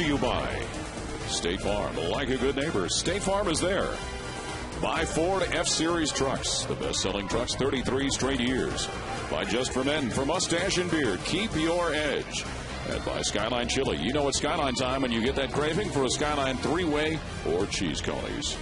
to you by State Farm. Like a good neighbor, State Farm is there. By Ford F-Series trucks, the best-selling trucks 33 straight years. By Just for Men, for mustache and beard, keep your edge. And by Skyline Chili. You know it's Skyline time when you get that craving for a Skyline three-way or cheese conies.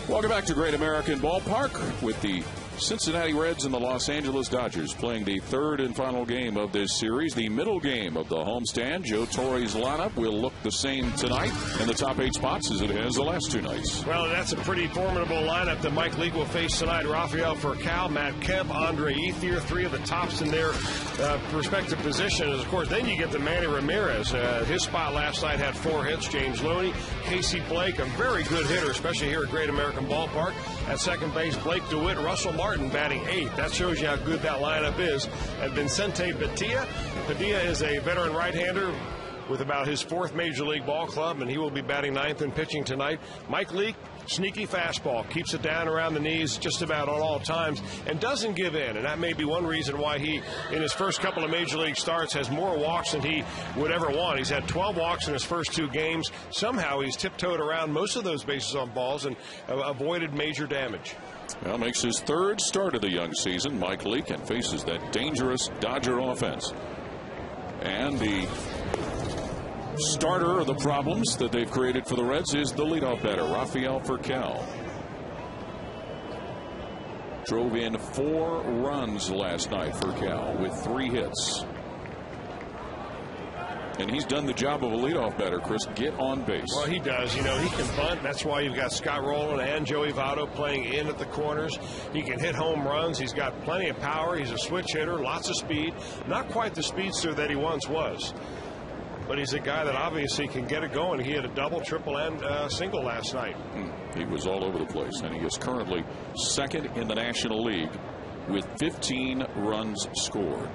Welcome back to Great American Ballpark with the Cincinnati Reds and the Los Angeles Dodgers playing the third and final game of this series, the middle game of the homestand. Joe Torre's lineup will look the same tonight in the top 8 spots as it has the last 2 nights. Well, that's a pretty formidable lineup that Mike Leake will face tonight. Rafael Furcal, Matt Kemp, Andre Ethier, 3 of the tops in their respective positions. Of course, then you get the Manny Ramirez. His spot last night had 4 hits. James Looney, Casey Blake, a very good hitter, especially here at Great American Ballpark. At second base, Blake DeWitt, Russell Martin batting 8th. That shows you how good that lineup is. And Vicente Padilla. Padilla is a veteran right-hander with about his 4th Major League Ball club, and he will be batting 9th and pitching tonight. Mike Leake, sneaky fastball, keeps it down around the knees just about at all times and doesn't give in. And that may be one reason why he, in his first couple of Major League starts, has more walks than he would ever want. He's had 12 walks in his first 2 games. Somehow he's tiptoed around most of those bases on balls and avoided major damage. Well, makes his 3rd start of the young season, Mike Leake, and faces that dangerous Dodger offense. And the starter of the problems that they've created for the Reds is the leadoff batter, Rafael Furcal. Drove in 4 runs last night, Furcal, with 3 hits. And he's done the job of a leadoff batter, Chris. Get on base. Well, he does. You know, he can bunt. That's why you've got Scott Rowland and Joey Votto playing in at the corners. He can hit home runs. He's got plenty of power. He's a switch hitter, lots of speed. Not quite the speedster that he once was. But he's a guy that obviously can get it going. He had a double, triple, and single last night. He was all over the place, and he is currently 2nd in the National League with 15 runs scored.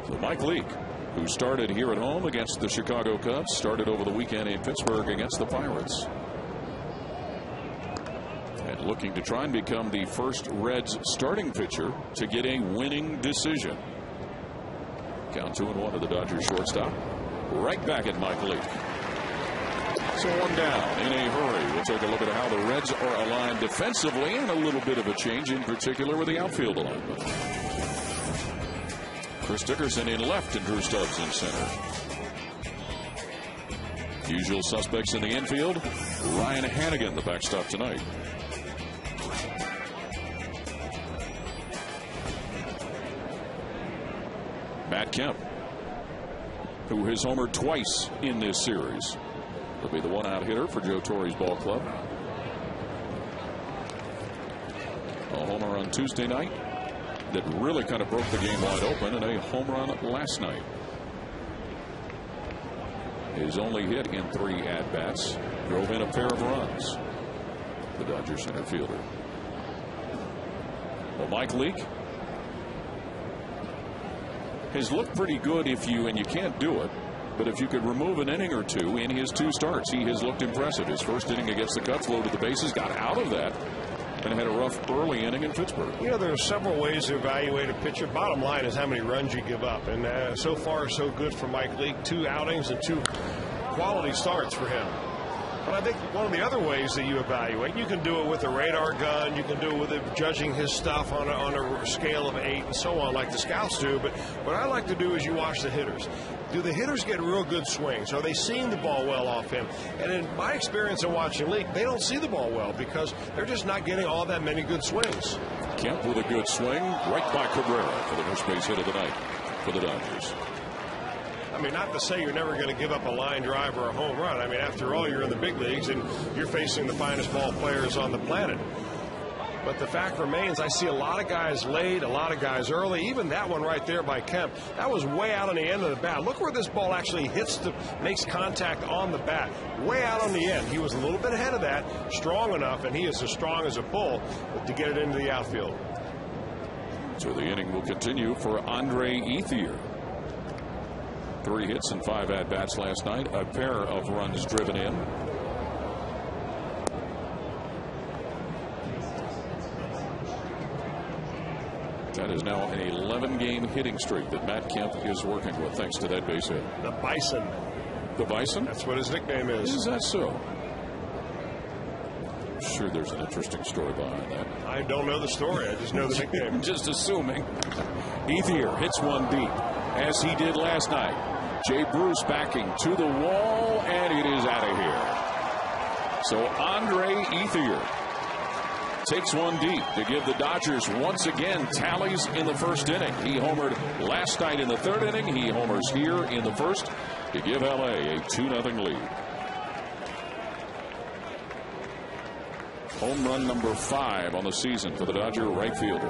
So Mike Leake, who started here at home against the Chicago Cubs, started over the weekend in Pittsburgh against the Pirates. And looking to try and become the first Reds starting pitcher to get a winning decision. Count 2-1 to the Dodgers shortstop. Right back at Mike Leake. So 1 down in a hurry. We'll take a look at how the Reds are aligned defensively and a little bit of a change in particular with the outfield alignment. Chris Dickerson in left and Drew Stubbs in center. Usual suspects in the infield. Ryan Hannigan, the backstop tonight. Matt Kemp, who has homered twice in this series, will be the one-out hitter for Joe Torre's ball club. A homer on Tuesday night that really kind of broke the game wide open, and a home run last night. His only hit in 3 at-bats drove in a pair of runs. The Dodgers center fielder. Well, Mike Leake has looked pretty good and you can't do it, but if you could remove an inning or 2 in his 2 starts, he has looked impressive. His first inning against the Cubs, loaded the bases, got out of that, and had a rough early inning in Pittsburgh. You know, there are several ways to evaluate a pitcher. Bottom line is how many runs you give up. And so far, so good for Mike Leake. 2 outings and 2 quality starts for him. But I think one of the other ways that you evaluate, you can do it with a radar gun, you can do it with judging his stuff on a scale of 8 and so on, like the scouts do. But what I like to do is you watch the hitters. Do the hitters get real good swings? Are they seeing the ball well off him? And in my experience in watching Leake, they don't see the ball well because they're just not getting all that many good swings. Kemp with a good swing right by Cabrera for the first base hit of the night for the Dodgers. I mean, not to say you're never going to give up a line drive or a home run. I mean, after all, you're in the big leagues and you're facing the finest ball players on the planet. But the fact remains, I see a lot of guys late, a lot of guys early. Even that one right there by Kemp, that was way out on the end of the bat. Look where this ball actually makes contact on the bat. Way out on the end. He was a little bit ahead of that, strong enough, and he is as strong as a bull to get it into the outfield. So the inning will continue for Andre Ethier. 3 hits and 5 at-bats last night. A pair of runs driven in. That is now an 11-game hitting streak that Matt Kemp is working with, thanks to that base hit. The Bison. The Bison? That's what his nickname is. Is that so? I'm sure there's an interesting story behind that. I don't know the story. I just know the nickname. Just assuming. Ethier hits one deep, as he did last night. Jay Bruce backing to the wall, and it is out of here. So Andre Ethier takes one deep to give the Dodgers once again tallies in the first inning. He homered last night in the third inning. He homers here in the first to give LA a 2-0 lead. Home run number 5 on the season for the Dodger right fielder.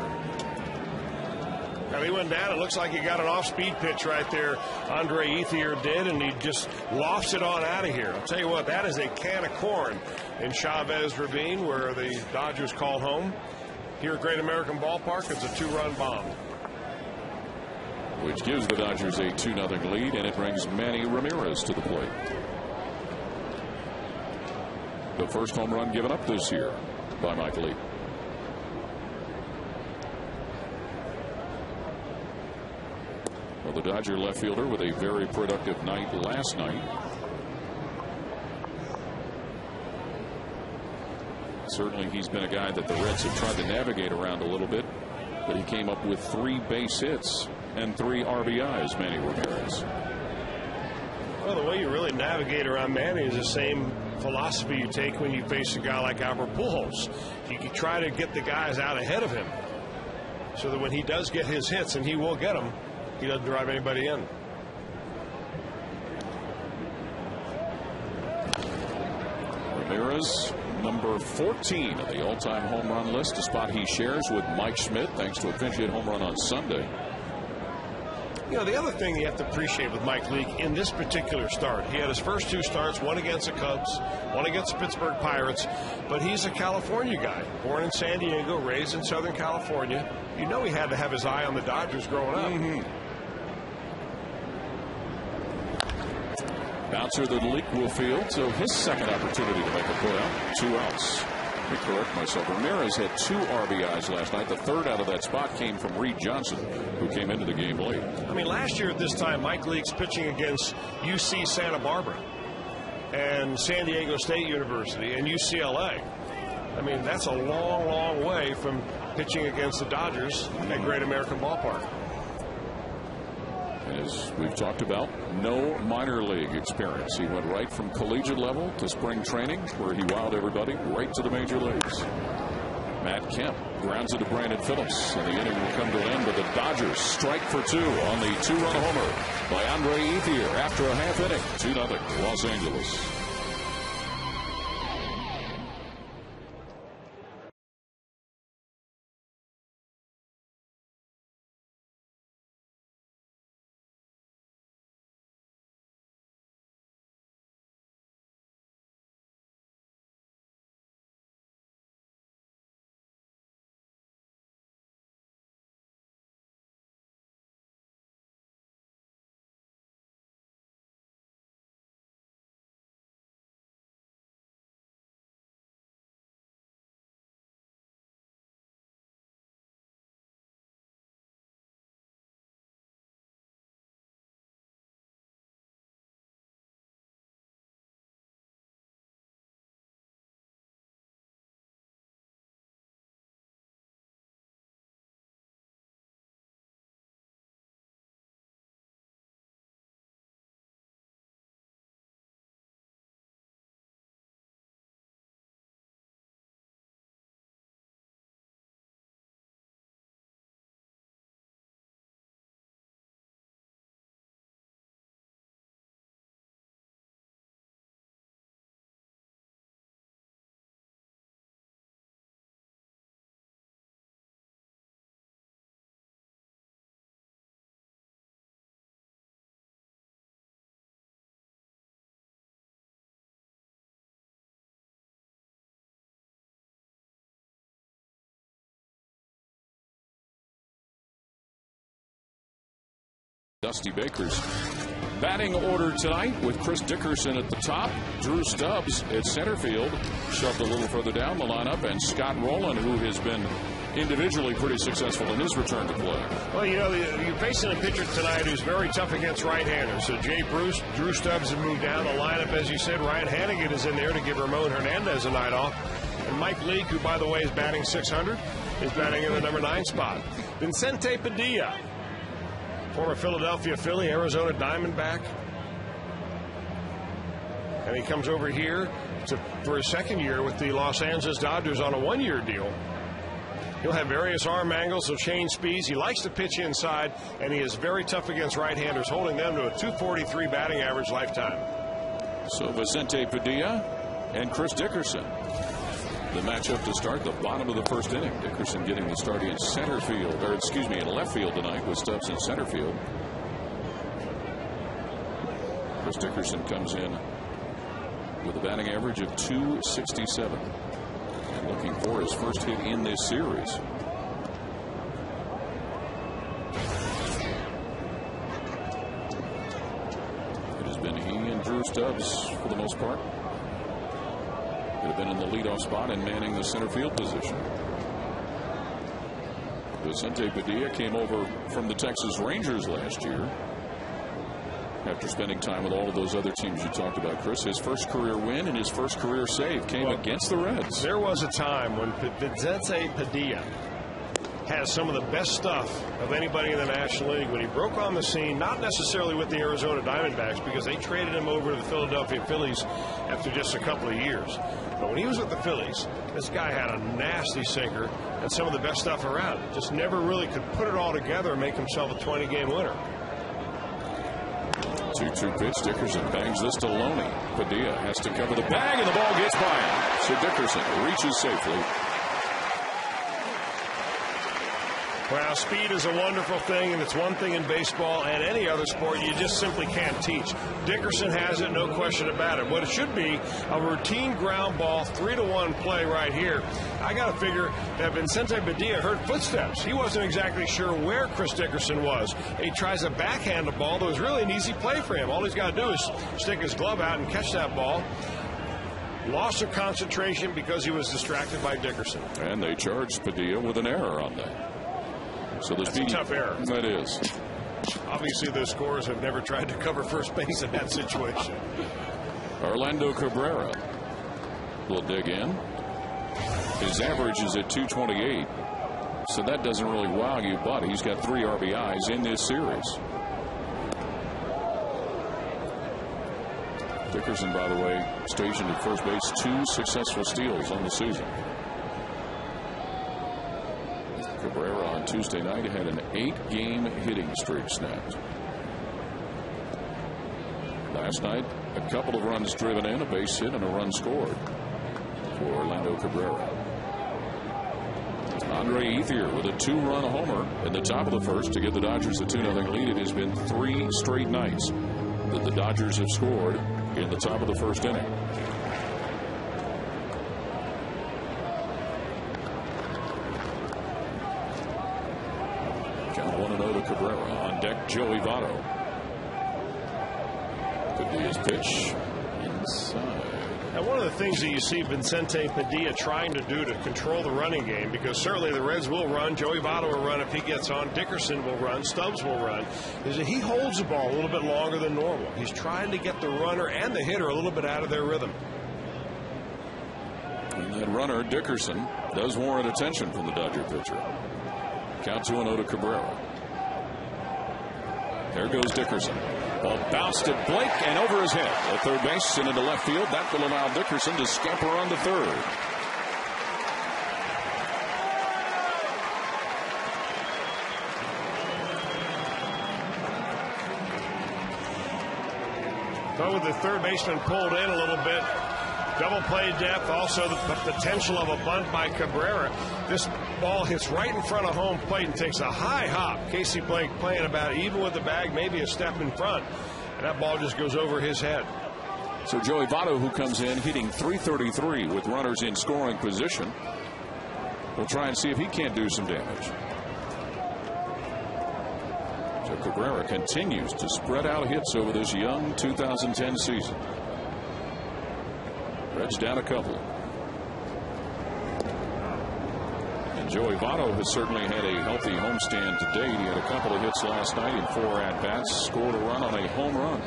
Now he went down. It looks like he got an off-speed pitch right there. Andre Ethier did, and he just lofts it on out of here. I'll tell you what, that is a can of corn in Chavez Ravine, where the Dodgers call home. Here at Great American Ballpark, it's a 2-run bomb. Which gives the Dodgers a 2-0 lead, and it brings Manny Ramirez to the plate. The first home run given up this year by Mike Lee. Well, the Dodger left fielder with a very productive night last night. Certainly he's been a guy that the Reds have tried to navigate around a little bit, but he came up with 3 base hits and 3 RBIs, Manny Ramirez. Well, the way you really navigate around Manny is the same philosophy you take when you face a guy like Albert Pujols. You can try to get the guys out ahead of him so that when he does get his hits, and he will get them, he doesn't drive anybody in. Ramirez, number 14 on the all-time home run list, a spot he shares with Mike Schmidt thanks to a pinch hit home run on Sunday. You know, the other thing you have to appreciate with Mike Leake in this particular start, he had his first 2 starts, one against the Cubs, one against the Pittsburgh Pirates, but he's a California guy, born in San Diego, raised in Southern California. You know he had to have his eye on the Dodgers growing up. Bouncer that Leake will field, so his second opportunity to make a play out. 2 outs. Let me correct myself. Ramirez had 2 RBIs last night. The third out of that spot came from Reed Johnson, who came into the game late. I mean, last year at this time, Mike Leake's pitching against UC Santa Barbara and San Diego State University and UCLA. I mean, that's a long, long way from pitching against the Dodgers at Great American Ballpark. As we've talked about, no minor league experience. He went right from collegiate level to spring training, where he wowed everybody, right to the major leagues. Matt Kemp grounds it to Brandon Phillips, and the inning will come to an end, but the Dodgers strike for 2 on the 2-run homer by Andre Ethier after a half inning. 2-0 Los Angeles. Dusty Baker's batting order tonight with Chris Dickerson at the top, Drew Stubbs at center field, shoved a little further down the lineup, and Scott Rowland, who has been individually pretty successful in his return to play. Well, you know, you're facing a pitcher tonight who's very tough against right-handers. So Jay Bruce, Drew Stubbs have moved down the lineup, as you said. Ryan Hannigan is in there to give Ramon Hernandez a night off. And Mike Leake, who, by the way, is batting .600, is batting in the number 9 spot. Vicente Padilla, former Philadelphia Philly, Arizona Diamondback. And he comes over here for his second year with the Los Angeles Dodgers on a 1-year deal. He'll have various arm angles, he'll change speeds. He likes to pitch inside, and he is very tough against right-handers, holding them to a .243 batting average lifetime. So Vicente Padilla and Chris Dickerson. The matchup to start the bottom of the first inning. Dickerson getting the start in center field, or excuse me, in left field tonight with Stubbs in center field. Chris Dickerson comes in with a batting average of .267. And looking for his first hit in this series. It has been he and Drew Stubbs for the most part. Could have been in the leadoff spot and manning the center field position. Vicente Padilla came over from the Texas Rangers last year. After spending time with all of those other teams you talked about, Chris, his first career win and his first career save came against the Reds. There was a time when Vicente Padilla has some of the best stuff of anybody in the National League when he broke on the scene, not necessarily with the Arizona Diamondbacks because they traded him over to the Philadelphia Phillies after just a couple of years. But when he was with the Phillies, this guy had a nasty sinker and some of the best stuff around. Just never really could put it all together and make himself a 20-game winner. 2-2 pitch. Dickerson bangs this to Loney. Padilla has to cover the bag, and the ball gets by him. So Dickerson reaches safely. Well, speed is a wonderful thing, and it's one thing in baseball and any other sport you just simply can't teach. Dickerson has it, no question about it. What it should be, a routine ground ball, 3-1 play right here. I got to figure that Vicente Padilla heard footsteps. He wasn't exactly sure where Chris Dickerson was. He tries to backhand the ball. That was really an easy play for him. All he's got to do is stick his glove out and catch that ball. Loss of concentration because he was distracted by Dickerson. And they charged Padilla with an error on that. So that's a tough error. That is. Obviously, those scorers have never tried to cover first base in that situation. Orlando Cabrera will dig in. His average is at .228. So that doesn't really wow you, but he's got 3 RBIs in this series. Dickerson, by the way, stationed at first base, 2 successful steals on the season. Cabrera on Tuesday night had an 8-game hitting streak snapped. Last night, a couple of runs driven in, a base hit, and a run scored for Orlando Cabrera. Andre Ethier with a 2-run homer in the top of the first to give the Dodgers a 2-0 lead. It has been 3 straight nights that the Dodgers have scored in the top of the first inning. Count 1-0 to Cabrera. On deck, Joey Votto. Could be his pitch inside. Now, one of the things that you see Vicente Padilla trying to do to control the running game, because certainly the Reds will run, Joey Votto will run if he gets on, Dickerson will run, Stubbs will run, is that he holds the ball a little bit longer than normal. He's trying to get the runner and the hitter a little bit out of their rhythm. And that runner, Dickerson, does warrant attention from the Dodger pitcher. Count 2-0 to Cabrera. There goes Dickerson. Ball bounced at Blake and over his head at third base and into left field. That will allow Dickerson to scamper on to third. But with the third baseman pulled in a little bit, double play depth, also the potential of a bunt by Cabrera. This ball hits right in front of home plate and takes a high hop. Casey Blake playing about even with the bag, maybe a step in front. And that ball just goes over his head. So Joey Votto, who comes in hitting .333 with runners in scoring position, will try and see if he can't do some damage. So Cabrera continues to spread out hits over this young 2010 season. Reds down a couple. And Joey Votto has certainly had a healthy homestand to date. He had a couple of hits last night in 4 at-bats, scored a run on a home run.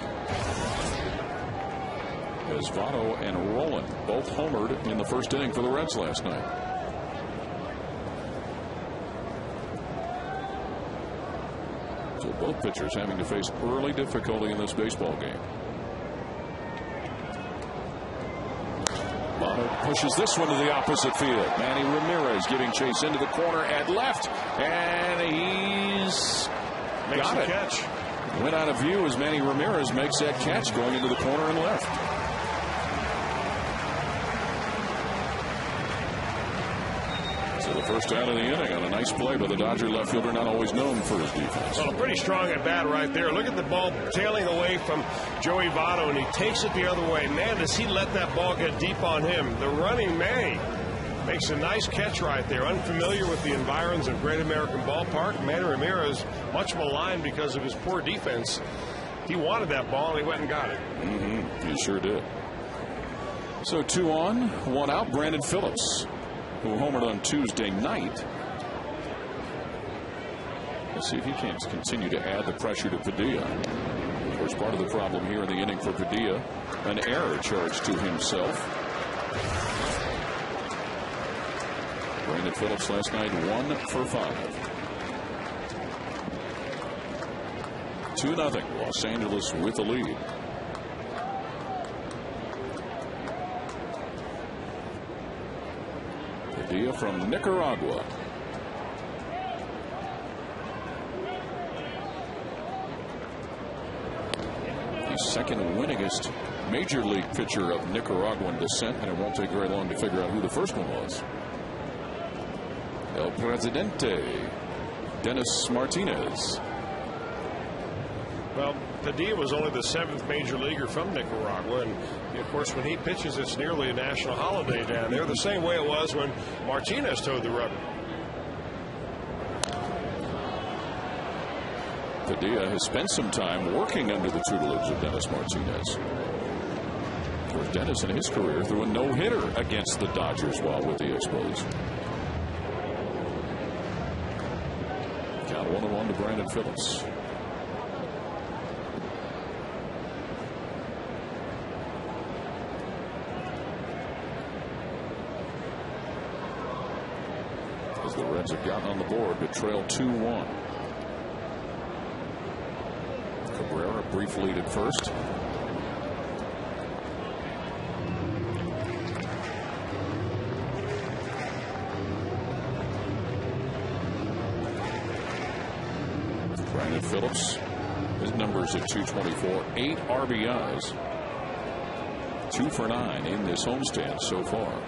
As Votto and Roland both homered in the first inning for the Reds last night. So both pitchers having to face early difficulty in this baseball game. Votto pushes this one to the opposite field. Manny Ramirez giving chase into the corner at left, and he's makes got the it. catch. Went out of view as Manny Ramirez makes that catch going into the corner and left. So the first out of the inning on a nice play by the Dodger left fielder, not always known for his defense. Well, pretty strong at bat right there. Look at the ball tailing away from Joey Votto, and he takes it the other way. Man, does he let that ball get deep on him. The running Manny makes a nice catch right there. Unfamiliar with the environs of Great American Ballpark. Manny Ramirez, much maligned because of his poor defense. He wanted that ball, and he went and got it. He sure did. So 2 on, 1 out. Brandon Phillips, who homered on Tuesday night. Let's see if he can continue to add the pressure to Padilla. Of course, part of the problem here in the inning for Padilla, an error charged to himself. Brandon Phillips last night 1 for 5. 2-0 Los Angeles with the lead. Padilla from Nicaragua. The second winningest major league pitcher of Nicaraguan descent, and it won't take very long to figure out who the first one was. El Presidente, Dennis Martinez. Well, Padilla was only the 7th major leaguer from Nicaragua, and of course when he pitches it's nearly a national holiday down there, the same way it was when Martinez towed the rubber. Padilla has spent some time working under the tutelage of Dennis Martinez. Of course, Dennis in his career threw a no-hitter against the Dodgers while with the Expos. Count 1-1 to Brandon Phillips. As the Reds have gotten on the board to trail 2-1. Cabrera, brief lead at first. Brandon Phillips, his numbers at 224, 8 RBIs, 2 for 9 in this homestand so far.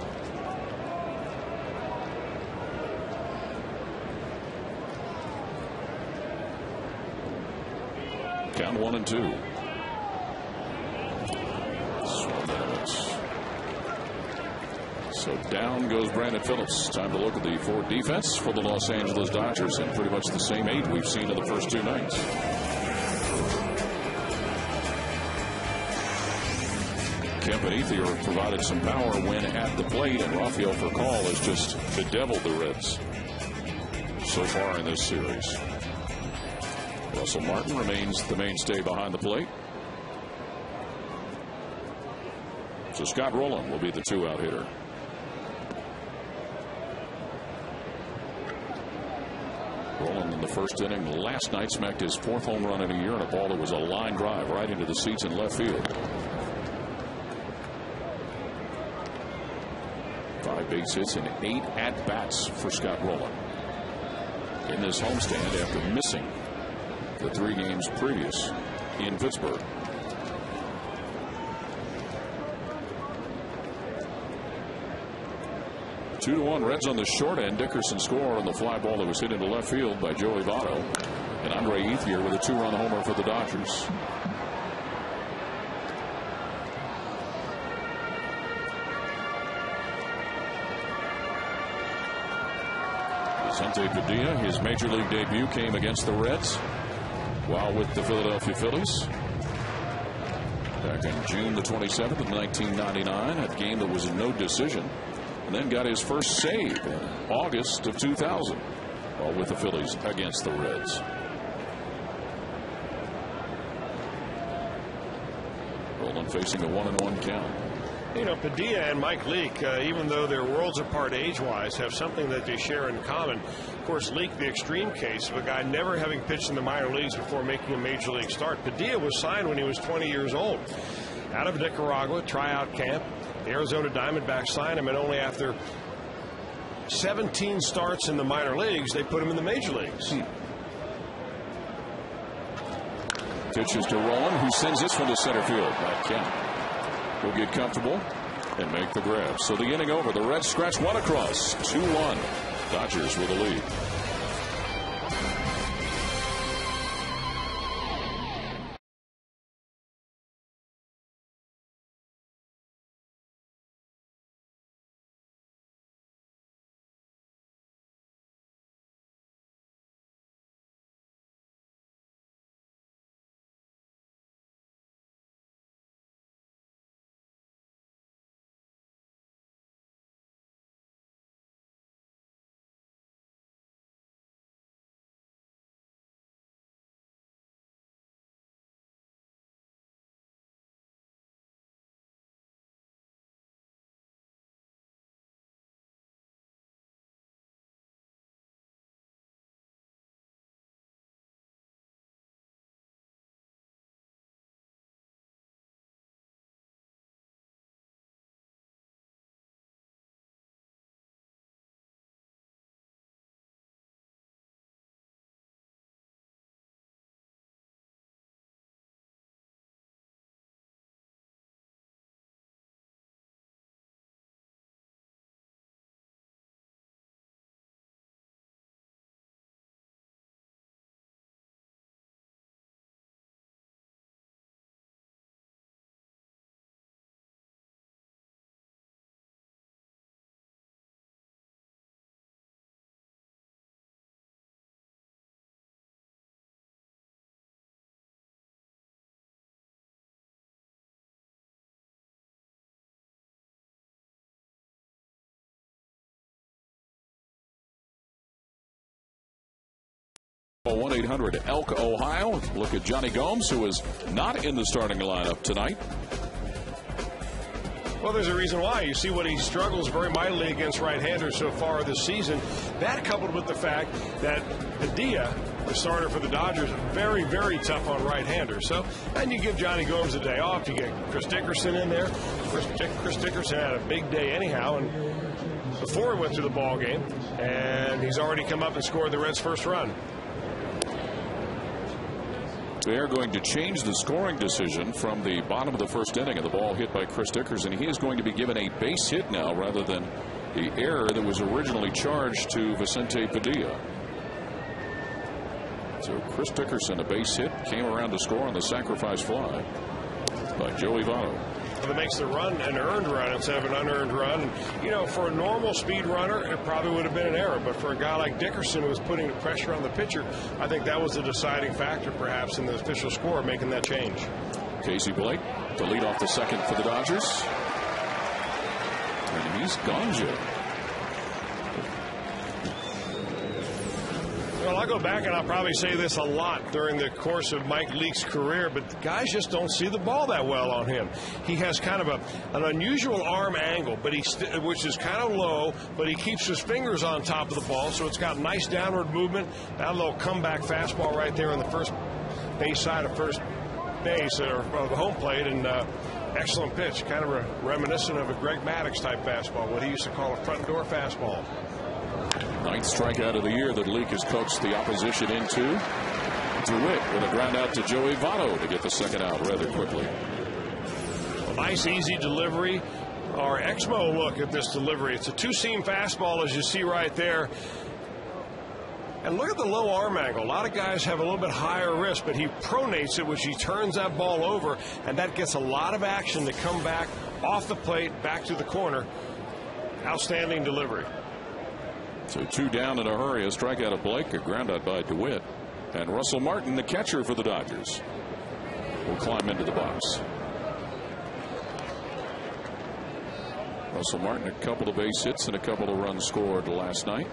Count 1-2. So down goes Brandon Phillips. Time to look at the forward defense for the Los Angeles Dodgers, and pretty much the same 8 we've seen in the first 2 nights. Kemp and Ethier provided some power when at the plate, and Rafael Furcal has just bedeviled the Reds so far in this series. Russell Martin remains the mainstay behind the plate. So Scott Rowland will be the 2-out hitter. Rowland in the first inning last night smacked his 4th home run in a year on a ball that was a line drive right into the seats in left field. 5 base hits and 8 at-bats for Scott Rowland in this homestand after missing the 3 games previous in Pittsburgh. Two to 1 Reds on the short end. Dickerson scored on the fly ball that was hit into left field by Joey Votto. And Andre Ethier with a 2-run homer for the Dodgers. Vicente Padilla, his major league debut came against the Reds while with the Philadelphia Phillies back in June the 27th of 1999, a game that was no decision. and then got his first save in August of 2000 while with the Phillies against the Reds. Roland facing a 1-1 count. You know, Padilla and Mike Leake, even though they're worlds apart age-wise, have something that they share in common. Of course, Leake, the extreme case of a guy never having pitched in the minor leagues before making a major league start. Padilla was signed when he was 20 years old. Out of Nicaragua, tryout camp. The Arizona Diamondbacks signed him, and only after 17 starts in the minor leagues, they put him in the major leagues. Pitches to Roland, who sends this one to center field. That count. Will get comfortable and make the grab. So the inning over. The Reds scratch one across. 2-1. Dodgers with the lead. Call 1-800-ELK Ohio. Look at Johnny Gomes, who is not in the starting lineup tonight. Well, there's a reason why. You see what he struggles very mightily against right-handers so far this season. That coupled with the fact that Padilla, the starter for the Dodgers, very, very tough on right-handers. So, and you give Johnny Gomes a day off. You get Chris Dickerson in there. Chris Dickerson had a big day anyhow, and before he went through the ball game, and he's already come up and scored the Reds' first run. They are going to change the scoring decision from the bottom of the first inning, and the ball hit by Chris Dickerson. He is going to be given a base hit now rather than the error that was originally charged to Vicente Padilla. So Chris Dickerson, a base hit, came around to score on the sacrifice fly by Joey Votto. That makes the run an earned run instead of an unearned run. You know, for a normal speed runner, it probably would have been an error. But for a guy like Dickerson, who was putting the pressure on the pitcher, I think that was the deciding factor, perhaps, in the official score, making that change. Casey Blake to lead off the second for the Dodgers. And he's gone, Joe. Well, I'll go back and I'll probably say this a lot during the course of Mike Leake's career, but guys just don't see the ball that well on him. He has kind of an unusual arm angle, but which is kind of low, but he keeps his fingers on top of the ball, so it's got nice downward movement. That little comeback fastball right there on the first base side of first base or the home plate, and excellent pitch, kind of reminiscent of a Greg Maddux type fastball, what he used to call a front door fastball. Ninth strikeout of the year that Leake has coaxed the opposition into. DeWitt with a ground out to Joey Votto to get the second out rather quickly. A nice easy delivery. Our Exmo look at this delivery. It's a two-seam fastball, as you see right there. And look at the low arm angle. A lot of guys have a little bit higher wrist, but he pronates it, which he turns that ball over, and that gets a lot of action to come back off the plate, back to the corner. Outstanding delivery. So two down in a hurry. A strikeout of Blake, a ground out by DeWitt. And Russell Martin, the catcher for the Dodgers, will climb into the box. Russell Martin, a couple of base hits and a couple of runs scored last night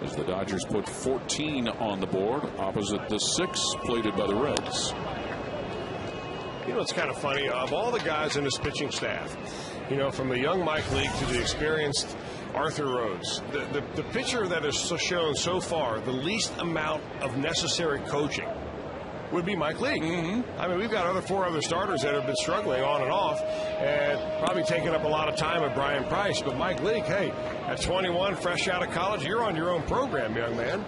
as the Dodgers put 14 on the board opposite the 6 plated by the Reds. You know, it's kind of funny. Of all the guys in this pitching staff, you know, from the young Mike Leake to the experienced Arthur Rhodes, the pitcher that has shown so far the least amount of necessary coaching would be Mike Leake. I mean, we've got 4 other starters that have been struggling on and off and probably taking up a lot of time with Brian Price. But Mike Leake, hey, at 21, fresh out of college, you're on your own program, young man.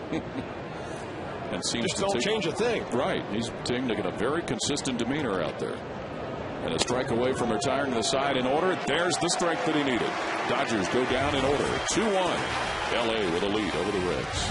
And seems just don't change a thing. Right. He's taking a very consistent demeanor out there. And a strike away from retiring to the side in order. There's the strike that he needed. Dodgers go down in order. 2-1. LA with a lead over the Reds.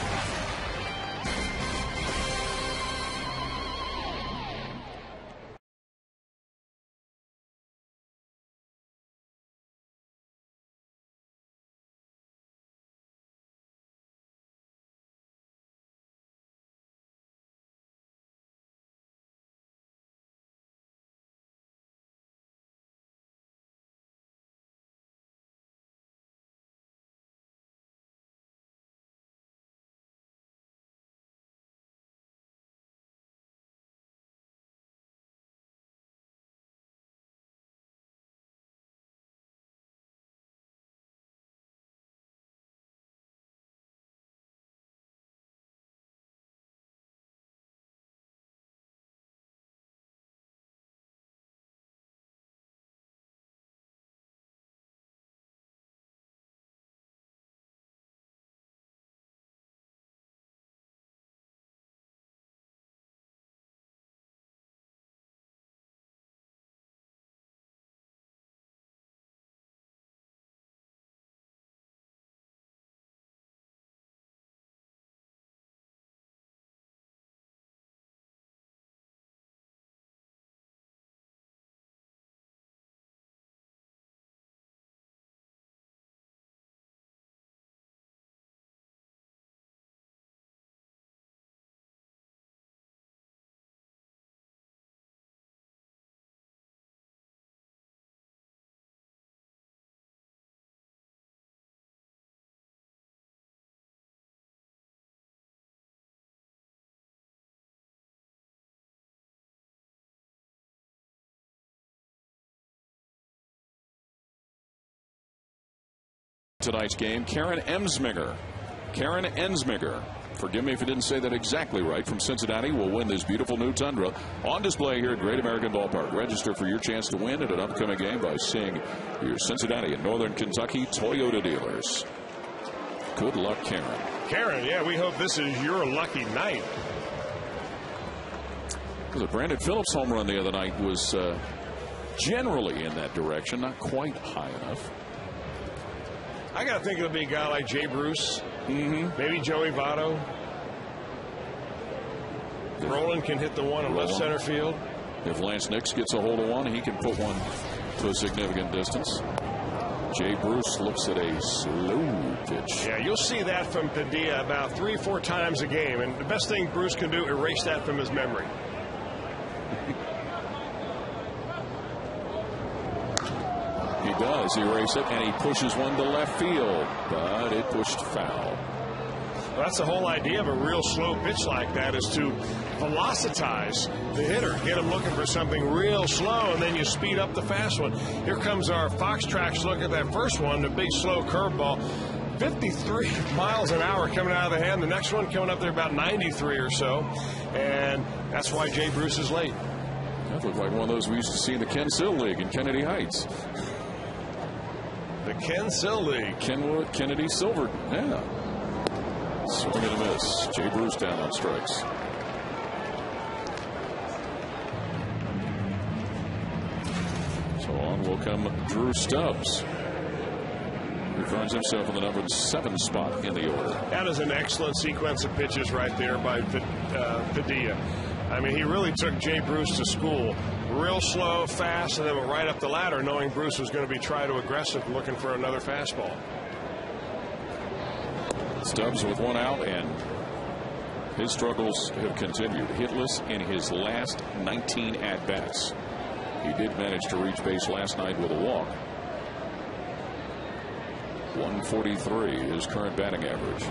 Tonight's game, Karen Ensminger. Forgive me if I didn't say that exactly right. From Cincinnati will win this beautiful new Tundra on display here at Great American Ballpark. Register for your chance to win at an upcoming game by seeing your Cincinnati and Northern Kentucky Toyota dealers. Good luck, Karen. Karen, yeah, we hope this is your lucky night. The Brandon Phillips home run the other night was generally in that direction, not quite high enough. I got to think it'll be a guy like Jay Bruce, maybe Joey Votto. Roland can hit the one in left center field. If Lance Nix gets a hold of one, he can put one to a significant distance. Jay Bruce looks at a slow pitch. Yeah, you'll see that from Padilla about 3-4 times a game. And the best thing Bruce can do, erase that from his memory. He does erase it, and he pushes one to left field, but it pushed foul. Well, that's the whole idea of a real slow pitch like that, is to velocitize the hitter, get him looking for something real slow, and then you speed up the fast one. Here comes our Fox Tracks look at that first one, the big slow curveball. 53 miles an hour coming out of the hand. The next one coming up there about 93 or so, and that's why Jay Bruce is late. That looked like one of those we used to see in the Ken Sill League in Kennedy Heights. The Ken Sill League. Kenwood, Kennedy, Silver. Yeah. Swing and a miss. Jay Bruce down on strikes. So on will come Drew Stubbs, who finds himself in the number 7 spot in the order. That is an excellent sequence of pitches right there by Padilla. I mean, he really took Jay Bruce to school. Real slow, fast, and then went right up the ladder, knowing Bruce was going to be try to aggressive, looking for another fastball. Stubbs with one out, and his struggles have continued. Hitless in his last 19 at-bats. He did manage to reach base last night with a walk. 143 his current batting average.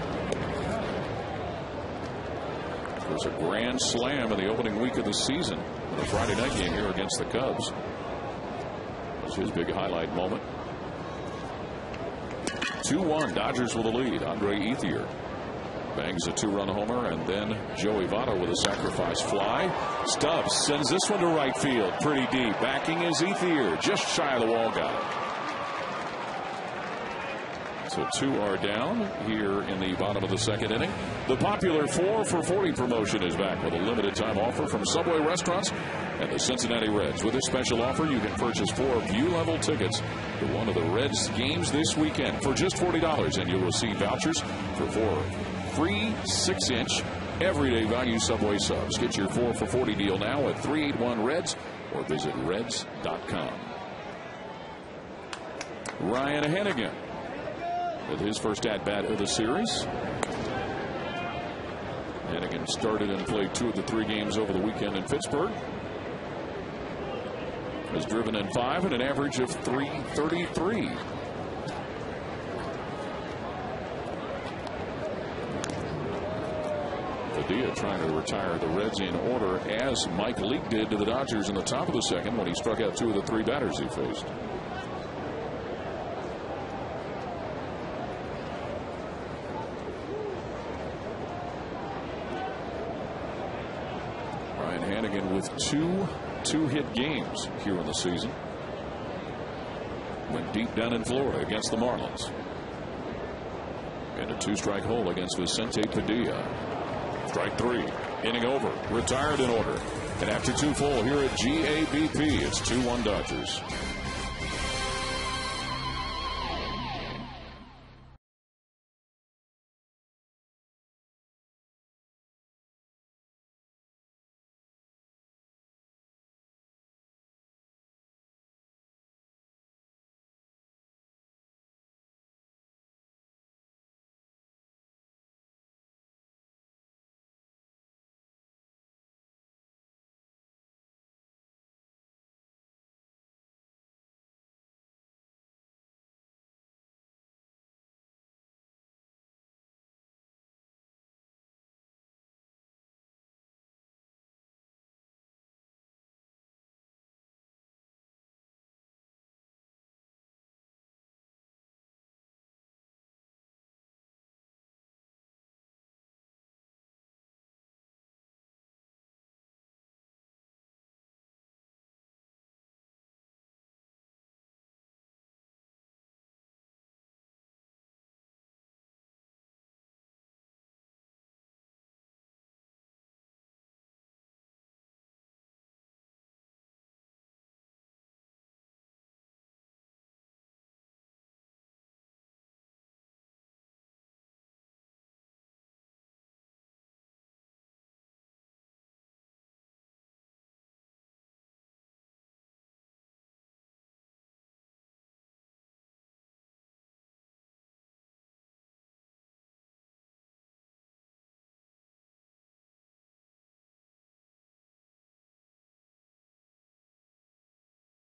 There's a grand slam in the opening week of the season in a Friday night game here against the Cubs. That's his big highlight moment. 2-1 Dodgers with a lead. Andre Ethier bangs a 2-run homer, and then Joey Votto with a sacrifice fly. Stubbs sends this one to right field pretty deep. Backing is Ethier, just shy of the wall guy. So 2 are down here in the bottom of the second inning. The popular 4 for $40 promotion is back with a limited time offer from Subway Restaurants and the Cincinnati Reds. With this special offer, you can purchase 4 view-level tickets to one of the Reds games this weekend for just $40, and you'll receive vouchers for 4 free 6-inch everyday value Subway subs. Get your 4 for $40 deal now at 381 Reds or visit Reds.com. Ryan Hennigan with his first at-bat of the series. Hennigan started and played 2 of the 3 games over the weekend in Pittsburgh. Has driven in 5 and an average of .333. Padilla trying to retire the Reds in order, as Mike Leake did to the Dodgers in the top of the second when he struck out 2 of the 3 batters he faced. Hannigan with 2 two-hit games here in the season. Went deep down in Florida against the Marlins. And a 2-strike hole against Vicente Padilla. Strike 3. Inning over. Retired in order. And after 2 full here at GABP, it's 2-1 Dodgers.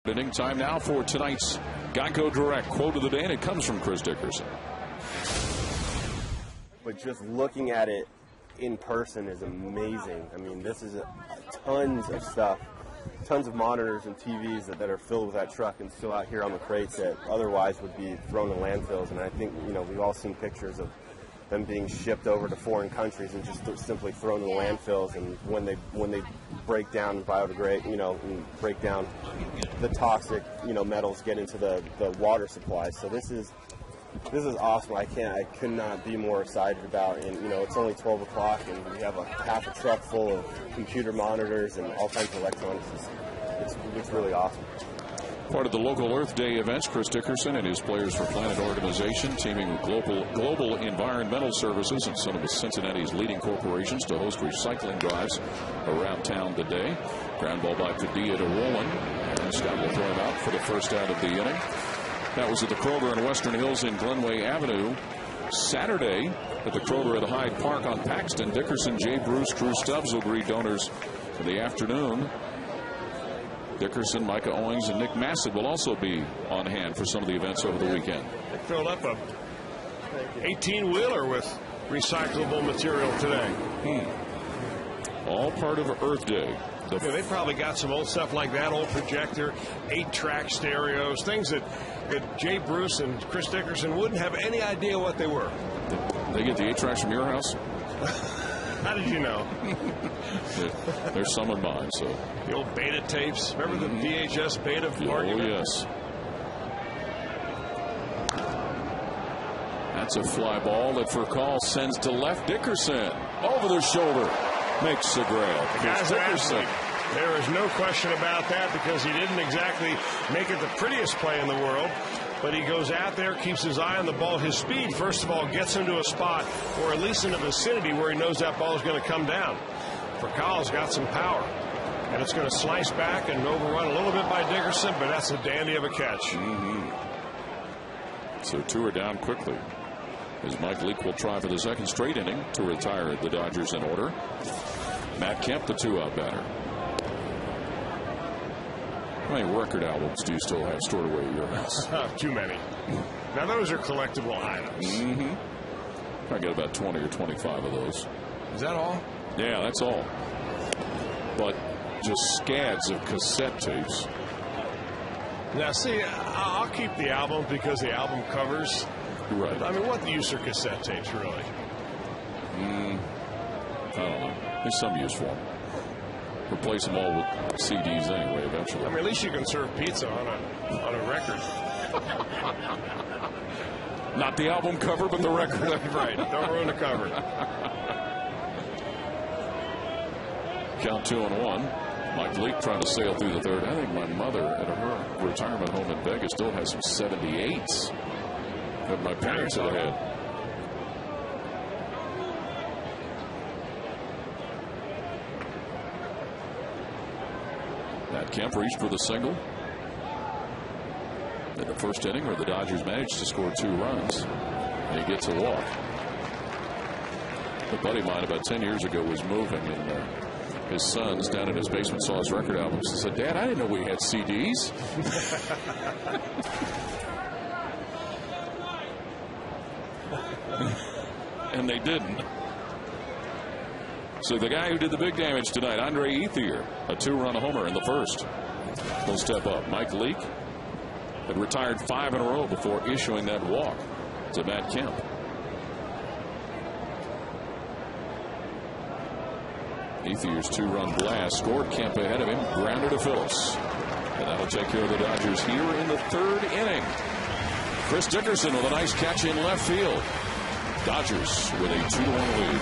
Inning time now for tonight's Geico Direct quote of the day, and it comes from Chris Dickerson. But just looking at it in person is amazing. I mean, this is tons of stuff, tons of monitors and TVs that are filled with that truck and still out here on the crates that otherwise would be thrown in landfills. And I think, we've all seen pictures of them being shipped over to foreign countries and just simply thrown in the landfills. And when they break down and biodegrade, and break down, the toxic, metals get into the water supply. So this is awesome. I could not be more excited about it. And it's only 12 o'clock, and we have half a truck full of computer monitors and all kinds of electronics. It's really awesome. Part of the local Earth Day events, Chris Dickerson and his Players for Planet organization teaming with Global Environmental Services and some of Cincinnati's leading corporations to host recycling drives around town today. Ground ball by Padilla to Rowland, and Scott will throw him out for the first out of the inning. That was at the Kroger in Western Hills in Glenway Avenue. Saturday at the Kroger at Hyde Park on Paxton, Dickerson, Jay Bruce, Drew Stubbs will greet donors in the afternoon. Dickerson, Micah Owings, and Nick Massett will also be on hand for some of the events over the weekend. They filled up a 18-wheeler with recyclable material today. All part of Earth Day. Yeah, they probably got some old stuff like that, old projector, 8-track stereos, things that Jay Bruce and Chris Dickerson wouldn't have any idea what they were. They get the 8-tracks from your house? How did you know? There's some in mine. So the old beta tapes. Remember the VHS beta argument? Oh, yes. That's a fly ball that for call sends to left. Dickerson over the shoulder makes the grab. The guy's Dickerson. There is no question about that, because he didn't exactly make it the prettiest play in the world. But he goes out there, keeps his eye on the ball. His speed, first of all, gets him to a spot, or at least in the vicinity where he knows that ball is going to come down. Furcal's got some power, and it's going to slice back and overrun a little bit by Dickerson, but that's a dandy of a catch. So 2 are down quickly, as Mike Leake will try for the second straight inning to retire the Dodgers in order. Matt Kemp, the 2-out batter. How many record albums do you still have stored away at your house? Too many. Now, those are collectible items. I get about 20 or 25 of those. Is that all? Yeah, that's all. But just scads of cassette tapes. Now, see, I'll keep the album because the album covers. Right. I mean, what use are cassette tapes, really? I don't know. There's some use for them. Replace them all with CDs anyway, eventually. I mean, at least you can serve pizza on a record. Not the album cover, but the record. Right. Don't ruin the cover. Count 2-1. Mike Leake trying to sail through the third. I think my mother at her retirement home in Vegas still has some 78s that my parents had had. Matt Kemp reached for the single in the first inning, where the Dodgers managed to score 2 runs. And he gets a walk. A buddy of mine about 10 years ago was moving, and his sons down in his basement saw his record albums and said, "Dad, I didn't know we had CDs." And they didn't. So the guy who did the big damage tonight, Andre Ethier, a 2-run homer in the first, will step up. Mike Leake had retired 5 in a row before issuing that walk to Matt Kemp. Ethier's 2-run blast scored Kemp ahead of him, grounded to Phillips. And that'll take care of the Dodgers here in the third inning. Chris Dickerson with a nice catch in left field. Dodgers with a 2-1 lead.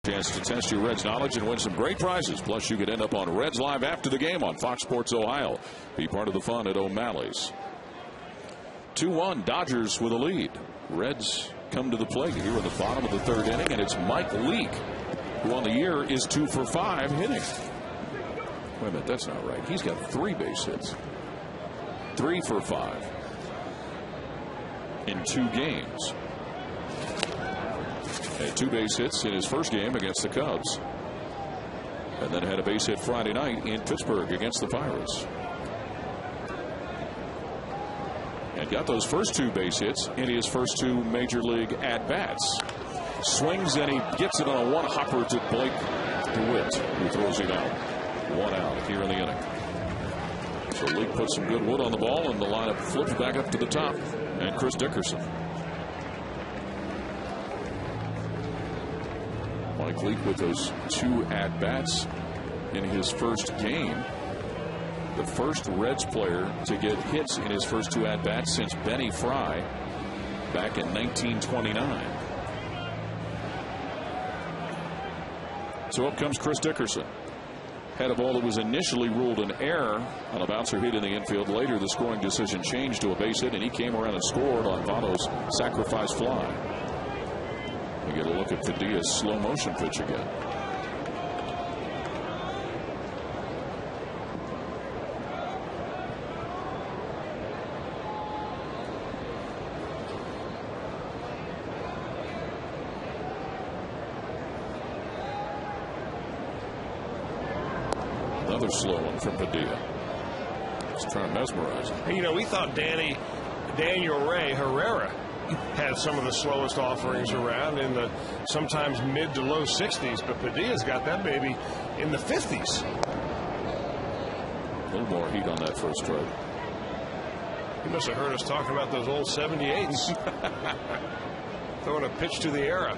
Chance to test your Reds knowledge and win some great prizes. Plus, you could end up on Reds Live after the game on Fox Sports Ohio. Be part of the fun at O'Malley's. 2-1 Dodgers with a lead. Reds come to the plate here in the bottom of the third inning, and it's Mike Leake, who on the year is 2 for 5 hitting. Wait a minute, that's not right. He's got 3 base hits. 3 for 5 in 2 games. Had 2 base hits in his first game against the Cubs, and then had a base hit Friday night in Pittsburgh against the Pirates. And got those first 2 base hits in his first 2 major league at-bats. Swings and he gets it on a one-hopper to Blake DeWitt, who throws him out. 1 out here in the inning. So Leake puts some good wood on the ball, and the lineup flips back up to the top, and Chris Dickerson. Mike Leake with those 2 at-bats in his first game. The first Reds player to get hits in his first 2 at-bats since Benny Fry back in 1929. So up comes Chris Dickerson. Had a ball that was initially ruled an error on a bouncer hit in the infield. Later, the scoring decision changed to a base hit, and he came around and scored on Votto's sacrifice fly. We get a look at Padilla's slow motion pitch again. Another slow one from Padilla. He's trying to mesmerize him. Hey, you know, we thought Daniel Ray Herrera had some of the slowest offerings around in the sometimes mid to low 60s, but Padilla's got that baby in the 50s. A little more heat on that first strike. He must have heard us talking about those old 78s. Throwing a pitch to the era.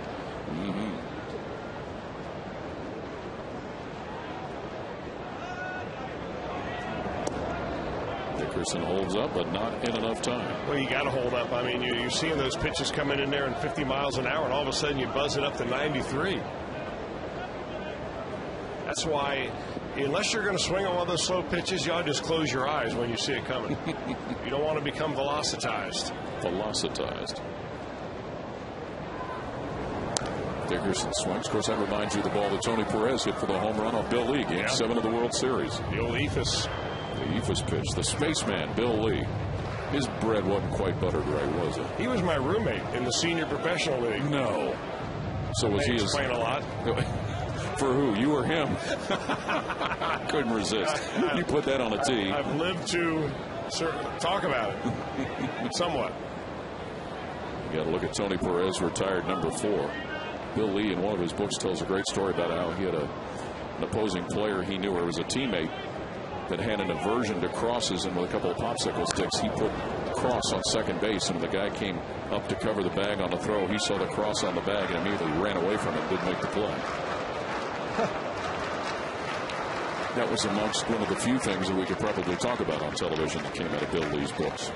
Dickerson holds up, but not in enough time. Well, you got to hold up. I mean, you're seeing those pitches coming in there in 50 miles an hour, and all of a sudden you buzz it up to 93. That's why, unless you're going to swing on one of those slow pitches, you ought to just close your eyes when you see it coming. You don't want to become velocitized. Dickerson swings. Of course, that reminds you of the ball that Tony Perez hit for the home run on Bill Lee, Game 7 of the World Series. The old Ephus. The Ephus pitch. The spaceman, Bill Lee. His bread wasn't quite buttered right, was it? He was my roommate in the senior professional league. No. So was he explain a lot. For who? You or him? Couldn't resist. You put that on a tee. I've lived to talk about it. Somewhat. You got to look at Tony Perez, retired number 4. Bill Lee, in one of his books, tells a great story about how he had an opposing player he knew, or it was a teammate, that had an aversion to crosses, and with a couple of popsicle sticks, he put cross on second base, and when the guy came up to cover the bag on the throw, he saw the cross on the bag and immediately ran away from it, didn't make the play. That was amongst one of the few things that we could probably talk about on television that came out of Bill Lee's books.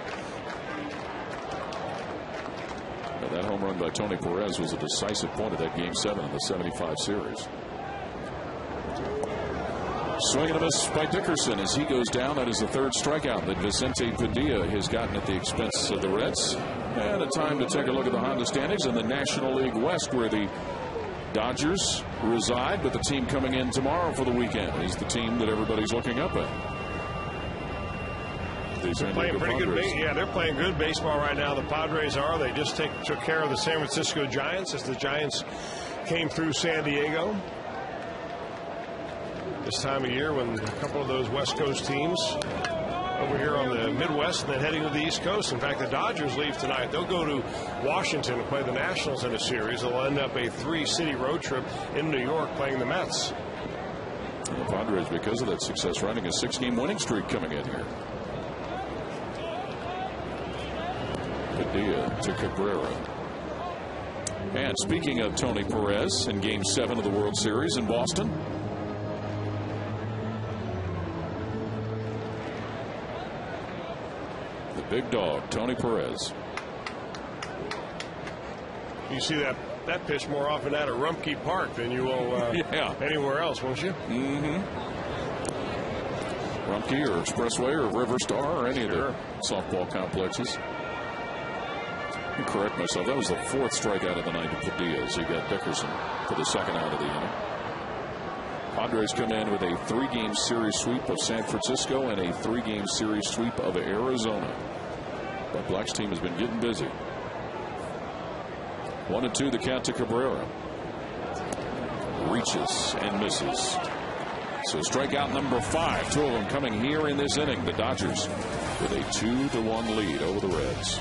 Now, that home run by Tony Perez was a decisive point of that Game 7 of the 75 series. Swing and a miss by Dickerson as he goes down. That is the 3rd strikeout that Vicente Padilla has gotten at the expense of the Reds. And a time to take a look at the Honda standings in the National League West, where the Dodgers reside, but the team coming in tomorrow for the weekend is the team that everybody's looking up at. They're playing pretty good. Yeah, they're playing good baseball right now. The Padres are. They just took care of the San Francisco Giants as the Giants came through San Diego. This time of year when a couple of those West Coast teams over here on the Midwest and then heading to the East Coast. In fact, the Dodgers leave tonight. They'll go to Washington to play the Nationals in a series. They'll end up a 3-city road trip in New York playing the Mets. And the Padres, because of that success, running a 6-game winning streak coming in here. Padilla to Cabrera. And speaking of Tony Perez in Game 7 of the World Series in Boston, the big dog, Tony Perez. You see that that pitch more often at Rumpke Park than you will anywhere else, won't you? Rumpke or Expressway or River Star or any of the softball complexes. I'll correct myself. That was the 4th strikeout of the night to Padilla. He got Dickerson for the 2nd out of the inning. Padres come in with a 3-game series sweep of San Francisco and a 3-game series sweep of Arizona. But Black's team has been getting busy. 1-2 the count to Cabrera. Reaches and misses. So strikeout number 5. 2 of them coming here in this inning. The Dodgers with a 2-1 lead over the Reds.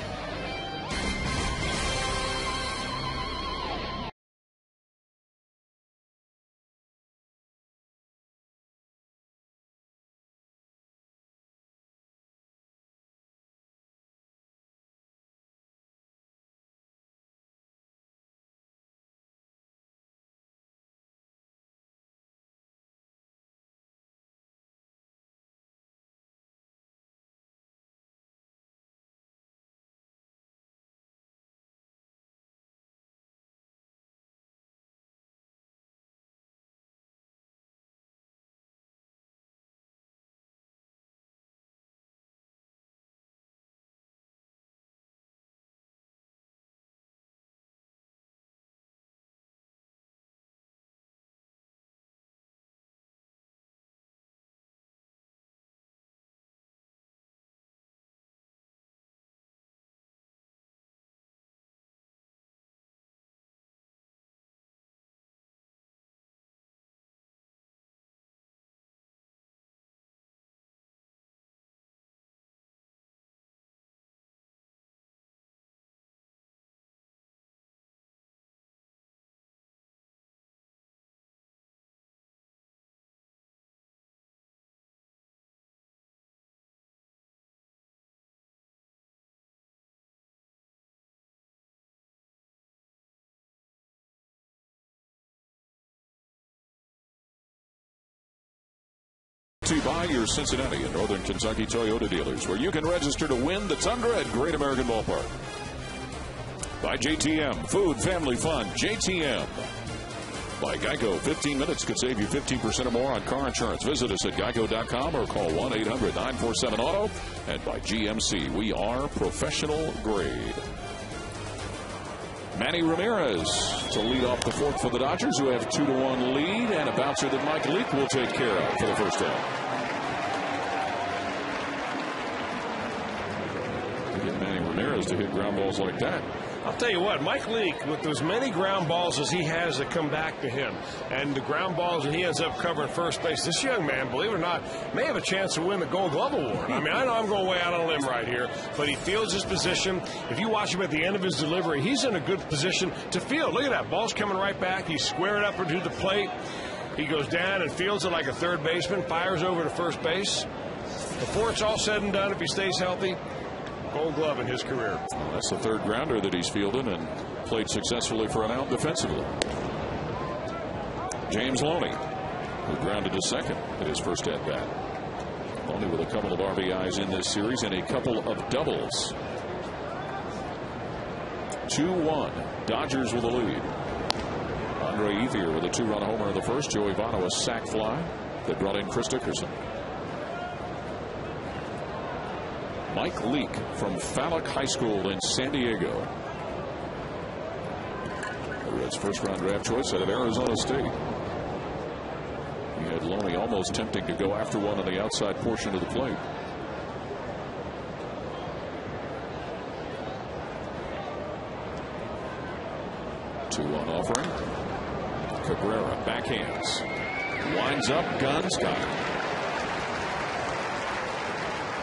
To buy your Cincinnati and Northern Kentucky Toyota dealers, where you can register to win the Tundra at Great American Ballpark. By JTM, food, family fun, JTM. By Geico, 15 minutes could save you 15% or more on car insurance. Visit us at geico.com or call 1-800-947-AUTO. And by GMC, we are professional grade. Manny Ramirez to lead off the 4th for the Dodgers, who have 2-1 lead, and a bouncer that Mike Leake will take care of for the first out. To get Manny Ramirez to hit ground balls like that. I'll tell you what, Mike Leake, with as many ground balls as he has that come back to him, and the ground balls that he ends up covering first base, this young man, believe it or not, may have a chance to win the Gold Glove Award. I mean, I know I'm going way out on a limb right here, but he fields his position. If you watch him at the end of his delivery, he's in a good position to field. Look at that. Ball's coming right back. He's squaring up to the plate. He goes down and fields it like a third baseman, fires over to first base. Before it's all said and done, if he stays healthy, Gold Glove in his career. Well, that's the 3rd grounder that he's fielded and played successfully for an out defensively. James Loney, who grounded to 2nd at his first at bat. Loney with a couple of RBIs in this series and a couple of doubles. 2-1. Dodgers with the lead. Andre Ethier with a 2-run homer in the first. Joey Votto a sac fly that brought in Chris Dickerson. Mike Leake from Fallock High School in San Diego. The Reds' first-round draft choice out of Arizona State. He had Loney almost tempting to go after one on the outside portion of the plate. Two-one offering. Cabrera backhands. Winds up, guns, got it.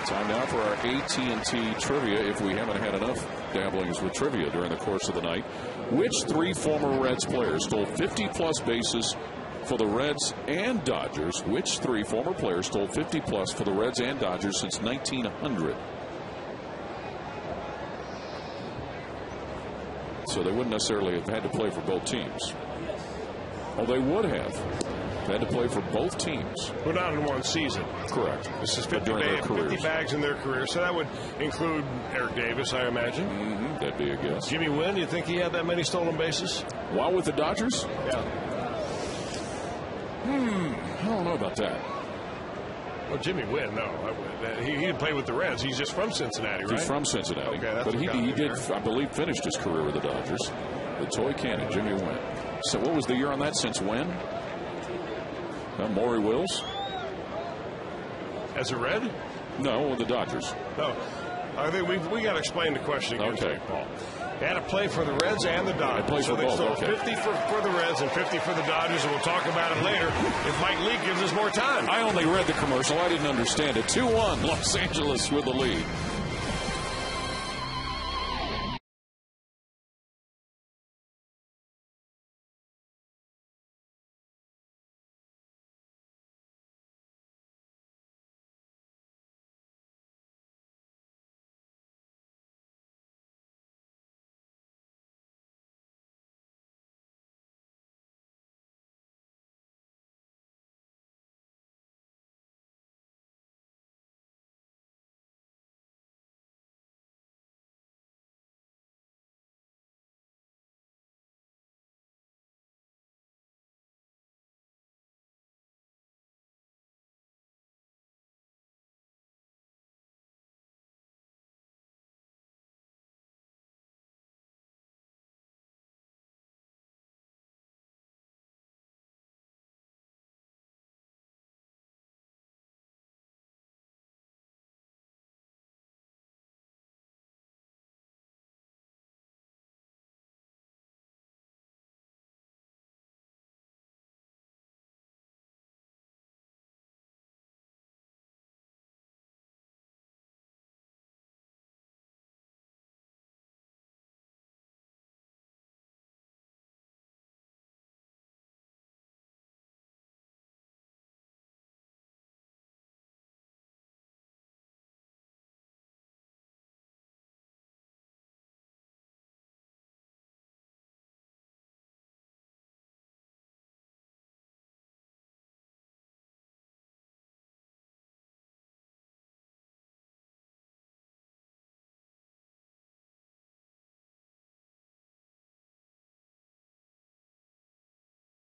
Time now for our AT&T trivia, if we haven't had enough dabblings with trivia during the course of the night. Which 3 former Reds players stole 50-plus bases for the Reds and Dodgers? Which 3 former players stole 50-plus for the Reds and Dodgers since 1900? So they wouldn't necessarily have had to play for both teams. Oh, they would have. They had to play for both teams. But not in one season. Correct. This is 50 bags in their career, so that would include Eric Davis, I imagine. That'd be a guess. Jimmy Wynn, you think he had that many stolen bases? While with the Dodgers? Yeah. I don't know about that. Well, Jimmy Wynn, no. He didn't play with the Reds. He's just from Cincinnati, right? He's from Cincinnati. Okay, that's but he did, I believe, finished his career with the Dodgers. The toy cannon, Jimmy Wynn. So what was the year on that? Since when? Maury Wills? As a Red? No, with the Dodgers. No. I think we got to explain the question again, okay, Paul. They had to play for the Reds and the Dodgers. So they both. stole Okay. 50 for the Reds and 50 for the Dodgers, and we'll talk about it later if Mike Leake gives us more time. I only read the commercial. I didn't understand it. 2-1, Los Angeles with the lead.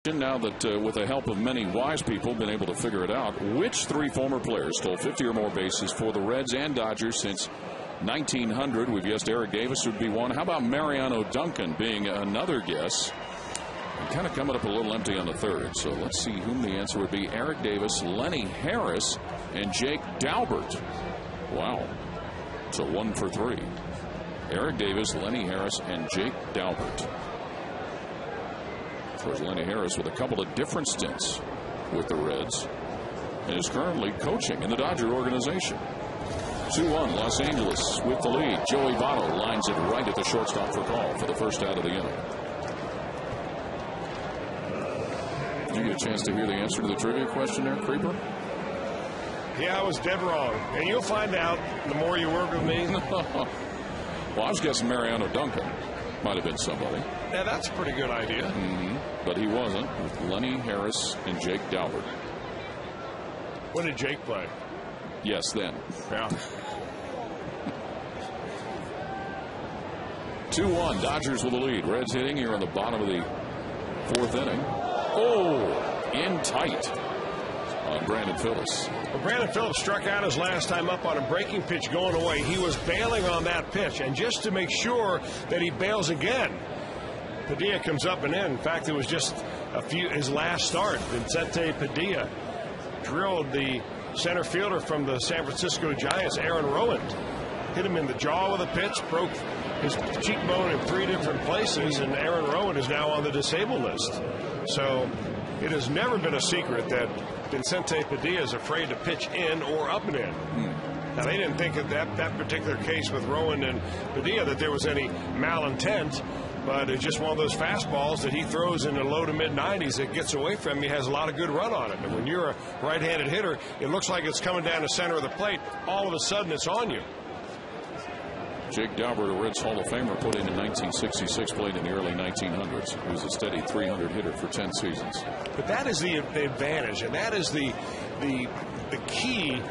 Now that with the help of many wise people been able to figure it out, which three former players stole 50 or more bases for the Reds and Dodgers since 1900? We've guessed Eric Davis would be one. How about Mariano Duncan being another guess? And kind of coming up a little empty on the third. So let's see whom the answer would be. Eric Davis, Lenny Harris, and Jake Daubert. Wow. So 1 for 3. Eric Davis, Lenny Harris, and Jake Daubert. Of course, Lenny Harris with a couple of different stints with the Reds and is currently coaching in the Dodger organization. 2-1, Los Angeles with the lead. Joey Votto lines it right at the shortstop for call for the first out of the inning. Did you get a chance to hear the answer to the trivia question there, Creeper? Yeah, I was dead wrong. And you'll find out the more you work with me. Well, I was guessing Mariano Duncan might have been somebody. Yeah, that's a pretty good idea. But he wasn't, with Lenny Harris and Jake Daubert. When did Jake play? Yes, then. Yeah. 2-1, Dodgers with the lead. Reds hitting here on the bottom of the fourth inning. Oh, in tight on Brandon Phillips. Well, Brandon Phillips struck out his last time up on a breaking pitch going away. He was bailing on that pitch, and just to make sure that he bails again, Padilla comes up and in. In fact, it was just his last start. Vincente Padilla drilled the center fielder from the San Francisco Giants, Aaron Rowand. Hit him in the jaw with a pitch, broke his cheekbone in 3 different places, and Aaron Rowand is now on the disabled list. So it has never been a secret that Vincente Padilla is afraid to pitch in or up and in. Now, they didn't think of that particular case with Rowand and Padilla that there was any malintent, but it's just one of those fastballs that he throws in the low to mid-90s that gets away from him. He has a lot of good run on it. And when you're a right-handed hitter, it looks like it's coming down the center of the plate. All of a sudden, it's on you. Jake Daubert, a Reds Hall of Famer, put in 1966, played in the early 1900s. He was a steady 300 hitter for 10 seasons. But that is the advantage, and that is the key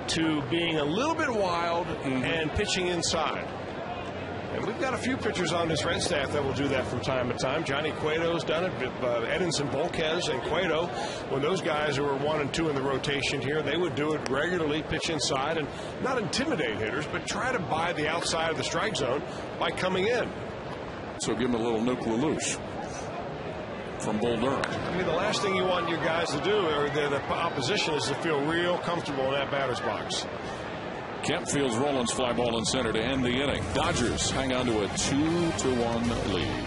to being a little bit wild and pitching inside. And we've got a few pitchers on this Red staff that will do that from time to time. Johnny Cueto's done it. Edinson Volquez and Cueto, when those guys were 1 and 2 in the rotation here, they would do it regularly, pitch inside, and not intimidate hitters, but try to buy the outside of the strike zone by coming in. So give him a little Nuke Lelouch from Bull Durham. I mean, the last thing you want your guys to do, or the opposition, is to feel real comfortable in that batter's box. Kemp fields Rollins fly ball in center to end the inning. Dodgers hang on to a 2-1 lead.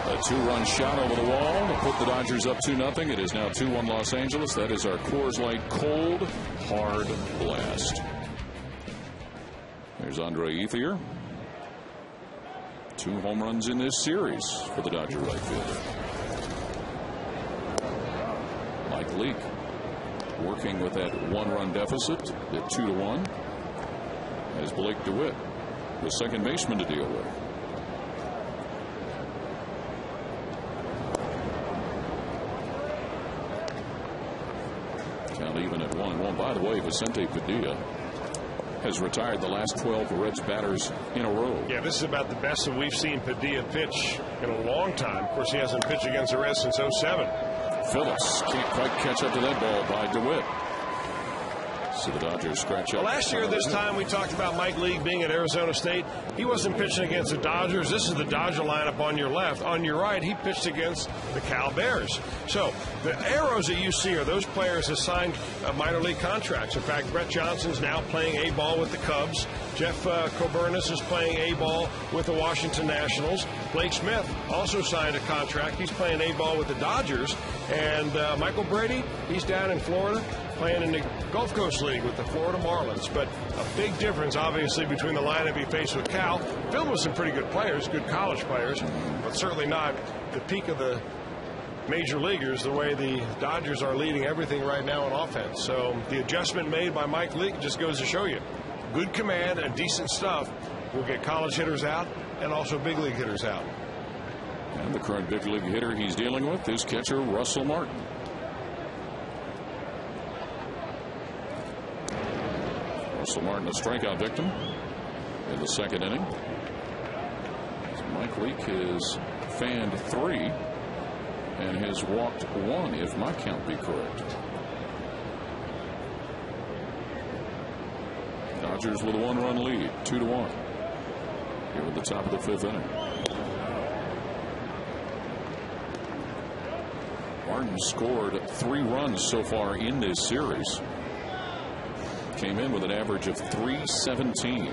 A 2-run shot over the wall to put the Dodgers up 2-0. It is now 2-1 Los Angeles. That is our Coors Light Cold Hard Blast. There's Andre Ethier. 2 home runs in this series for the Dodger right fielder. Mike Leake working with that 1-run deficit at 2-1. As Blake DeWitt, the second baseman, to deal with. Count even at 1-1. By the way, Vicente Padilla has retired the last 12 Reds batters in a row. Yeah, this is about the best that we've seen Padilla pitch in a long time. Of course, he hasn't pitched against the Reds since 07. Phillips can't quite catch up to that ball by DeWitt. So the Dodgers scratch up. Well, last year this time we talked about Mike Leake being at Arizona State. He wasn't pitching against the Dodgers. This is the Dodger lineup on your left. On your right, he pitched against the Cal Bears. So the arrows that you see are those players that signed minor league contracts. In fact, Brett Johnson's now playing A-ball with the Cubs. Jeff Coburnis is playing A-ball with the Washington Nationals. Blake Smith also signed a contract. He's playing A-ball with the Dodgers. And Michael Brady, he's down in Florida, playing in the Gulf Coast League with the Florida Marlins. But a big difference, obviously, between the lineup he faced with Cal. Filled with some pretty good players, good college players, but certainly not the peak of the major leaguers the way the Dodgers are leading everything right now on offense. So the adjustment made by Mike Leake just goes to show you. Good command and decent stuff will get college hitters out and also big league hitters out. And the current big league hitter he's dealing with is catcher Russell Martin. Russell Martin, a strikeout victim in the second inning. Mike Leake has fanned 3 and has walked 1, if my count be correct. Dodgers with a 1-run lead, 2-1. Here at the top of the 5th inning. Martin scored 3 runs so far in this series. Came in with an average of .317.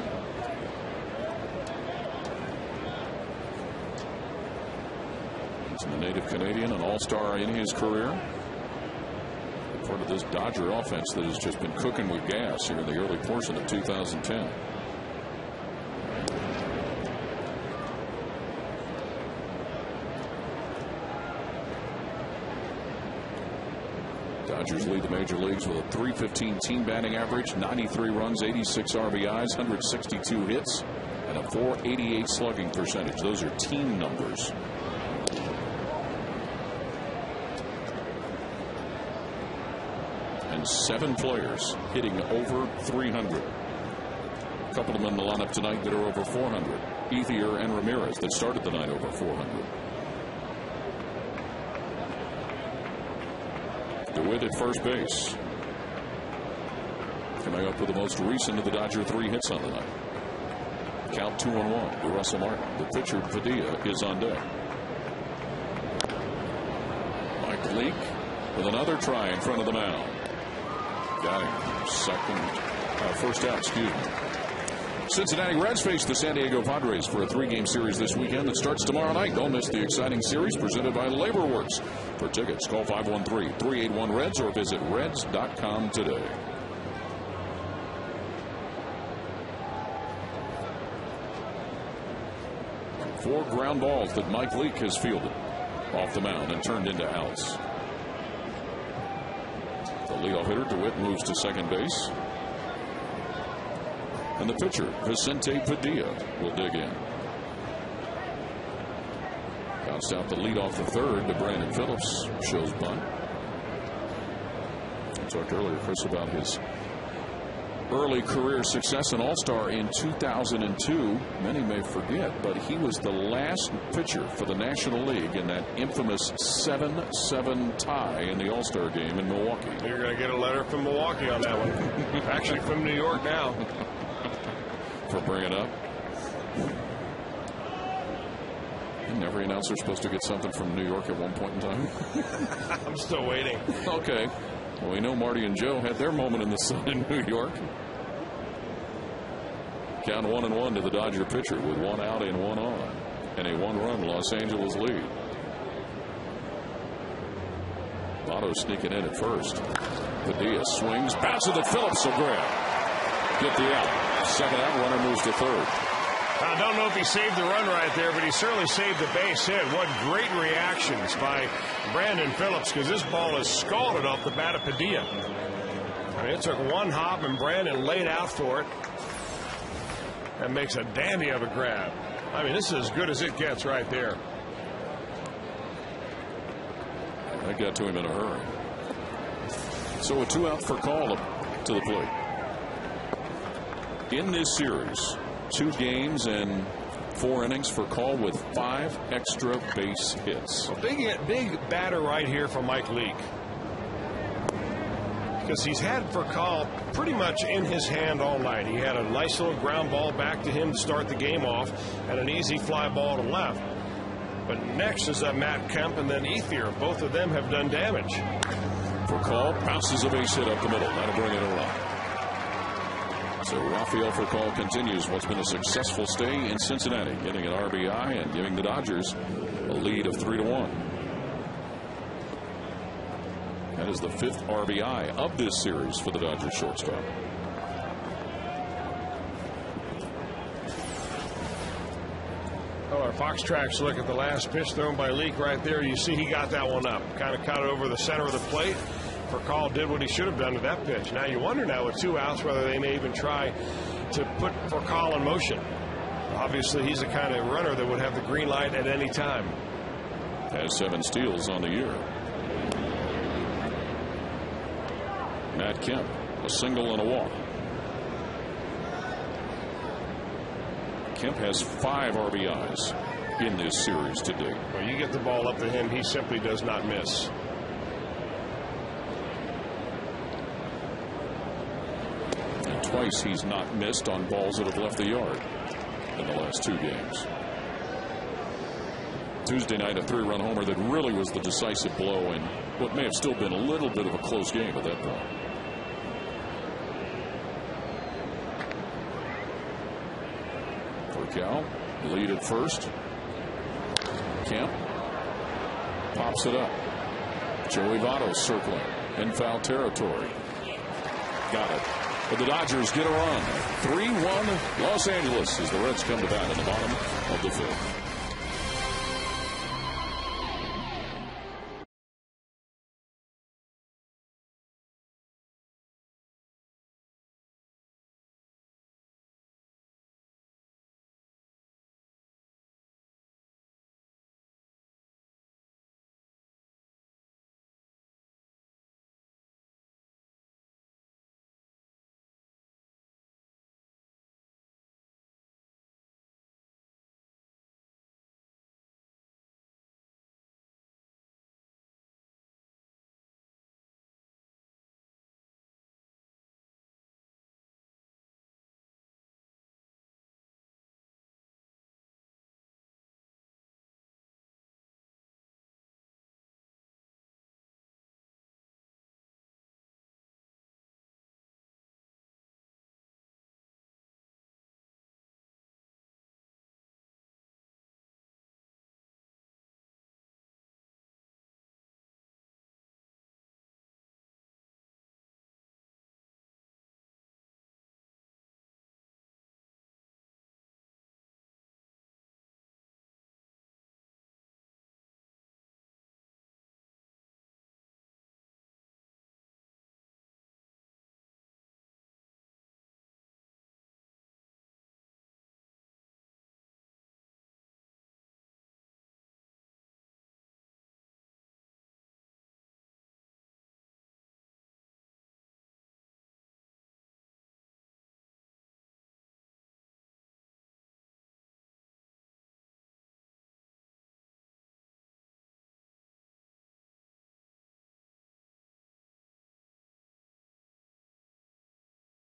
Johnson, the native Canadian, an all-star in his career. Part of this Dodger offense that has just been cooking with gas here in the early portion of 2010. Dodgers lead the major leagues with a .315 team batting average, 93 runs, 86 RBIs, 162 hits, and a .488 slugging percentage. Those are team numbers. And 7 players hitting over 300. A couple of them in the lineup tonight that are over 400. Ethier and Ramirez that started the night over 400. DeWitt at first base. Coming up with the most recent of the Dodger 3 hits on the night. Count 2-1 to Russell Martin. The pitcher Padilla is on deck. Mike Leake with another try in front of the mound. Got him. First out, excuse me. Cincinnati Reds face the San Diego Padres for a 3-game series this weekend that starts tomorrow night. Don't miss the exciting series presented by LaborWorks. For tickets, call 513-381-REDS or visit reds.com today. Four ground balls that Mike Leake has fielded off the mound and turned into outs. The leadoff hitter, DeWitt, moves to second base. And the pitcher, Vicente Padilla, will dig in. Bounced out the lead off the third to Brandon Phillips. Shows bunt. I talked earlier, Chris, about his early career success, an all-star in 2002. Many may forget, but he was the last pitcher for the National League in that infamous 7-7 tie in the All-Star game in Milwaukee. You're going to get a letter from Milwaukee on that one. Actually from New York now. For bringing up. Isn't every announcer supposed to get something from New York at one point in time? I'm still waiting. Okay. Well, we know Marty and Joe had their moment in the sun in New York. Count 1-1 to the Dodger pitcher with 1 out and 1 on. And a 1-run Los Angeles lead. Votto sneaking in at first. Padilla swings, bounces to Phillips, will grab. Get the out. Second out, runner moves to third. I don't know if he saved the run right there, but he certainly saved the base hit. What great reactions by Brandon Phillips, because this ball is scalded off the bat of Padilla. I mean, it took one hop and Brandon laid out for it. That makes a dandy of a grab. I mean, this is as good as it gets right there. That got to him in a hurry. So a 2 out for call to the plate. In this series, 2 games and 4 innings for call with 5 extra base hits. A big batter right here for Mike Leake. Because he's had for call pretty much in his hand all night. He had a nice little ground ball back to him to start the game off and an easy fly ball to left. But next is Matt Kemp and then Ethier. Both of them have done damage. For call, bounces a base hit up the middle. That'll bring it around. So Rafael Furcal continues what's been a successful stay in Cincinnati, getting an RBI and giving the Dodgers a lead of 3-1. That is the 5th RBI of this series for the Dodgers shortstop. Well, our Fox Tracks look at the last pitch thrown by Leake right there. You see he got that one up. Kind of caught it over the center of the plate. Furcal did what he should have done to that pitch. Now you wonder now with 2 outs whether they may even try to put Furcal in motion. Obviously, he's the kind of runner that would have the green light at any time. Has 7 steals on the year. Matt Kemp, a single and a walk. Kemp has 5 RBIs in this series to date. Well, you get the ball up to him, he simply does not miss. And twice he's not missed on balls that have left the yard in the last 2 games. Tuesday night, a 3-run homer that really was the decisive blow in what may have still been a little bit of a close game at that point. Furcal, lead at first. Kemp pops it up. Joey Votto circling in foul territory. Got it. But the Dodgers get a run. 3-1 Los Angeles as the Reds come to bat in the bottom of the fifth.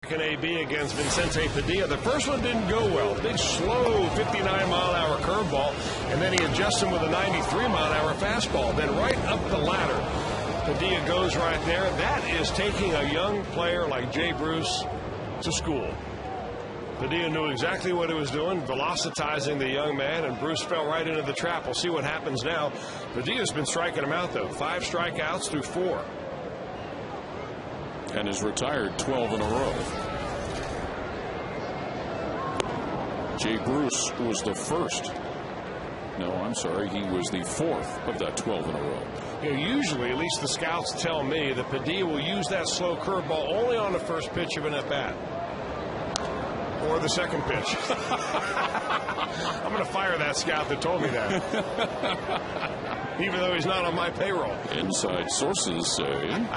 AB against Vicente Padilla. The first one didn't go well. Big, slow 59-mile-an-hour curveball, and then he adjusts him with a 93-mile-an-hour fastball. Then right up the ladder, Padilla goes right there. That is taking a young player like Jay Bruce to school. Padilla knew exactly what he was doing, velocitizing the young man, and Bruce fell right into the trap. We'll see what happens now. Padilla's been striking him out, though. 5 strikeouts through 4. And has retired 12 in a row. Jay Bruce was the first. No, I'm sorry. He was the 4th of that 12 in a row. You know, usually, at least the scouts tell me, that Padilla will use that slow curveball only on the first pitch of an at-bat. Or the second pitch. I'm going to fire that scout that told me that. Even though he's not on my payroll. Inside sources say.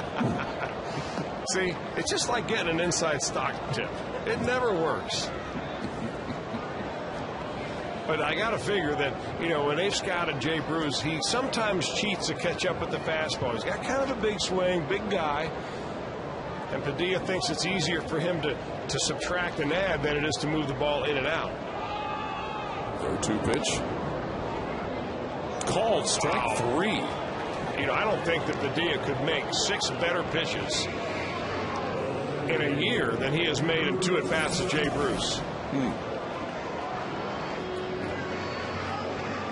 See, it's just like getting an inside stock tip. It never works. But I got to figure that, you know, when they've scouted Jay Bruce, he sometimes cheats to catch up with the fastball. He's got kind of a big swing, big guy. And Padilla thinks it's easier for him to subtract and add than it is to move the ball in and out. 0-2 pitch. Called strike 3. You know, I don't think that Padilla could make 6 better pitches in a year than he has made in 2 at-bats of Jay Bruce.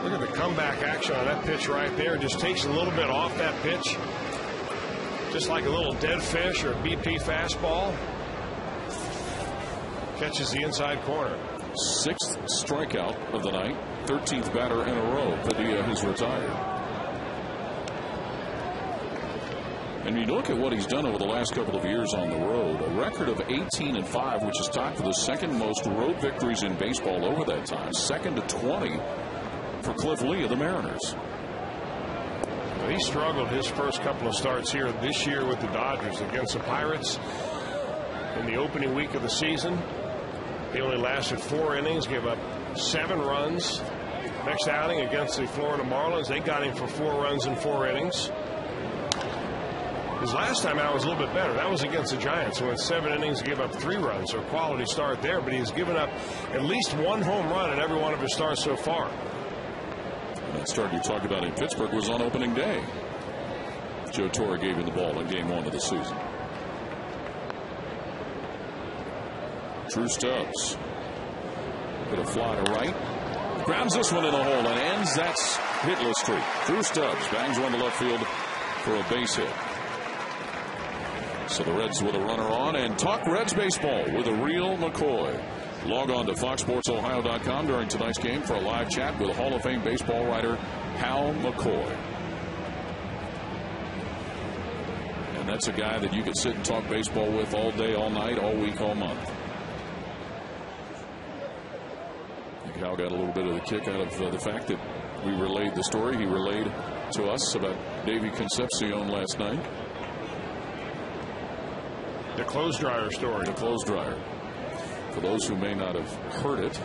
Look at the comeback action on that pitch right there. Just takes a little bit off that pitch. Just like a little dead fish or a BP fastball. Catches the inside corner. 6th strikeout of the night. 13th batter in a row. Padilla has retired. And you look at what he's done over the last couple of years on the road. A record of 18-5, which is tied for the 2nd most road victories in baseball over that time. 2nd to 20 for Cliff Lee of the Mariners. Well, he struggled his first couple of starts here this year with the Dodgers against the Pirates in the opening week of the season. He only lasted 4 innings, gave up 7 runs. Next outing against the Florida Marlins, they got him for 4 runs in 4 innings. His last time out was a little bit better. That was against the Giants, who went 7 innings, gave up 3 runs. So a quality start there, but he's given up at least 1 home run in every one of his starts so far. And that start you talked about in Pittsburgh was on opening day. Joe Torre gave him the ball in game 1 of the season. Drew Stubbs. Put a fly to right. Grounds this one in the hole and ends that hitless streak. Drew Stubbs bangs one to left field for a base hit. So the Reds with a runner on, and talk Reds baseball with a real McCoy. Log on to FoxSportsOhio.com during tonight's game for a live chat with Hall of Fame baseball writer Hal McCoy. And that's a guy that you could sit and talk baseball with all day, all night, all week, all month. I think Hal got a little bit of the kick out of the fact that we relayed the story he relayed to us about Davey Concepcion last night. The clothes dryer story. The clothes dryer. For those who may not have heard it,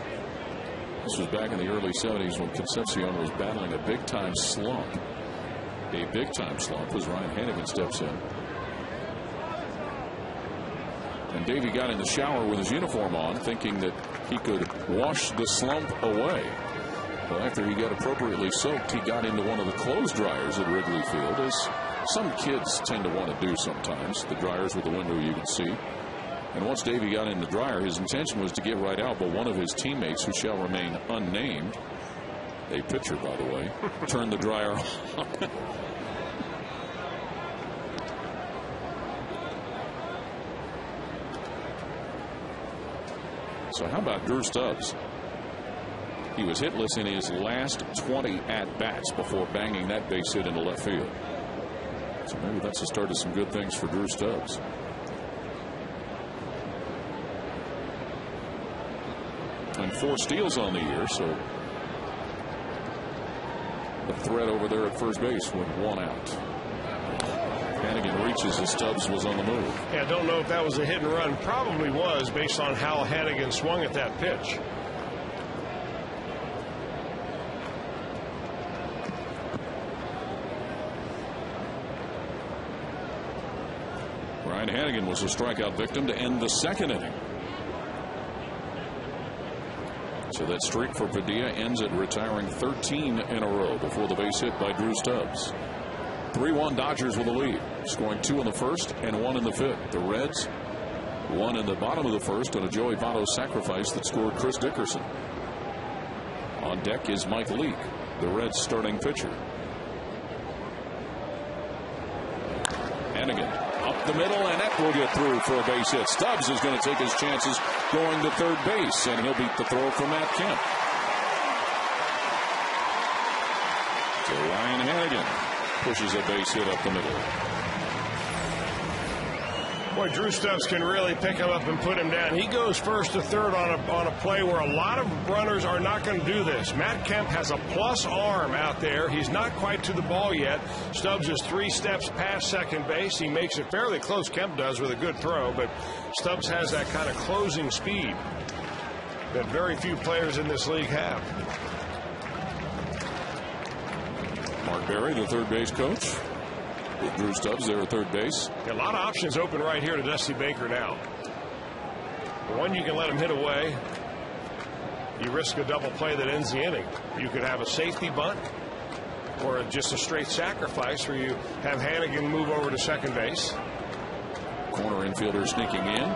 this was back in the early 70s when Concepcion was battling a big-time slump. A big-time slump as Ryan Hannigan steps in. And Davey got in the shower with his uniform on, thinking that he could wash the slump away. But after he got appropriately soaked, he got into one of the clothes dryers at Wrigley Field, as some kids tend to want to do sometimes. The dryers with the window you can see. And once Davey got in the dryer, his intention was to get right out, but one of his teammates, who shall remain unnamed, a pitcher by the way, turned the dryer on. So how about Drew Stubbs? He was hitless in his last 20 at-bats before banging that base hit into left field. So maybe that's the start of some good things for Drew Stubbs. And 4 steals on the year, so the threat over there at first base with 1 out. Hannigan reaches as Stubbs was on the move. Yeah, I don't know if that was a hit and run. Probably was, based on how Hannigan swung at that pitch. Ryan Hannigan was a strikeout victim to end the second inning. So that streak for Padilla ends at retiring 13 in a row before the base hit by Drew Stubbs. 3-1 Dodgers with a lead, scoring 2 in the first and 1 in the fifth. The Reds 1 in the bottom of the first on a Joey Votto sacrifice that scored Chris Dickerson. On deck is Mike Leake, the Reds starting pitcher. Hannigan up the middle, and that will get through for a base hit. Stubbs is going to take his chances going to third base, and he'll beat the throw from Matt Kemp. So Ryan Hannigan pushes a base hit up the middle. Boy, Drew Stubbs can really pick him up and put him down. He goes first to third on a play where a lot of runners are not going to do this. Matt Kemp has a plus arm out there. He's not quite to the ball yet. Stubbs is 3 steps past second base. He makes it fairly close, Kemp does, with a good throw, but Stubbs has that kind of closing speed that very few players in this league have. Mark Berry, the third base coach, with Drew Stubbs there at third base. A lot of options open right here to Dusty Baker now. The one, you can let him hit away. You risk a double play that ends the inning. You could have a safety bunt or just a straight sacrifice where you have Hannigan move over to second base. Corner infielder sneaking in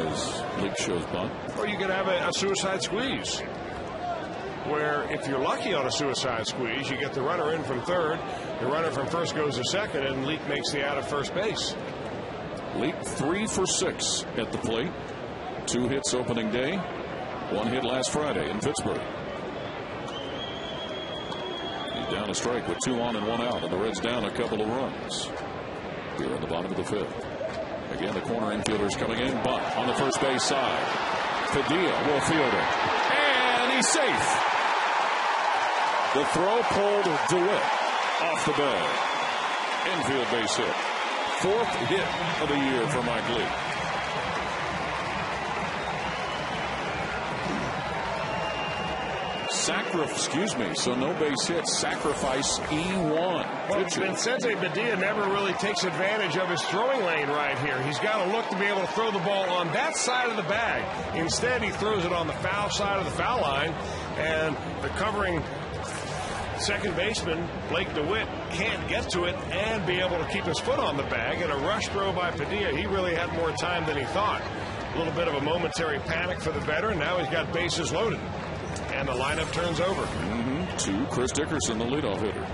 as Leake shows bunt. Or you could have a suicide squeeze, where if you're lucky on a suicide squeeze, you get the runner in from third, the runner from first goes to second, and Leake makes the out of first base. Leake 3 for 6 at the plate. 2 hits opening day, 1 hit last Friday in Pittsburgh. He's down a strike with 2 on and 1 out, and the Reds down a couple of runs here in the bottom of the fifth. Again, the corner infielder's coming in, bunt on the first base side. Padilla will field it, and he's safe. The throw pulled DeWitt off the bag. Infield base hit. 4th hit of the year for Mike Leake. So no base hit. Sacrifice E1. Well, Vincente Padilla never really takes advantage of his throwing lane right here. He's got to look to be able to throw the ball on that side of the bag. Instead, he throws it on the foul side of the foul line, and the covering second baseman, Blake DeWitt, can't get to it and be able to keep his foot on the bag. And a rush throw by Padilla, he really had more time than he thought. A little bit of a momentary panic for the veteran. Now he's got bases loaded, and the lineup turns over. 0-2. Chris Dickerson, the leadoff hitter.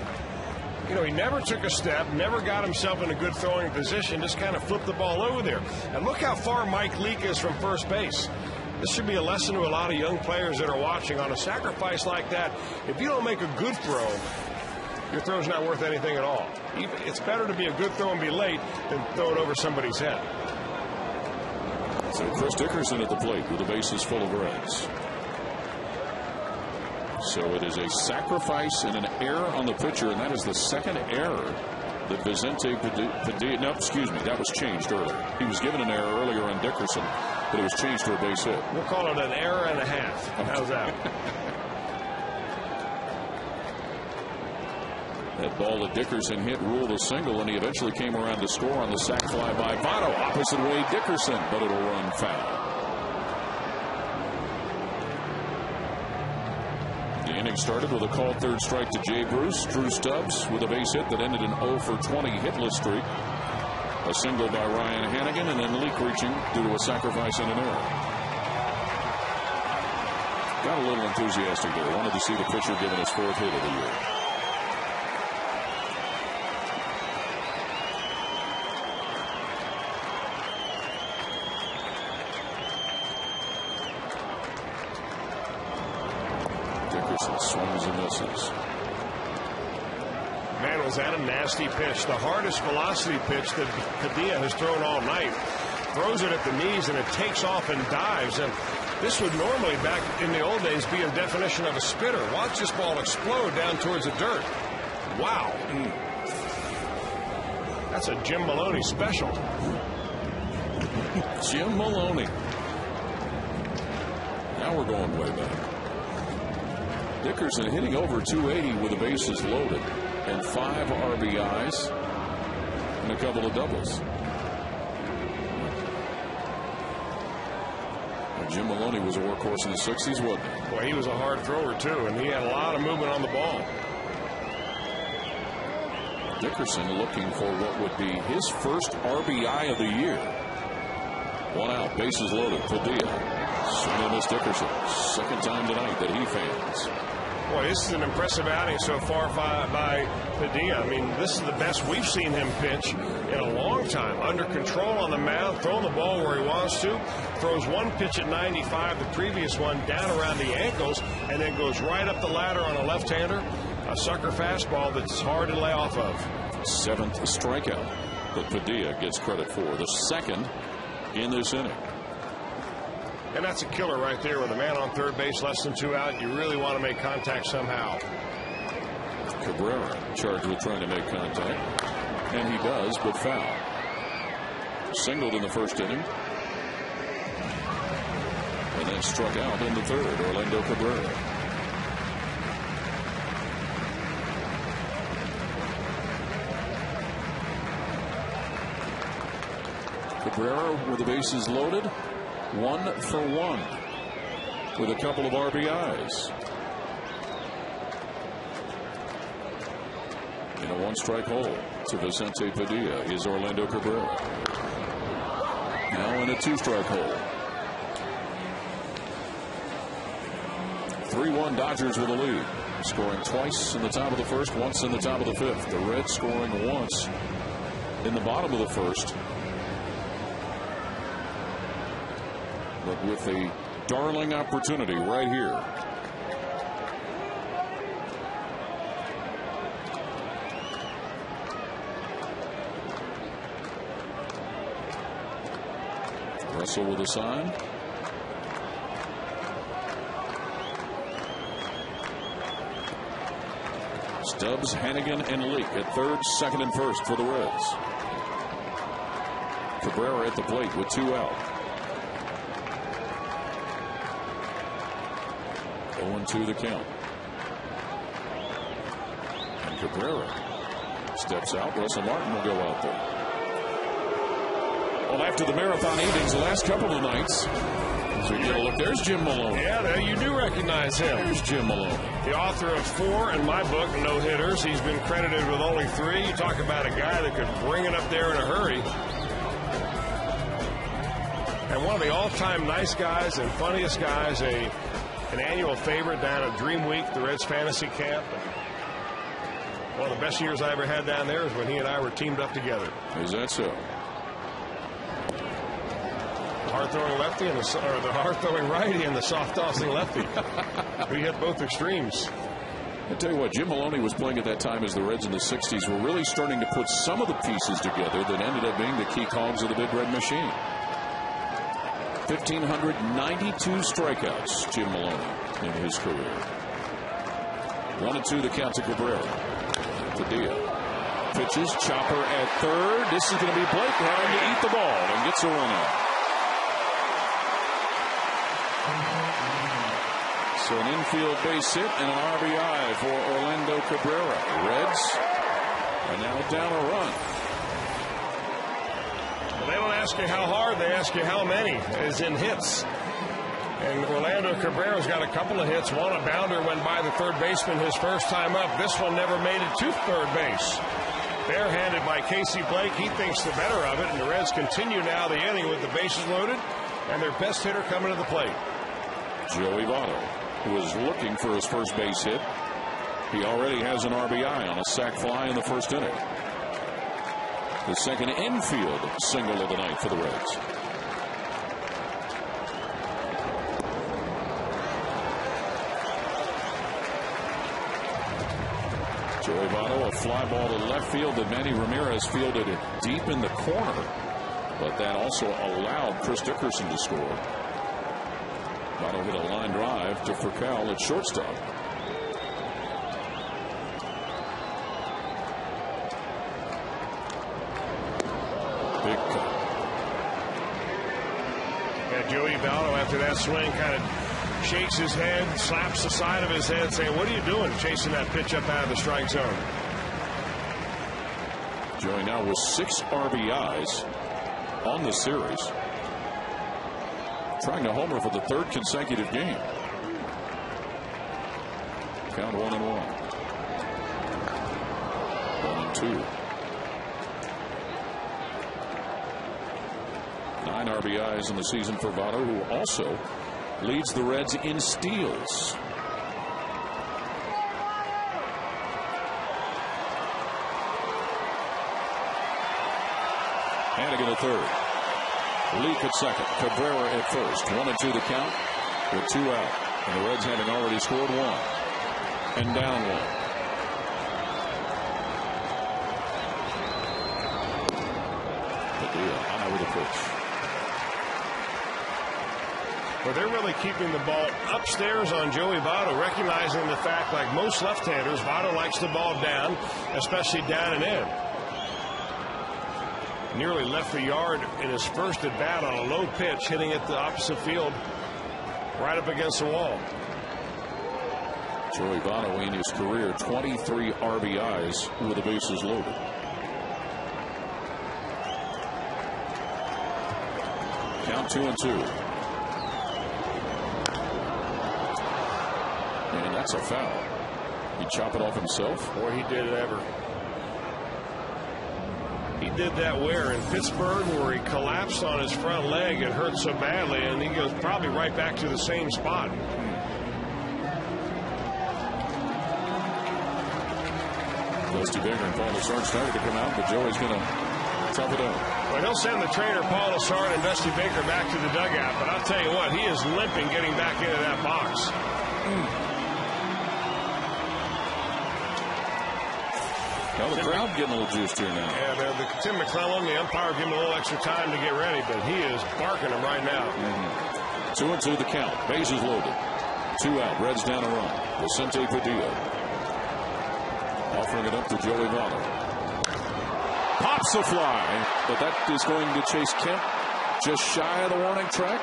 You know, he never took a step, never got himself in a good throwing position, just kind of flipped the ball over there. And look how far Mike Leake is from first base. This should be a lesson to a lot of young players that are watching. On a sacrifice like that, if you don't make a good throw, your throw's not worth anything at all. It's better to be a good throw and be late than throw it over somebody's head. So Chris Dickerson at the plate with the bases full of Reds. So it is a sacrifice and an error on the pitcher, and that is the second error that Vicente Padilla. No, excuse me, that was changed earlier. He was given an error earlier on Dickerson, but it was changed to a base hit. We'll call it an error and a half. How's that? That ball that Dickerson hit ruled a single, and he eventually came around to score on the sac fly by Votto. Opposite way Dickerson, but it'll run foul. The inning started with a called third strike to Jay Bruce. Drew Stubbs with a base hit that ended an 0-for-20 hitless streak. A single by Ryan Hannigan, and then Leake reaching due to a sacrifice and an error. Got a little enthusiastic there. Wanted to see the pitcher giving his fourth hit of the year. Swings and misses. Man, was that a nasty pitch. The hardest velocity pitch that Padilla has thrown all night. Throws it at the knees and it takes off and dives. And this would normally, back in the old days, be a definition of a spitter. Watch this ball explode down towards the dirt. Wow. That's a Jim Maloney special. Jim Maloney. Now we're going way back. Dickerson hitting over 280 with the bases loaded and 5 RBIs and a couple of doubles. Well, Jim Maloney was a workhorse in the 60s, wasn't he? Boy, he was a hard thrower, too, and he had a lot of movement on the ball. Dickerson looking for what would be his first RBI of the year. One out, bases loaded. Padilla. Swing and miss Dickerson. Second time tonight that he fans. Boy, this is an impressive outing so far by Padilla. I mean, this is the best we've seen him pitch in a long time. Under control on the mound, throwing the ball where he wants to. Throws one pitch at 95, the previous one down around the ankles, and then goes right up the ladder on a left-hander. A sucker fastball that's hard to lay off of. 7th strikeout that Padilla gets credit for. The second in this inning. And that's a killer right there with a man on third base, less than 2 out. You really want to make contact somehow. Cabrera charged with trying to make contact. And he does, but foul. Singled in the first inning. And then struck out in the third, Orlando Cabrera. Cabrera with the bases loaded. 1 for 1 with a couple of RBIs. In a 1-strike hole to Vicente Padilla is Orlando Cabrera. Now in a 2-strike hole. 3-1 Dodgers with a lead. Scoring twice in the top of the first, once in the top of the fifth. The Reds scoring once in the bottom of the first. But with a darling opportunity right here. Russell with a sign. Stubbs, Hannigan, and Leake at third, second, and first for the Reds. Cabrera at the plate with 2 out. 0-2 the count. And Cabrera steps out. Russell Martin will go out there. Well, after the marathon evenings the last couple of nights, as we get a look, there's Jim Maloney. Yeah, you do recognize him. There's Jim Maloney. The author of 4, in my book, no-hitters. He's been credited with only 3. You talk about a guy that could bring it up there in a hurry. And one of the all-time nice guys and funniest guys, a an annual favorite down at Dream Week, the Reds fantasy camp. One of the best years I ever had down there is when he and I were teamed up together. Is that so? The hard-throwing lefty and the hard-throwing righty and the soft-tossing lefty. We hit both extremes. I tell you what, Jim Maloney was playing at that time as the Reds in the 60s were really starting to put some of the pieces together that ended up being the key cogs of the Big Red Machine. 1,592 strikeouts, Jim Maloney, in his career. 1-2 the count to Cabrera. Padilla pitches, chopper at third. This is going to be Blake having to eat the ball and gets a run out. So an infield base hit and an RBI for Orlando Cabrera. Reds are now down a run. Well, they don't ask you how hard, they ask you how many, as in hits. And Orlando Cabrera's got a couple of hits. One, a bounder went by the third baseman his first time up. This one never made it to third base. Barehanded by Casey Blake. He thinks the better of it, and the Reds continue now the inning with the bases loaded and their best hitter coming to the plate. Joey Votto was looking for his first base hit. He already has an RBI on a sac fly in the first inning. The second infield single of the night for the Reds. Joey Votto, a fly ball to left field that Manny Ramirez fielded it deep in the corner, but that also allowed Chris Dickerson to score. Votto hit a line drive to Furcal at shortstop. Big cut. Yeah, Joey Votto, after that swing, kind of shakes his head, slaps the side of his head, saying, "What are you doing?" Chasing that pitch up out of the strike zone. Joey now with 6 RBIs on the series. Trying to homer for the third consecutive game. Count 1-1. 1-2. 9 RBIs in the season for Votto, who also leads the Reds in steals. Hannigan at third. Leak at second. Cabrera at first. 1-2 the count with 2 out. And the Reds having already scored 1 and down 1. Padilla high with a pitch. Well, they're really keeping the ball upstairs on Joey Votto, recognizing the fact, like most left-handers, Votto likes the ball down, especially down and in. Nearly left the yard in his first at bat on a low pitch, hitting it the opposite field, right up against the wall. Joey Votto in his career 23 RBIs with the bases loaded. Count 2-2. And that's a foul. He chop it off himself. Boy, he did it ever. He did that where in Pittsburgh, where he collapsed on his front leg and hurt so badly, and he goes probably right back to the same spot. Dusty Baker and Paul Lessard started to come out, but Joey's going to tough it out. Well, he'll send the trainer Paul Lessard and Dusty Baker back to the dugout, but I'll tell you what, he is limping getting back into that box. Now the crowd getting a little juiced here now. Yeah, Tim McClellan, the umpire, giving him a little extra time to get ready, but he is barking him right now. 2-2 the count. Bases loaded. 2 out. Reds down a run. Vicente Padilla offering it up to Joey Votto. Pops a fly, but that is going to chase Kemp just shy of the warning track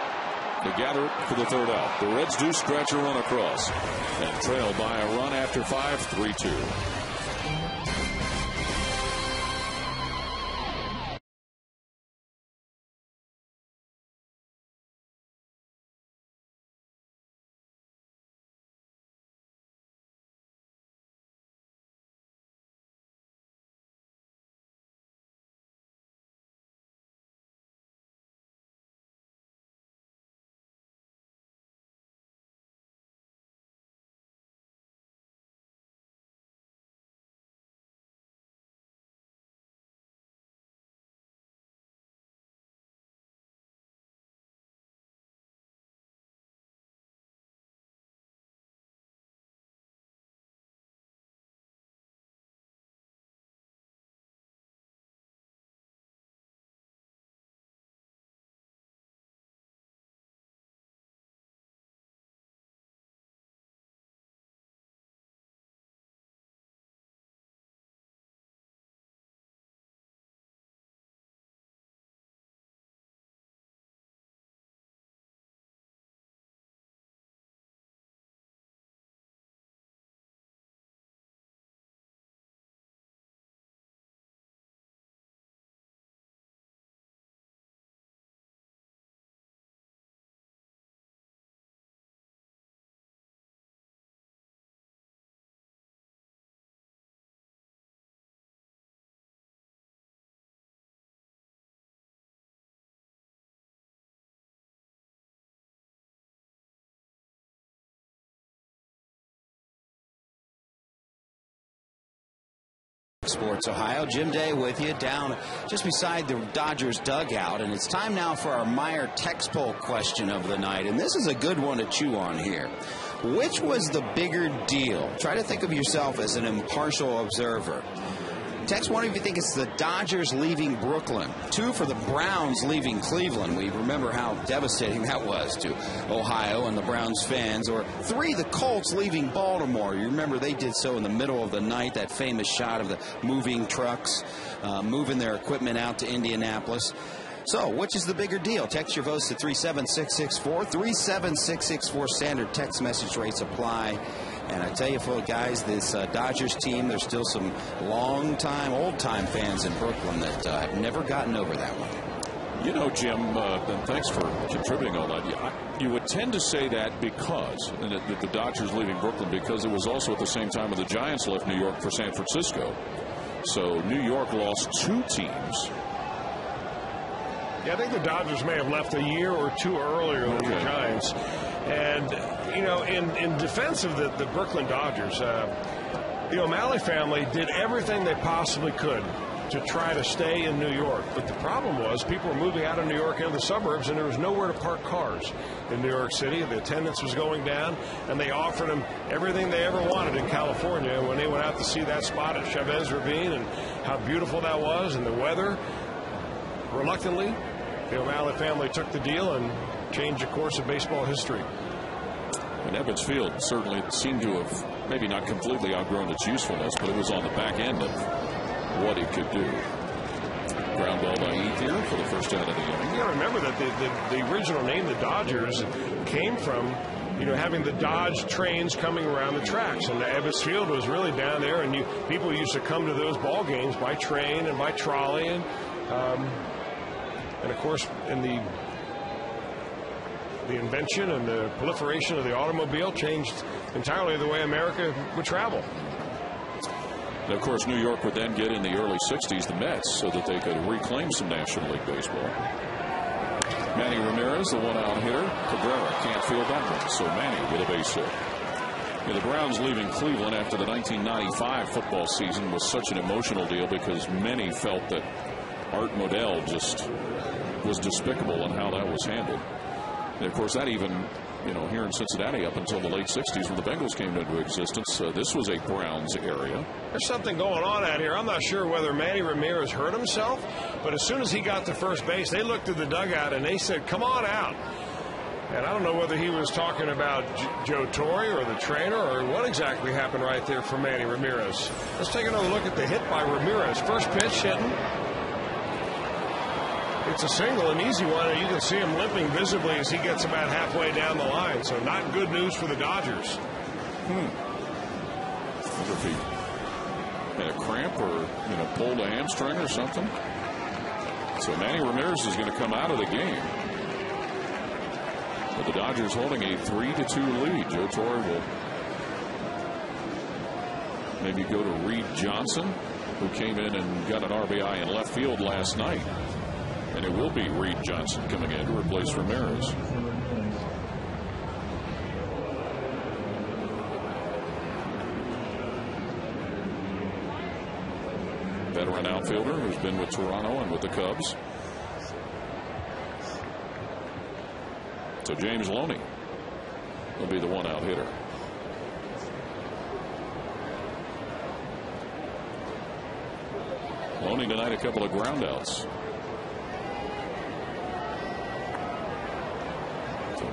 to gather it for the third out. The Reds do scratch a run across and trail by a run after 5, 3-2. Sports Ohio. Jim Day with you down just beside the Dodgers dugout, and it's time now for our Meyer text poll question of the night, and this is a good one to chew on here. Which was the bigger deal? Try to think of yourself as an impartial observer. Text one if you think it's the Dodgers leaving Brooklyn. 2 for the Browns leaving Cleveland. We remember how devastating that was to Ohio and the Browns fans. Or 3, the Colts leaving Baltimore. You remember they did so in the middle of the night, that famous shot of the moving trucks moving their equipment out to Indianapolis. So, which is the bigger deal? Text your votes to 37664. 37664 standard text message rates apply. And I tell you, guys, this Dodgers team, there's still some long-time, old-time fans in Brooklyn that have never gotten over that one. You know, Jim, and thanks for contributing on that. You would tend to say that because, and that the Dodgers leaving Brooklyn, because it was also at the same time when the Giants left New York for San Francisco. So New York lost 2 teams. Yeah, I think the Dodgers may have left a year or 2 earlier than the Giants. And, you know, in defense of the Brooklyn Dodgers, the O'Malley family did everything they possibly could to try to stay in New York. But the problem was people were moving out of New York into the suburbs, and there was nowhere to park cars in New York City. The attendance was going down, and they offered them everything they ever wanted in California. When they went out to see that spot at Chavez Ravine and how beautiful that was and the weather, reluctantly, the O'Malley family took the deal and changed the course of baseball history. And Ebbets Field certainly seemed to have maybe not completely outgrown its usefulness, but it was on the back end of what it could do. Ground ball by Ethier for the first out of the inning. You got to remember that the original name, the Dodgers, came from, you know, having the Dodge trains coming around the tracks. And the Ebbets Field was really down there, and people used to come to those ball games by train and by trolley. And of course, in the invention and the proliferation of the automobile changed entirely the way America would travel. And of course, New York would then get in the early 60s the Mets so that they could reclaim some National League baseball. Manny Ramirez, the one-out hitter. Cabrera can't field that one, so Manny with a base hit. Yeah, the Browns leaving Cleveland after the 1995 football season was such an emotional deal because many felt that Art Modell just was despicable in how that was handled. And of course, that even, you know, here in Cincinnati up until the late 60s when the Bengals came into existence, this was a Browns area. There's something going on out here. I'm not sure whether Manny Ramirez hurt himself, but as soon as he got to first base, they looked at the dugout and they said, "Come on out." And I don't know whether he was talking about Joe Torre or the trainer or what exactly happened right there for Manny Ramirez. Let's take another look at the hit by Ramirez. First pitch hitting. It's a single, an easy one, and you can see him limping visibly as he gets about halfway down the line. So not good news for the Dodgers. Wonder if he had a cramp or, you know, pulled a hamstring or something. So Manny Ramirez is going to come out of the game. But the Dodgers holding a 3-2 lead. Joe Torre will maybe go to Reed Johnson, who came in and got an RBI in left field last night. And it will be Reed Johnson coming in to replace Ramirez. Veteran outfielder who's been with Toronto and with the Cubs. So James Loney will be the one-out hitter. Loney tonight a couple of groundouts.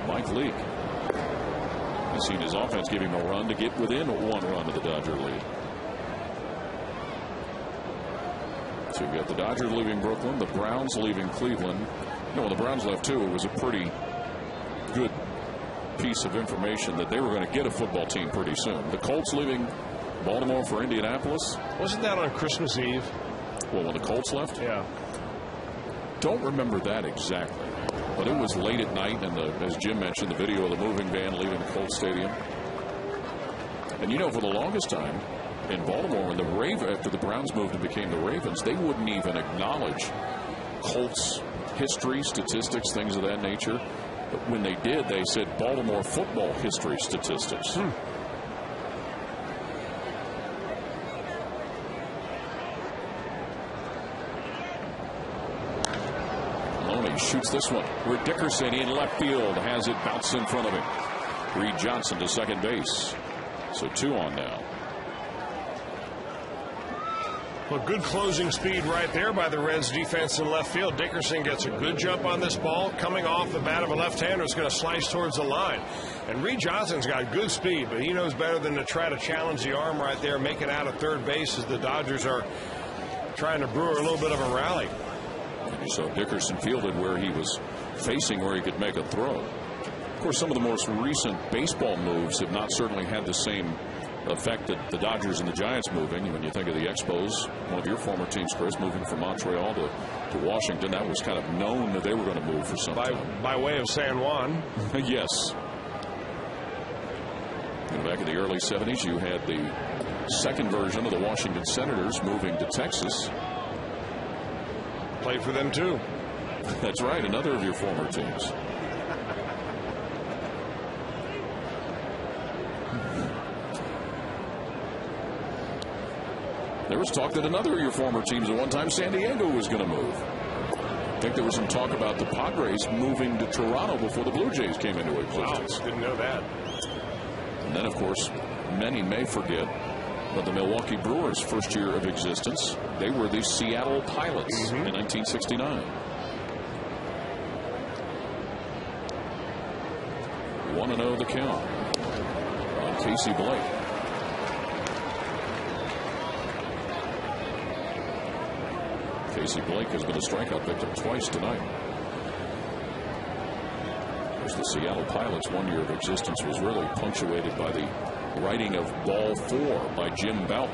Mike Leake has seen his offense give him a run to get within 1 run of the Dodger lead. So you've got the Dodgers leaving Brooklyn, the Browns leaving Cleveland. You know, when the Browns left too, it was a pretty good piece of information that they were going to get a football team pretty soon. The Colts leaving Baltimore for Indianapolis. Wasn't that on Christmas Eve? Well, when the Colts left? Yeah. Don't remember that exactly. But it was late at night, and as Jim mentioned, the video of the moving van leaving the Colts Stadium. And you know, for the longest time in Baltimore, when after the Browns moved and became the Ravens, they wouldn't even acknowledge Colts history, statistics, things of that nature. But when they did, they said Baltimore football history statistics. early. Shoots this one. Where Dickerson in left field has it bounce in front of him. Reed Johnson to second base. So 2 on now. Well, good closing speed right there by the Reds defense in left field. Dickerson gets a good jump on this ball. Coming off the bat of a left-hander, it's going to slice towards the line. And Reed Johnson's got good speed, but he knows better than to try to challenge the arm right there, make it out of third base as the Dodgers are trying to brew a little bit of a rally. And you saw Dickerson fielded where he was facing where he could make a throw. Of course, some of the most recent baseball moves have not certainly had the same effect that the Dodgers and the Giants moving. When you think of the Expos, one of your former teams, Chris, moving from Montreal to Washington, that was kind of known that they were going to move for some time. By way of San Juan. Yes. And back in the early 70s, you had the second version of the Washington Senators moving to Texas. Played for them, too. That's right, another of your former teams. There was talk that another of your former teams at one time, San Diego, was going to move. I think there was some talk about the Padres moving to Toronto before the Blue Jays came into existence. Wow, didn't know that. And then, of course, many may forget, but the Milwaukee Brewers' first year of existence, they were the Seattle Pilots in 1969. 1-0 the count on Casey Blake. Casey Blake has been a strikeout victim twice tonight. As the Seattle Pilots' 1 year of existence was really punctuated by the writing of Ball 4 by Jim Bouton.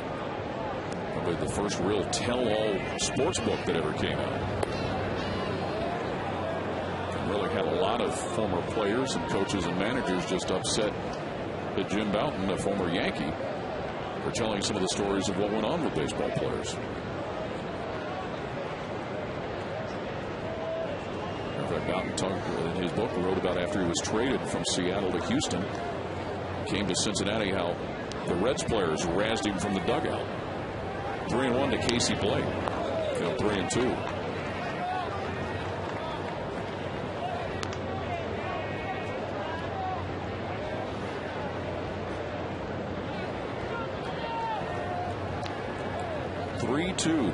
Probably the first real tell-all sports book that ever came out. And really had a lot of former players and coaches and managers just upset at Jim Bouton, a former Yankee, for telling some of the stories of what went on with baseball players. Bouton in his book wrote about after he was traded from Seattle to Houston, came to Cincinnati, how the Reds players razzed him from the dugout. 3-1 to Casey Blake. 3-2.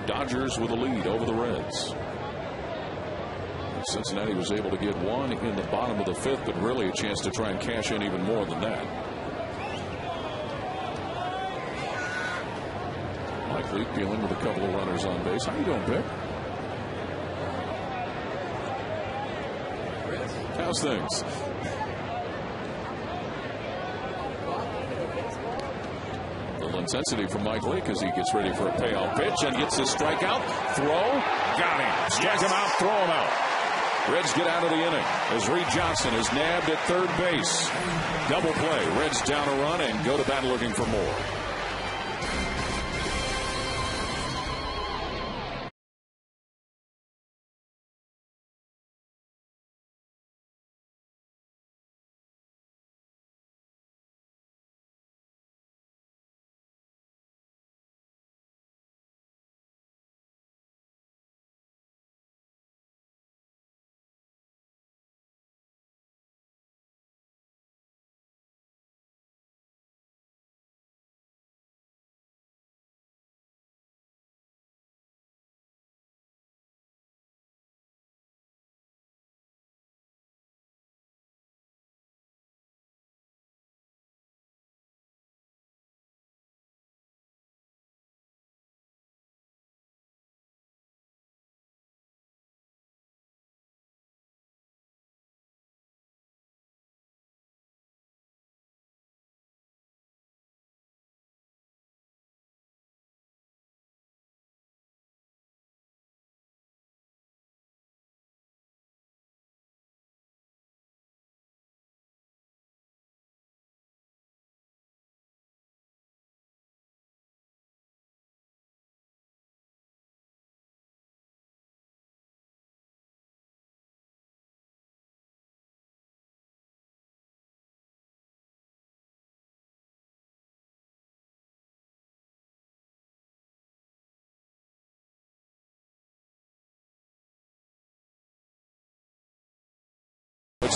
Dodgers with a lead over the Reds. Cincinnati was able to get one in the bottom of the fifth, but really a chance to try and cash in even more than that. Mike Leake dealing with a couple of runners on base. How you doing, Vic? How's things? A little intensity from Mike Leake as he gets ready for a payoff pitch and gets his strikeout. Throw. Got him. Strike him out. Throw him out. Reds get out of the inning as Reed Johnson is nabbed at third base. Double play. Reds down a run and go to bat looking for more.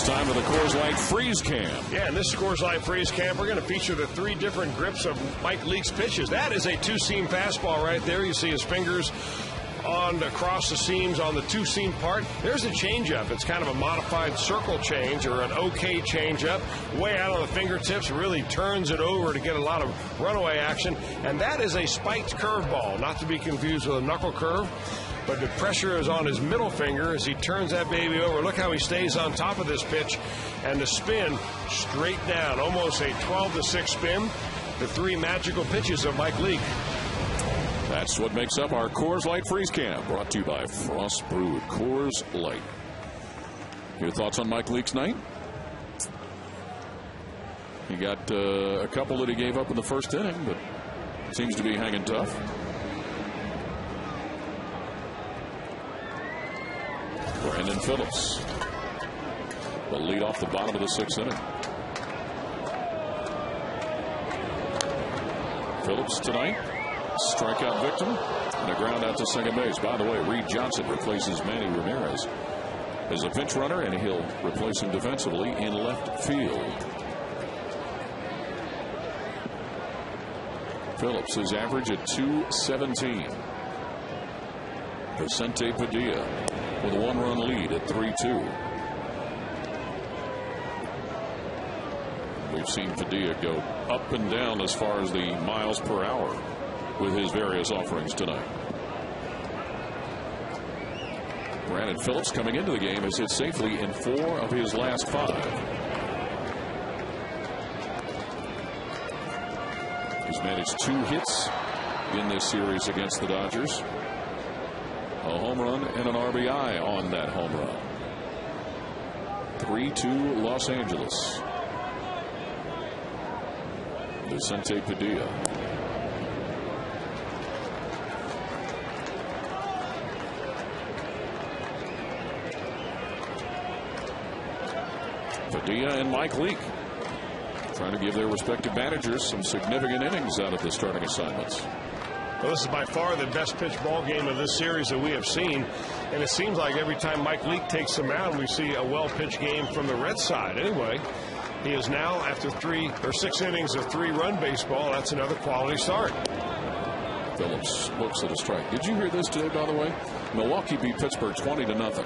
time for the Coors Light Freeze Cam. Yeah, in this Coors Light Freeze Cam, we're going to feature the 3 different grips of Mike Leake's pitches. That is a 2-seam fastball right there. You see his fingers on across the seams on the 2-seam part. There's a changeup. It's kind of a modified circle change or an OK changeup. Way out on the fingertips, really turns it over to get a lot of runaway action. And that is a spiked curveball, not to be confused with a knuckle curve. But the pressure is on his middle finger as he turns that baby over. Look how he stays on top of this pitch. And the spin straight down, almost a 12-6 spin. The 3 magical pitches of Mike Leake. That's what makes up our Coors Light Freeze Cam, brought to you by Frost Brewed Coors Light. Your thoughts on Mike Leake's night? He got a couple that he gave up in the first inning, but seems to be hanging tough. Brandon Phillips will lead off the bottom of the 6th inning. Phillips tonight, strikeout victim, and a ground out to second base. By the way, Reed Johnson replaces Manny Ramirez as a pinch runner, and he'll replace him defensively in left field. Phillips is average at .217. Vicente Padilla with a 1-run lead at 3-2. We've seen Padilla go up and down as far as the miles per hour with his various offerings tonight. Brandon Phillips, coming into the game, has hit safely in 4 of his last 5. He's managed 2 hits in this series against the Dodgers. A home run and an RBI on that home run. 3-2 Los Angeles. Vicente Padilla. Padilla and Mike Leake trying to give their respective managers some significant innings out of the starting assignments. Well, this is by far the best pitch ball game of this series that we have seen. And it seems like every time Mike Leake takes the mound, we see a well-pitched game from the Red side. Anyway, he is now, after 6 innings of 3-run baseball, that's another quality start. Phillips looks at a strike. Did you hear this today, by the way? Milwaukee beat Pittsburgh 20-0.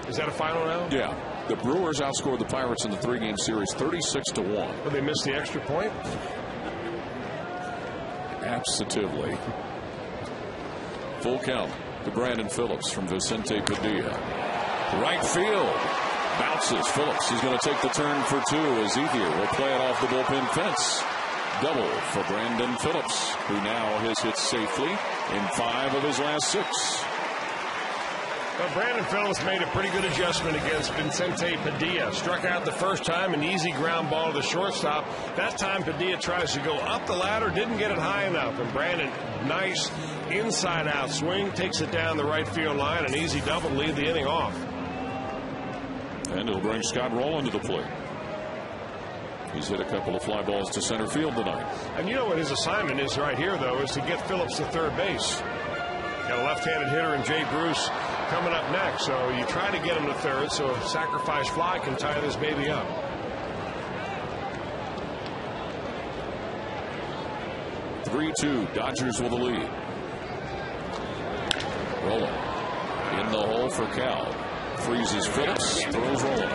Is that a final now? Yeah. The Brewers outscored the Pirates in the 3-game series 36-1. Well, they missed the extra point? Absolutely. Full count to Brandon Phillips from Vicente Padilla. Right field. Bounces. Phillips is going to take the turn for 2 as Ethier will play it off the bullpen fence. Double for Brandon Phillips, who now has hit safely in 5 of his last 6. Well, Brandon Phillips made a pretty good adjustment against Vicente Padilla. Struck out the first time, an easy ground ball to the shortstop. That time Padilla tries to go up the ladder, didn't get it high enough. And Brandon, nice inside-out swing, takes it down the right field line. An easy double to lead the inning off. And he'll bring Scott Rowland to the plate. He's hit a couple of fly balls to center field tonight. And you know what his assignment is right here, though, is to get Phillips to third base. Got a left-handed hitter in Jay Bruce coming up next, so you try to get him to third so a sacrifice fly can tie this baby up. (3-2) Dodgers with the lead. Rowland in the hole for Cal. Freezes Phillips, throws Rowland.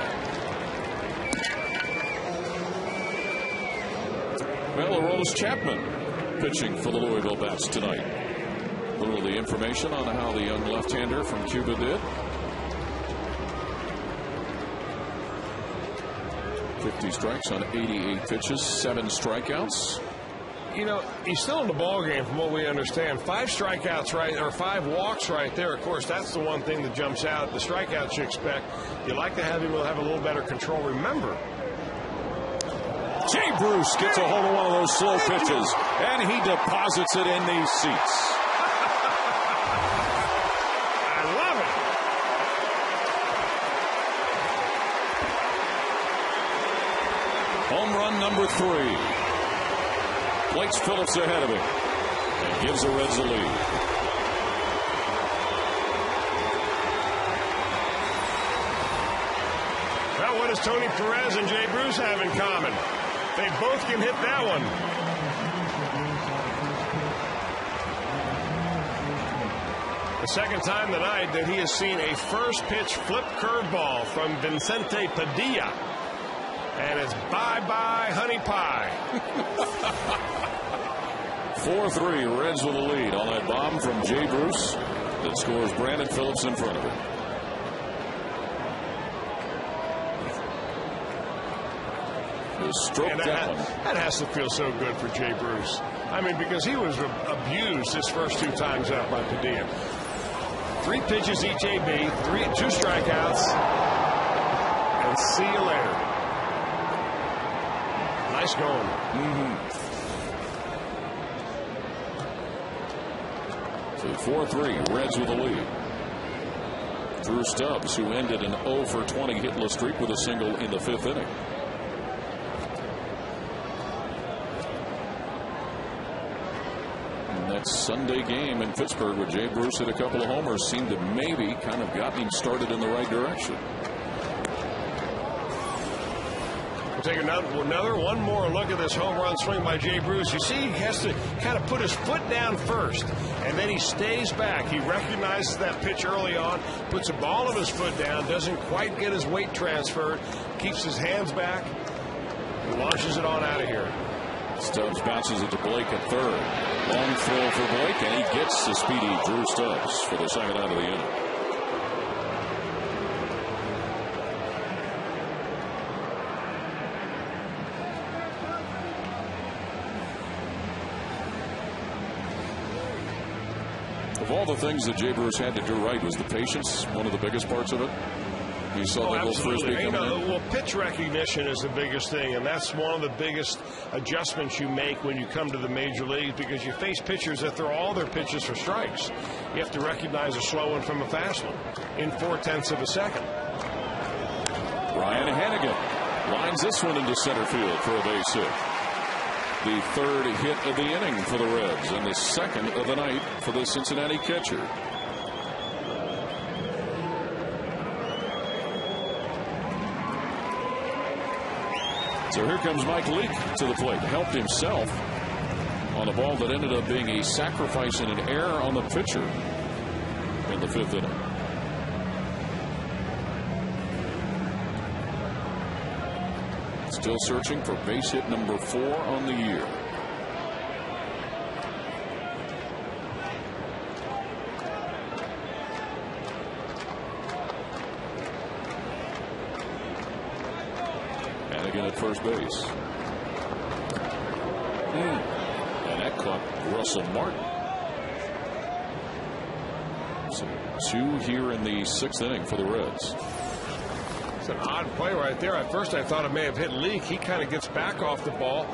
Well, Aroldis Chapman pitching for the Louisville Bats tonight. A little of the information on how the young left-hander from Cuba did. 50 strikes on 88 pitches, 7 strikeouts. You know, he's still in the ball game from what we understand. 5 strikeouts, right, or 5 walks right there. Of course, that's the one thing that jumps out. The strikeouts you expect. You like to have him have a little better control. Remember, Jay Bruce gets a hold of one of those slow pitches, and he deposits it in these seats. I love it. Home run number 3. Plates Phillips ahead of him and gives the Reds a lead. Well, Now, what does Tony Perez and Jay Bruce have in common? They both can hit that one. The second time tonight that he has seen a first pitch flip curveball from Vicente Padilla. And it's bye-bye honey pie. 4-3, Reds with a lead on that bomb from Jay Bruce that scores Brandon Phillips in front of him. Stroke that has to feel so good for Jay Bruce. I mean, because he was abused his first 2 times out by Padilla. 3 pitches each AB, 2 strikeouts, and see you later. Nice going. So 4-3, Reds with a lead. Drew Stubbs, who ended an 0-for-20 hitless streak with a single in the 5th inning. That Sunday game in Pittsburgh where Jay Bruce hit a couple of homers seemed to maybe kind of gotten him started in the right direction. We'll take one more look at this home run swing by Jay Bruce. You see, he has to kind of put his foot down first, and then he stays back. He recognizes that pitch early on, puts the ball of his foot down, doesn't quite get his weight transferred, keeps his hands back, and launches it on out of here. Stubbs bounces it to Blake at third. Long throw for Blake, and he gets the speedy Drew Stubbs for the second out of the inning. Of all the things that Jay Bruce had to do right, was the patience one of the biggest parts of it? You saw that little frisbee coming in? Well, pitch recognition is the biggest thing, and that's one of the biggest adjustments you make when you come to the major leagues, because you face pitchers that throw all their pitches for strikes. You have to recognize a slow one from a fast one in 0.4 of a second. Ryan Hannigan lines this one into center field for a base hit. The 3rd hit of the inning for the Reds, and the 2nd of the night for the Cincinnati catcher. So here comes Mike Leake to the plate. Helped himself on a ball that ended up being a sacrifice and an error on the pitcher in the 5th inning. Still searching for base hit number 4 on the year. Again at first base. And that caught Russell Martin. So 2 here in the 6th inning for the Reds. It's an odd play right there. At first I thought it may have hit Leake. He kind of gets back off the ball,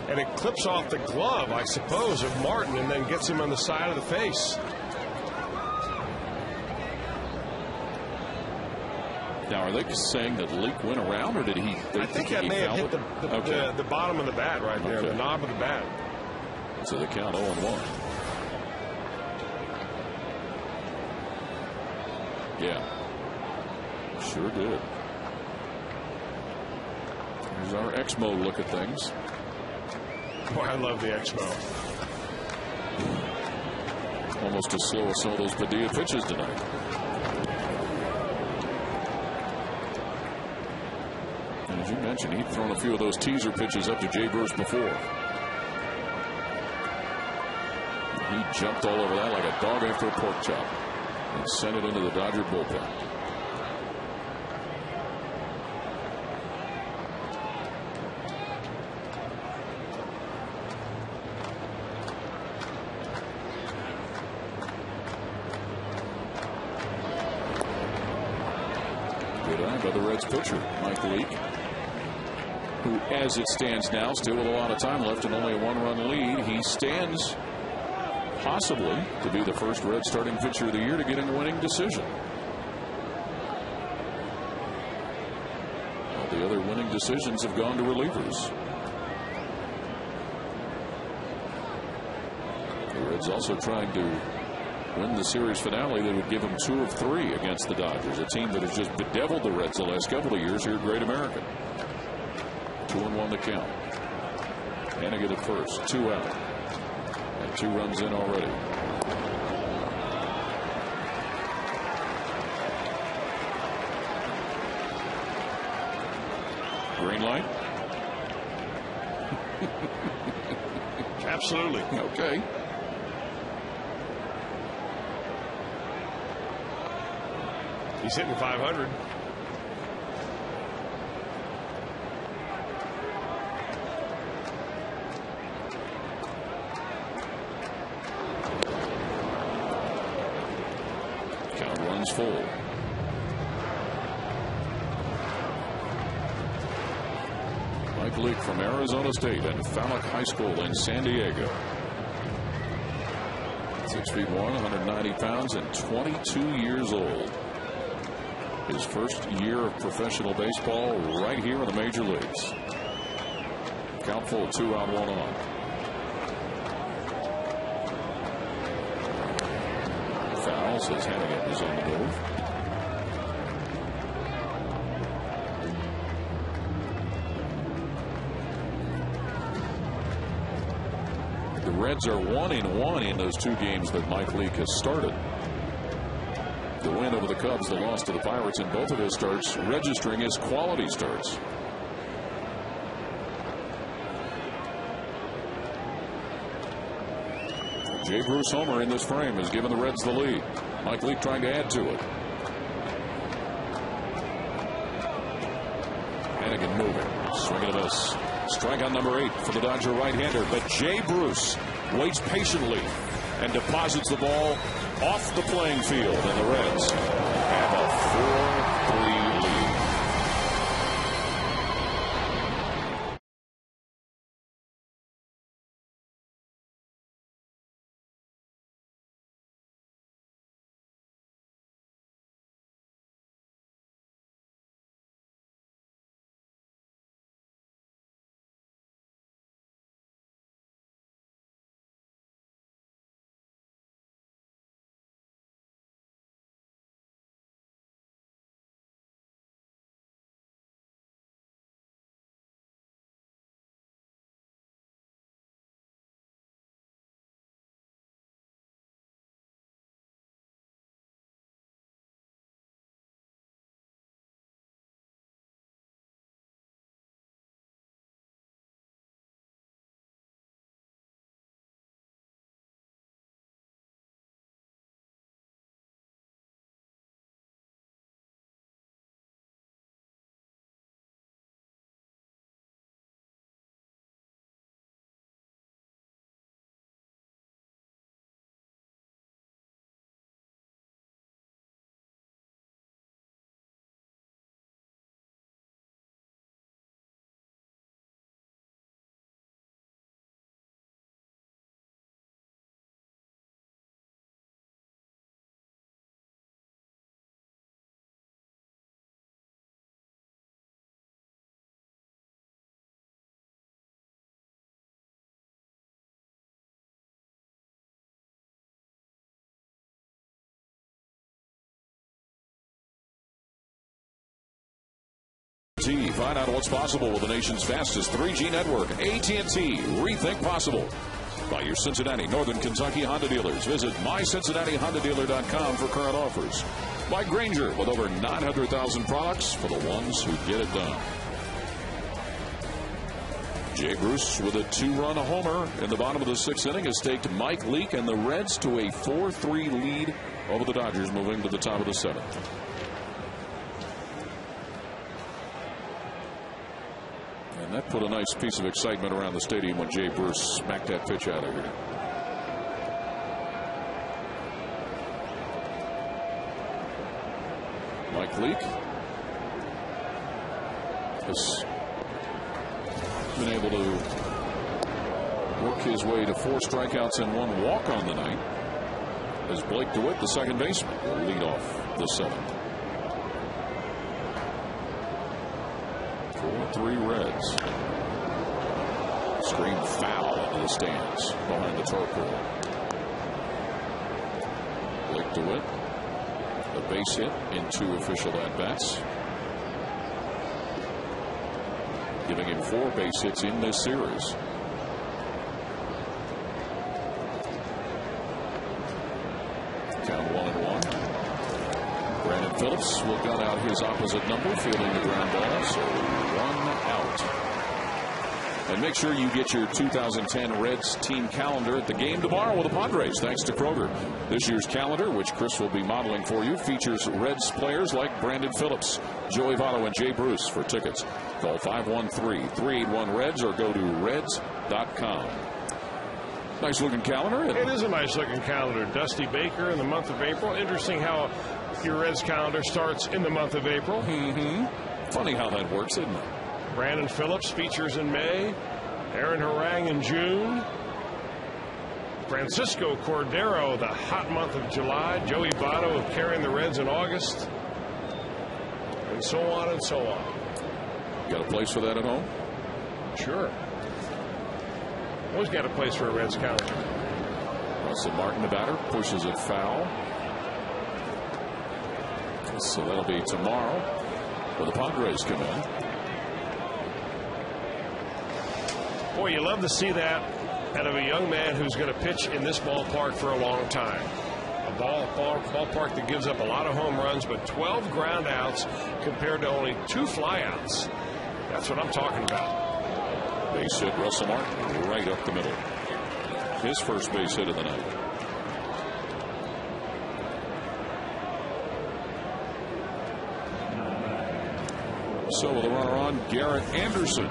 and it clips off the glove, I suppose, of Martin, and then gets him on the side of the face. Now, are they saying that Leake went around, or did he? I think that may have hit the bottom of the bat right there, the knob of the bat. So the count 0-1. Yeah, sure did. Here's our X-Mo look at things. Boy, I love the X-Mo. Almost as slow as some of those Padilla pitches tonight. As you mentioned, he'd thrown a few of those teaser pitches up to Jay Bruce before. He jumped all over that like a dog after a pork chop and sent it into the Dodger bullpen. Good eye by the Reds pitcher, Mike Leake, who, as it stands now, still with a lot of time left and only a 1-run lead, he stands possibly to be the first Red starting pitcher of the year to get a winning decision. All the other winning decisions have gone to relievers. The Reds also trying to win the series finale, they would give them 2 of 3 against the Dodgers, a team that has just bedeviled the Reds the last couple of years here at Great American. 2-1 to count. Hannigan at first, 2 out, and 2 runs in already. Green light. Absolutely. Okay. He's hitting 500. Count runs full. Mike Leake from Arizona State and Falmouth High School in San Diego. 6'1", 190 pounds, and 22 years old. His first year of professional baseball right here in the major leagues. Count full, 2 out, 1 on. Foul, says Hannigan is on the move. The Reds are 1-1 in those 2 games that Mike Leake has started. The win over the Cubs, the loss to the Pirates in both of his starts, registering his quality starts. Jay Bruce homer in this frame has given the Reds the lead. Mike Leake trying to add to it. Hannigan moving, swing and a miss. Strikeout number 8 for the Dodger right-hander, but Jay Bruce waits patiently and deposits the ball off the playing field, and the Reds have a 4-3 lead. Find out what's possible with the nation's fastest 3G network. AT&T. Rethink possible. By your Cincinnati, Northern Kentucky Honda dealers. Visit mycincinnatihondadealer.com for current offers. By Granger, with over 900,000 products for the ones who get it done. Jay Bruce with a 2-run homer in the bottom of the 6th inning has staked Mike Leake and the Reds to a 4-3 lead over the Dodgers, moving to the top of the 7th. And that put a nice piece of excitement around the stadium when Jay Bruce smacked that pitch out of here. Mike Leake has been able to work his way to 4 strikeouts and 1 walk on the night, as Blake DeWitt, the second baseman, will lead off the 7th. 4-3 Reds. Scream foul into the stands behind the tarpaulin. Matt DeWitt. A base hit in 2 official at-bats, giving him 4 base hits in this series. Count 1-1. Brandon Phillips will gut out his opposite number, fielding the ground ball, so 1 out. And make sure you get your 2010 Reds team calendar at the game tomorrow with the Padres, thanks to Kroger. This year's calendar, which Chris will be modeling for you, features Reds players like Brandon Phillips, Joey Votto, and Jay Bruce. For tickets, call 513-381-REDS or go to reds.com. Nice looking calendar. It is a nice looking calendar. Dusty Baker in the month of April. Interesting how your Reds calendar starts in the month of April. Funny how that works, isn't it? Brandon Phillips features in May. Aaron Harang in June. Francisco Cordero, the hot month of July. Joey Votto carrying the Reds in August. And so on and so on. Got a place for that at home? Sure. Always got a place for a Reds calendar. Russell Martin, the batter, pushes it foul. So that'll be tomorrow when the Padres come in. Boy, you love to see that out of a young man who's going to pitch in this ballpark for a long time. A ballpark that gives up a lot of home runs, but 12 ground outs compared to only 2 flyouts. That's what I'm talking about. Base hit, Russell Martin, right up the middle. His first base hit of the night. So with a runner on, Garrett Anderson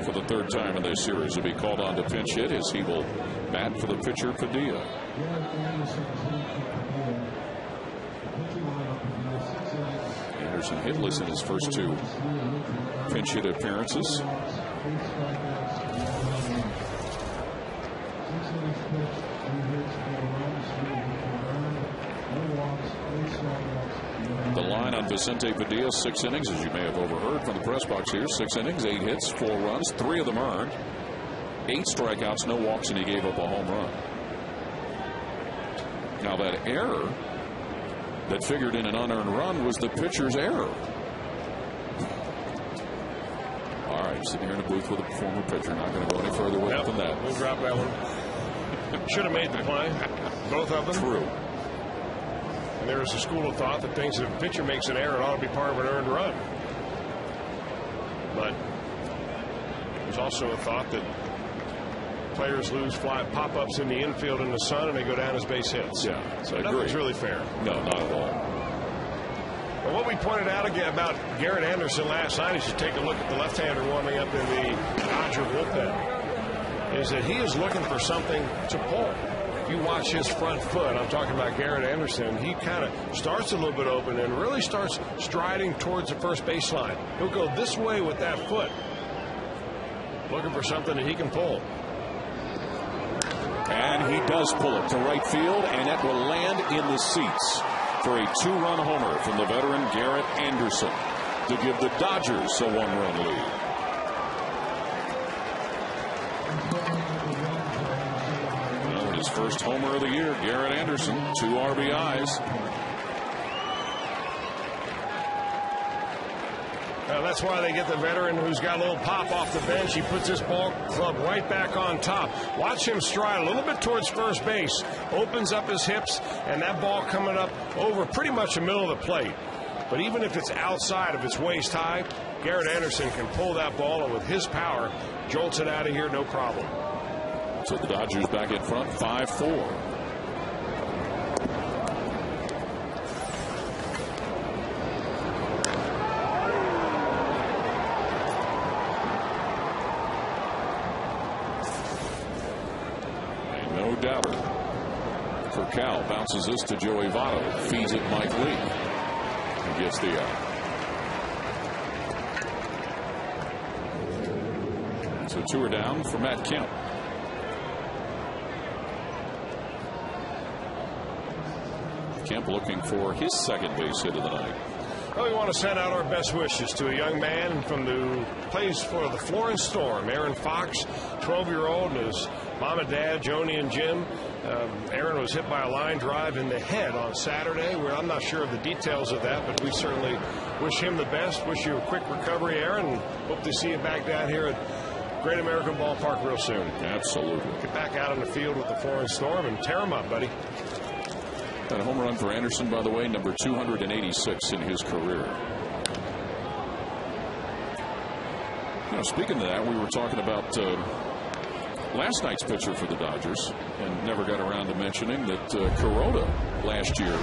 for the 3rd time in this series will be called on to pinch hit as he will bat for the pitcher Padilla. Anderson hitless in his first 2 pinch hit appearances. The line on Vicente Padilla, 6 innings, as you may have overheard from the press box here. 6 innings, 8 hits, 4 runs, 3 of them earned. 8 strikeouts, no walks, and he gave up a home run. Now that error that figured in an unearned run was the pitcher's error. All right, sitting here in the booth with a former pitcher. Not going to go any further with it than that. We'll drop that one. Should have made the play. Both of them. True. And there is a school of thought that thinks if a pitcher makes an error, it ought to be part of an earned run. But there's also a thought that players lose pop-ups in the infield in the sun and they go down as base hits. Yeah, so nothing's really fair. No, not at all. Well, what we pointed out again about Garrett Anderson last night, as you take a look at the left-hander warming up in the Dodger bullpen, is that he is looking for something to pull. If you watch his front foot, I'm talking about Garrett Anderson, he kind of starts a little bit open and really starts striding towards the first baseline. He'll go this way with that foot, looking for something that he can pull. And he does pull it to right field, and that will land in the seats for a 2-run homer from the veteran Garrett Anderson to give the Dodgers a 1-run lead. Well, his first homer of the year, Garrett Anderson, 2 RBIs. That's why they get the veteran who's got a little pop off the bench. He puts his ball club right back on top. Watch him stride a little bit towards first base. Opens up his hips, and that ball coming up over pretty much the middle of the plate. But even if it's outside of its waist high, Garrett Anderson can pull that ball, and with his power, jolts it out of here no problem. So the Dodgers back in front, 5-4. Cal bounces this to Joey Votto, feeds it Mike Lee, and gets the out. So 2 are down for Matt Kemp. Kemp looking for his 2nd base hit of the night. Well, we want to send out our best wishes to a young man who plays for the Florence Storm, Aaron Fox, 12-year-old, and his mom and dad, Joni and Jim. Aaron was hit by a line drive in the head on Saturday. I'm not sure of the details of that, but we certainly wish him the best. Wish you a quick recovery, Aaron, and hope to see you back down here at Great American Ballpark real soon. Absolutely. Get back out on the field with the Florence Storm and tear them up, buddy. That home run for Anderson, by the way, number 286 in his career. You know, speaking of that, we were talking about last night's pitcher for the Dodgers, and never got around to mentioning that Kuroda last year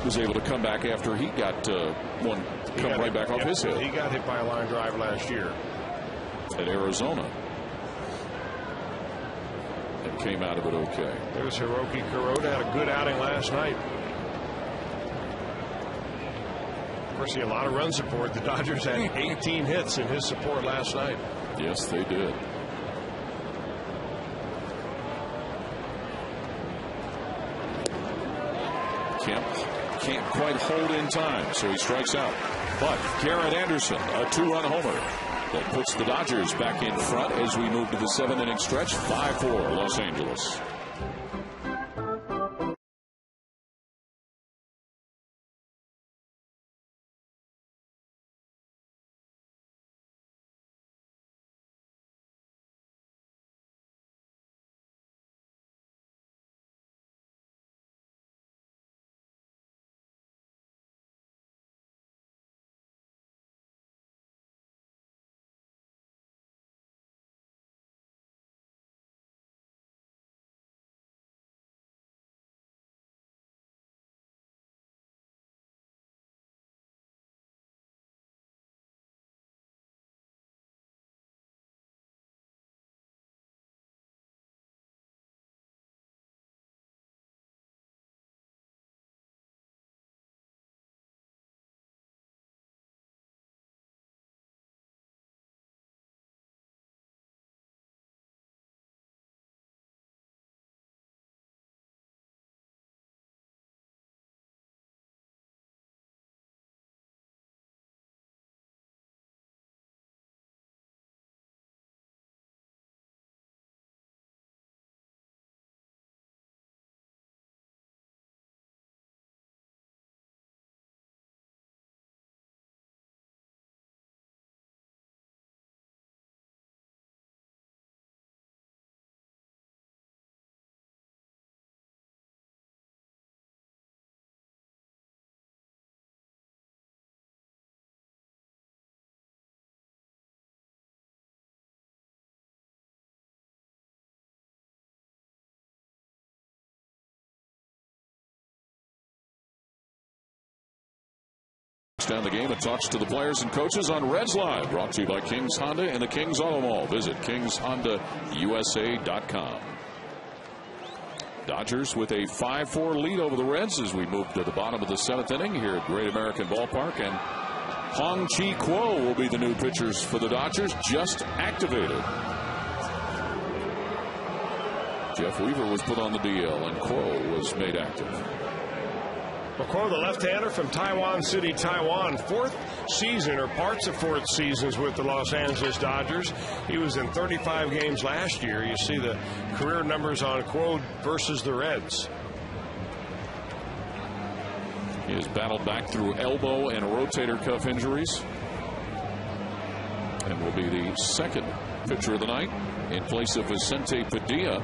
was able to come back after he got right back off his head. He got hit by a line drive last year at Arizona. And came out of it okay. There's Hiroki Kuroda, had a good outing last night. Of course, he had a lot of run support. The Dodgers had 18 hits in his support last night. Yes, they did. Kemp can't quite hold in time, so he strikes out. But Garrett Anderson, a 2-run homer that puts the Dodgers back in front as we move to the 7th-inning stretch. 5-4 Los Angeles. Down the game and talks to the players and coaches on Reds Live, brought to you by Kings Honda and the Kings Auto Mall. Visit KingsHondaUSA.com. Dodgers with a 5-4 lead over the Reds as we move to the bottom of the 7th inning here at Great American Ballpark. And Hong-Chi Kuo will be the new pitchers for the Dodgers, just activated. Jeff Weaver was put on the DL and Kuo was made active. Kuo, the left-hander from Taiwan City, Taiwan, 4th season or parts of 4th seasons with the Los Angeles Dodgers. He was in 35 games last year. You see the career numbers on Kuo versus the Reds. He has battled back through elbow and rotator cuff injuries and will be the second pitcher of the night in place of Vicente Padilla,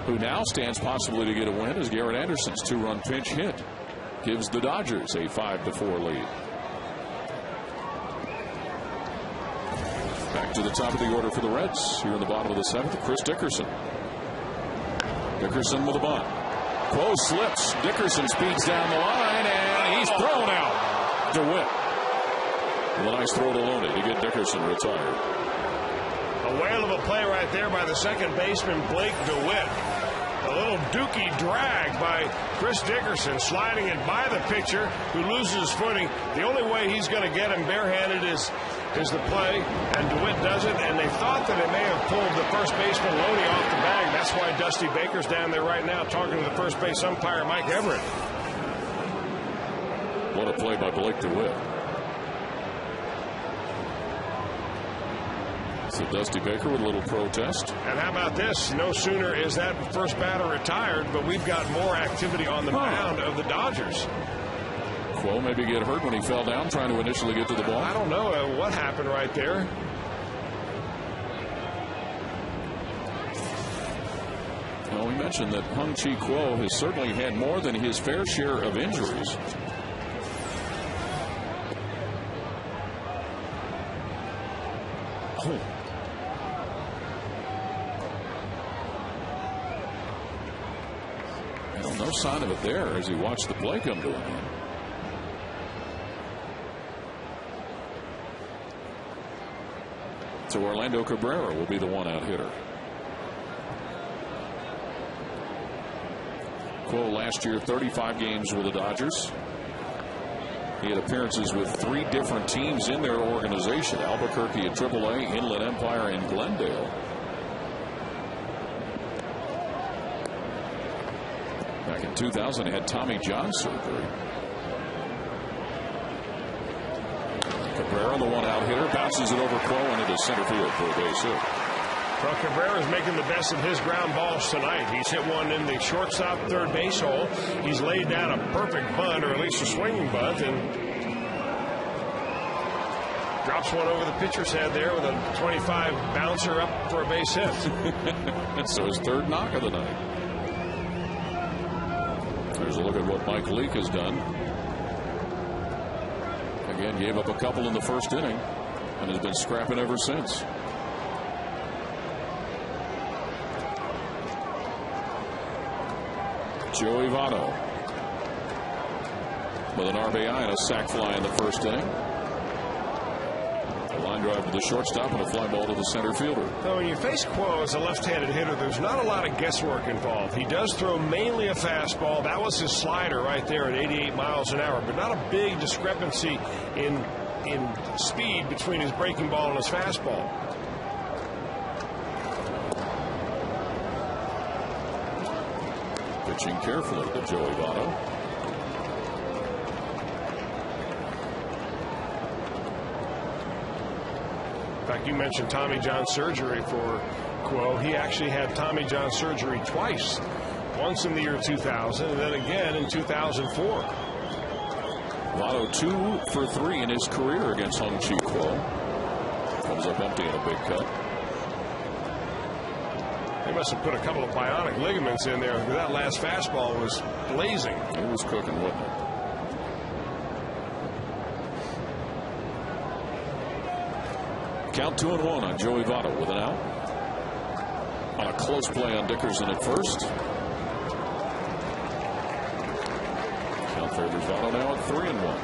who now stands possibly to get a win as Garrett Anderson's 2-run pinch hit gives the Dodgers a 5-4 lead. Back to the top of the order for the Reds here in the bottom of the 7th. Chris Dickerson. Dickerson with a bunt. Kuo slips. Dickerson speeds down the line and he's thrown out. DeWitt. Well, a nice throw to Loney to get Dickerson retired. A whale of a play right there by the second baseman, Blake DeWitt. A little dookie drag by Chris Dickerson, sliding it by the pitcher who loses his footing. The only way he's going to get him barehanded is the play, and DeWitt does it, and they thought that it may have pulled the first baseman Loney off the bag. That's why Dusty Baker's down there right now talking to the first base umpire, Mike Everett. What a play by Blake DeWitt. So Dusty Baker with a little protest. And how about this? No sooner is that first batter retired, but we've got more activity on the mound of the Dodgers. Quo maybe get hurt when he fell down trying to initially get to the ball. I don't know what happened right there. Well, we mentioned that Hung-Chi Kuo has certainly had more than his fair share of injuries. Oh. Well, no sign of it there as he watched the play come to an end. So Orlando Cabrera will be the one-out hitter. Kuo last year 35 games with the Dodgers. He had appearances with 3 different teams in their organization: Albuquerque at AAA, Inland Empire, and Glendale. Back in 2000, he had Tommy John surgery. Cabrera, the one-out hitter, bounces it over Kuo and into center field for a base hit. Well, Cabrera is making the best of his ground balls tonight. He's hit one in the shortstop third base hole. He's laid down a perfect bunt, or at least a swinging bunt, and drops one over the pitcher's head there with a 25 bouncer up for a base hit. So his third knock of the night. There's a look at what Mike Leake has done. Again, gave up a couple in the first inning and has been scrapping ever since. Joey Votto with an RBI and a sac fly in the first inning. A line drive to the shortstop and a fly ball to the center fielder. So when you face Kuo as a left-handed hitter, there's not a lot of guesswork involved. He does throw mainly a fastball. That was his slider right there at 88 miles an hour, but not a big discrepancy in speed between his breaking ball and his fastball. Pitching carefully to Joey Votto. In fact, you mentioned Tommy John surgery for Kuo. He actually had Tommy John surgery twice. Once in the year 2000 and then again in 2004. Votto 2 for 3 in his career against Hung-Chi Kuo. Comes up empty in a big cut. They must have put a couple of bionic ligaments in there. That last fastball was blazing. It was cooking, wasn't it? Count 2-1 on Joey Votto with an out. On a close play on Dickerson at first. Count favors Votto now at 3-1.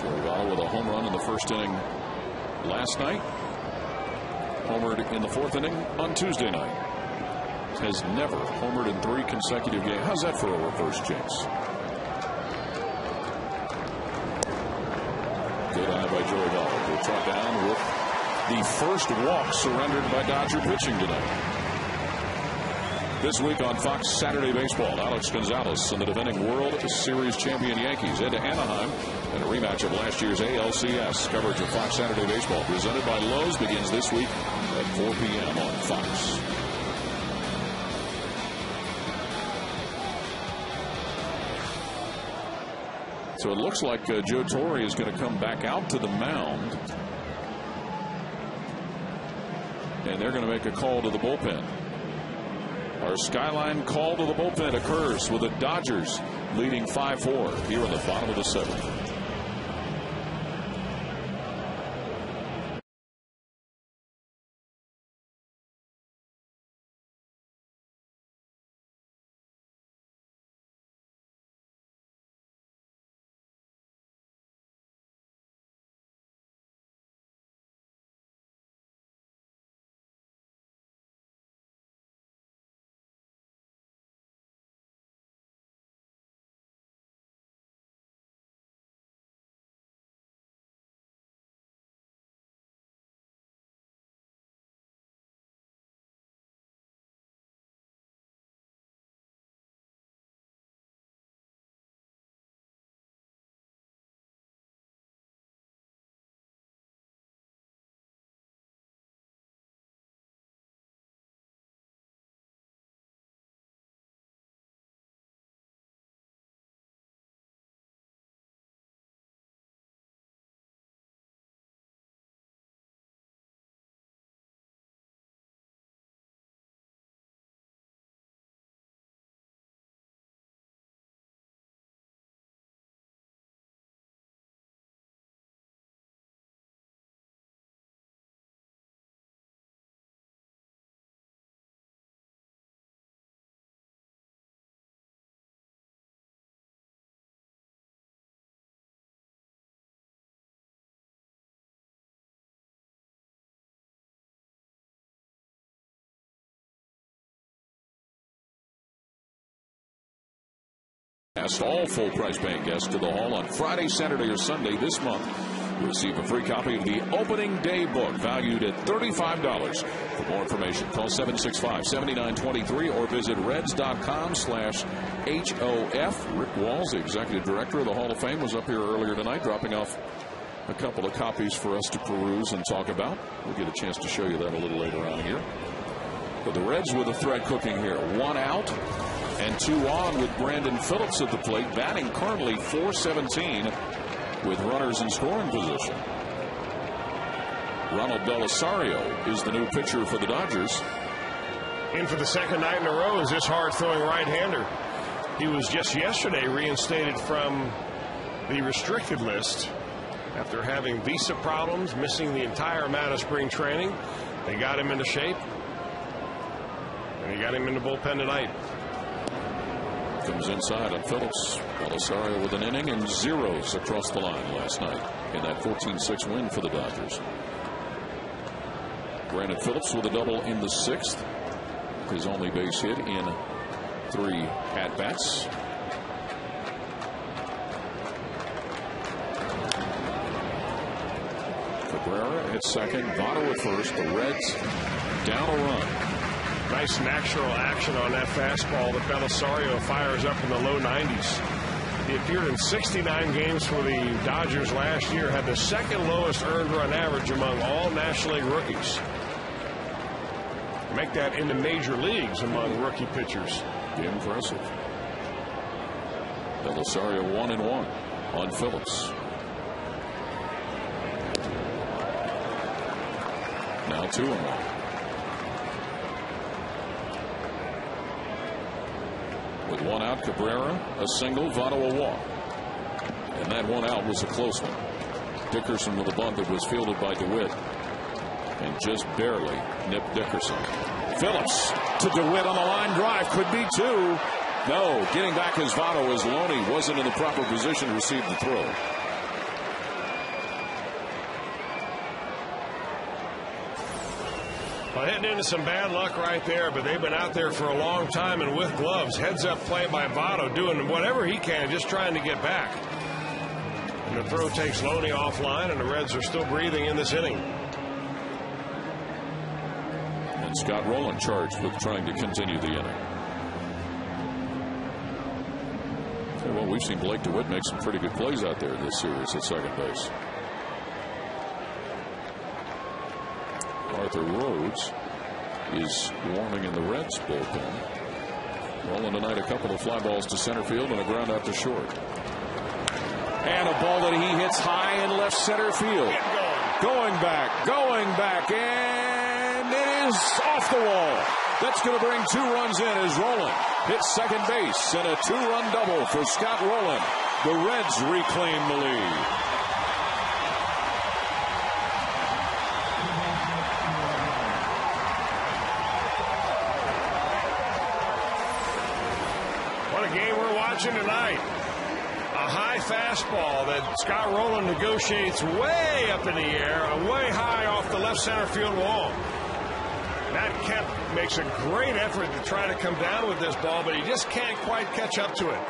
Joey Votto with a home run in the first inning last night. Homered in the 4th inning on Tuesday night. Has never homered in 3 consecutive games. How's that for a reverse jinx? Good eye by Joey Votto. Will trot down with the first walk surrendered by Dodger pitching tonight. This week on Fox Saturday Baseball, Alex Gonzalez and the defending World Series champion Yankees head to Anaheim in a rematch of last year's ALCS. Coverage of Fox Saturday Baseball presented by Lowe's begins this week at 4 p.m. on Fox. So it looks like Joe Torre is going to come back out to the mound. And they're going to make a call to the bullpen. Our Skyline call to the bullpen occurs with the Dodgers leading 5-4 here in the bottom of the 7th. Asked all full price paying guests to the hall on Friday, Saturday, or Sunday this month. Receive a free copy of the opening day book valued at $35. For more information, call 765-7923 or visit reds.com/HOF. Rick Walls, the executive director of the Hall of Fame, was up here earlier tonight dropping off a couple of copies for us to peruse and talk about. We'll get a chance to show you that a little later on here. But the Reds with a threat cooking here. 1 out and 2 on with Brandon Phillips at the plate, batting currently .417 with runners in scoring position. Ronald Belisario is the new pitcher for the Dodgers. In for the second night in a row is this hard-throwing right-hander. He was just yesterday reinstated from the restricted list after having visa problems, missing the entire amount of spring training. They got him into shape, and he got him in the bullpen tonight. Comes inside on Phillips. Belisario with an inning and zeros across the line last night in that 14-6 win for the Dodgers. Brandon Phillips with a double in the 6th. His only base hit in 3 at-bats. Cabrera at second, Votto at first. The Reds down a run. Nice natural action on that fastball that Belisario fires up in the low 90s. He appeared in 69 games for the Dodgers last year, had the second lowest earned run average among all National League rookies. Make that into major leagues among rookie pitchers. Impressive. Belisario 1-1 on Phillips. Now 2-1. With 1 out, Cabrera, a single, Votto a walk. And that 1 out was a close one. Dickerson with a bunt that was fielded by DeWitt. And just barely nipped Dickerson. Phillips to DeWitt on the line drive. Could be 2. No, getting back his Votto as Loney wasn't in the proper position to receive the throw. Well, hitting into some bad luck right there, but they've been out there for a long time and with gloves. Heads up play by Votto, doing whatever he can, just trying to get back. And the throw takes Loney offline, and the Reds are still breathing in this inning. And Scott Rowland charged with trying to continue the inning. Well, we've seen Blake DeWitt make some pretty good plays out there this series at second base. Arthur Rhodes is warming in the Reds bullpen. Rolling tonight, a couple of fly balls to center field and a ground out to short. And a ball that he hits high in left center field. Going back, and it is off the wall. That's going to bring 2 runs in as Rowland hits second base, and a 2-run double for Scott Rowland. The Reds reclaim the lead. Game we're watching tonight. A high fastball that Scott Rowland negotiates way up in the air, way high off the left center field wall. Matt Kemp makes a great effort to try to come down with this ball, but he just can't quite catch up to it.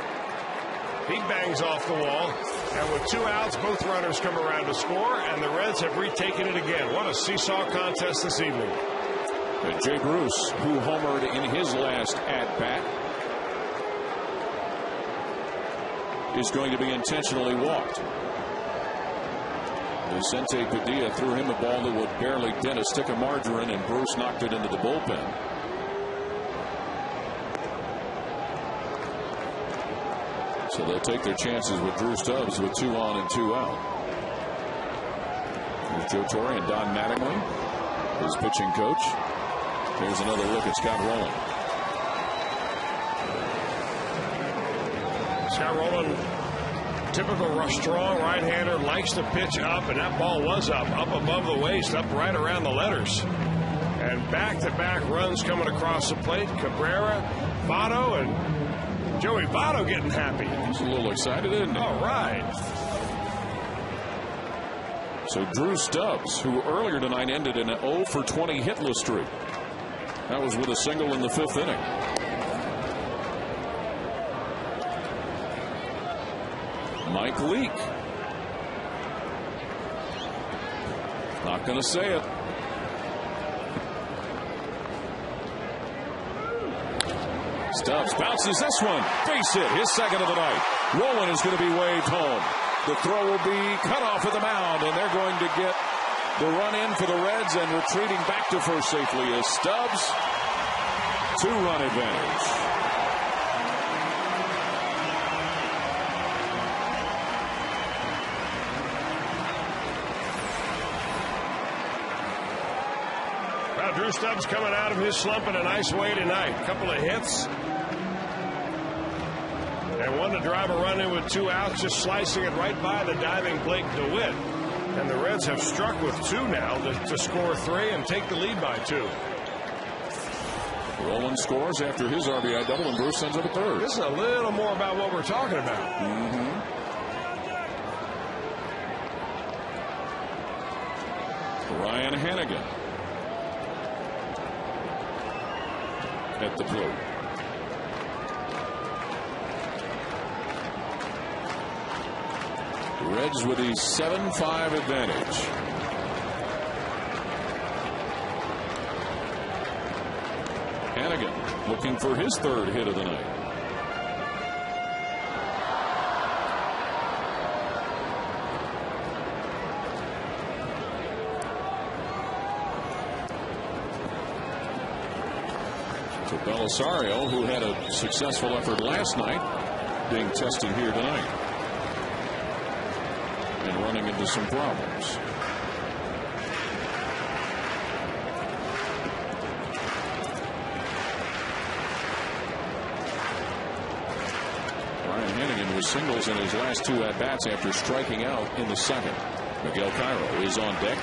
He bangs off the wall, and with 2 outs, both runners come around to score, and the Reds have retaken it again. What a seesaw contest this evening. And Jay Bruce, who homered in his last at-bat, is going to be intentionally walked. Vicente Padilla threw him a ball that would barely dent a stick of margarine, and Bruce knocked it into the bullpen. So they'll take their chances with Drew Stubbs with 2 on and 2 out. Here's Joe Torre and Don Mattingly, his pitching coach. Here's another look at Scott Rowland. Scott Rowland, typical strong right-hander, likes to pitch up, and that ball was up above the waist, up right around the letters. And back-to-back runs coming across the plate. Cabrera, Votto, and Joey Votto getting happy. He's a little excited, isn't he? All right. So Drew Stubbs, who earlier tonight ended in an 0-for-20 hitless streak. That was with a single in the 5th inning. Mike Leake. Not going to say it. Stubbs bounces this one. Base hit, his second of the night. Rowland is going to be waved home. The throw will be cut off at the mound, and they're going to get the run in for the Reds, and retreating back to first safely is Stubbs. 2-run advantage. Well, Drew Stubbs coming out of his slump in a nice way tonight. A couple of hits. And one to drive a run in with 2 outs, just slicing it right by the diving Blake DeWitt. And the Reds have struck with 2 now to score 3 and take the lead by 2. Rowland scores after his RBI double, and Bruce sends up a third. This is a little more about what we're talking about. Ryan Hannigan at the plate. Reds with a 7-5 advantage. Hannigan looking for his 3rd hit of the night. To Belisario, who had a successful effort last night, being tested here tonight. And running into some problems. Ryan Hannigan with singles in his last 2 at-bats after striking out in the second. Miguel Cairo is on deck,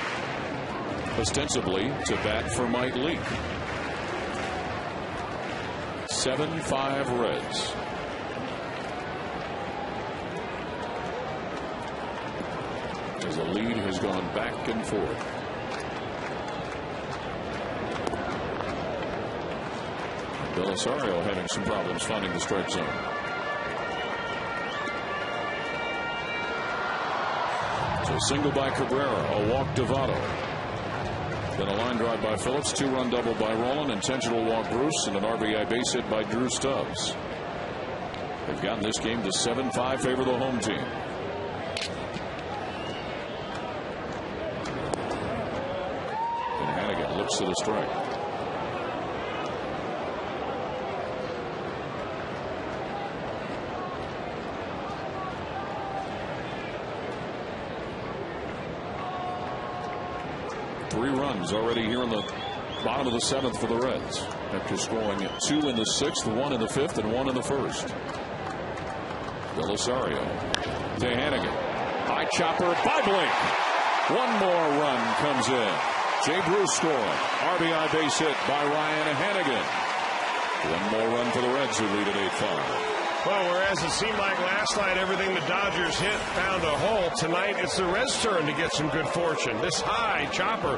ostensibly to bat for Mike Leake. 7-5 Reds. As the lead has gone back and forth. Belisario having some problems finding the strike zone. So a single by Cabrera, a walk to Votto. Then a line drive by Phillips, 2-run double by Rowland, intentional walk Bruce, and an RBI base hit by Drew Stubbs. They've gotten this game to 7-5, favor the home team. Looks at a strike. Three runs already here in the bottom of the 7th for the Reds after scoring 2 in the 6th, 1 in the 5th, and 1 in the 1st. Belisario to Hannigan. High chopper by Blake. One more run comes in. Jay Bruce scoring. RBI base hit by Ryan Hannigan. One more run for the Reds, who lead at 8-5. Well, whereas it seemed like last night everything the Dodgers hit found a hole, tonight it's the Reds' turn to get some good fortune. This high chopper,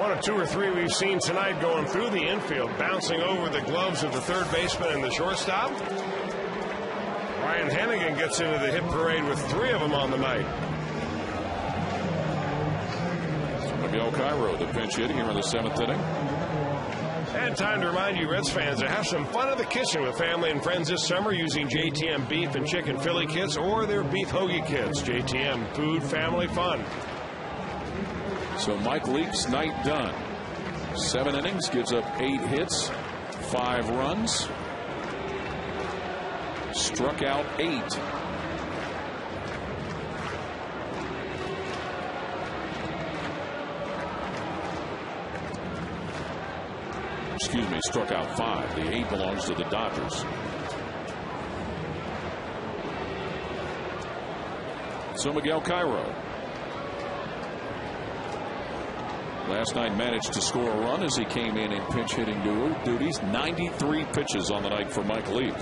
one of 2 or 3 we've seen tonight going through the infield, bouncing over the gloves of the third baseman and the shortstop. Ryan Hannigan gets into the hit parade with 3 of them on the night. Miguel Cairo, the pinch hit here in the 7th inning. And time to remind you, Reds fans, to have some fun in the kitchen with family and friends this summer using JTM beef and chicken Philly kits or their beef hoagie kits. JTM, food, family, fun. So Mike Leake's night done. 7 innings, gives up 8 hits, 5 runs, struck out 8. Excuse me, struck out 5. The 8 belongs to the Dodgers. So Miguel Cairo last night managed to score a run as he came in pinch hitting duties. 93 pitches on the night for Mike Leake.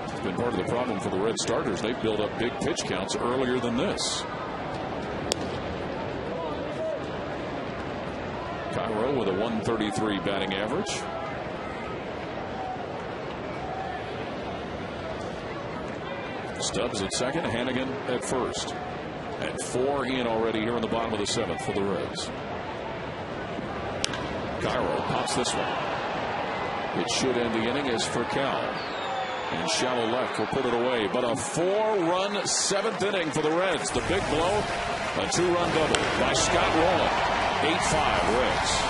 It's been part of the problem for the Red starters. They've built up big pitch counts earlier than this. Cairo with a 133 batting average. Stubbs at second, Hannigan at first. And 4 in already here in the bottom of the 7th for the Reds. Cairo pops this one. It should end the inning as for Cal. And shallow left will put it away. But a 4-run 7th inning for the Reds. The big blow, a 2-run double by Scott Rowland. 8-5 Reds.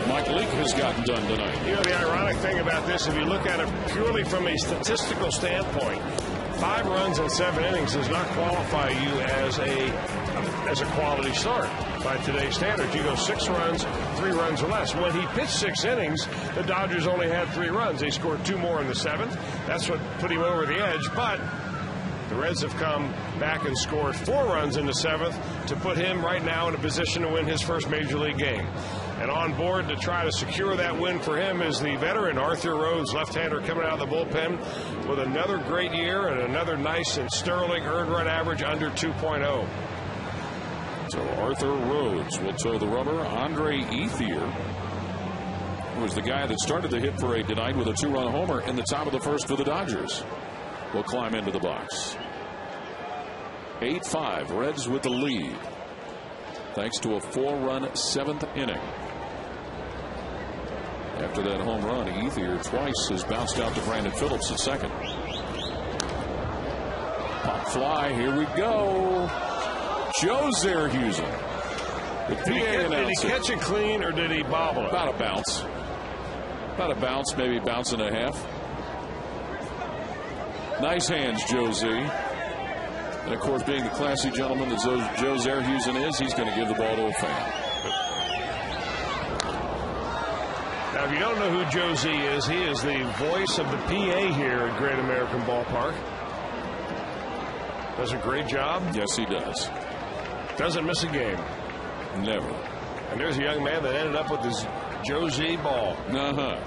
Mike Leake has gotten done tonight. You know, the ironic thing about this, if you look at it purely from a statistical standpoint, 5 runs in 7 innings does not qualify you as a quality start by today's standards. You go 6 runs, 3 runs or less. When he pitched 6 innings, the Dodgers only had 3 runs. They scored 2 more in the 7th. That's what put him over the edge. But the Reds have come back and scored 4 runs in the 7th to put him right now in a position to win his first Major League game. And on board to try to secure that win for him is the veteran Arthur Rhodes, left-hander, coming out of the bullpen with another great year and another nice and sterling earned run average under 2.0. So Arthur Rhodes will toe the rubber. Andre Ethier was the guy that started the hit parade tonight with a 2-run homer in the top of the 1st for the Dodgers. Will climb into the box. 8-5 Reds with the lead thanks to a 4-run 7th inning. After that home run, Ethier twice has bounced out to Brandon Phillips at second. Pop fly, here we go. Joe Zerhusen. Did he catch it clean or did he bobble it? About a bounce. About a bounce, maybe bounce and a half. Nice hands, Joe Z. And of course, being the classy gentleman that Joe Zerhusen is, he's going to give the ball to a fan. Now, if you don't know who Joe Z is, he is the voice of the PA here at Great American Ballpark. Does a great job. Yes, he does. Doesn't miss a game. Never. And there's a young man that ended up with his Joe Z ball. Uh-huh.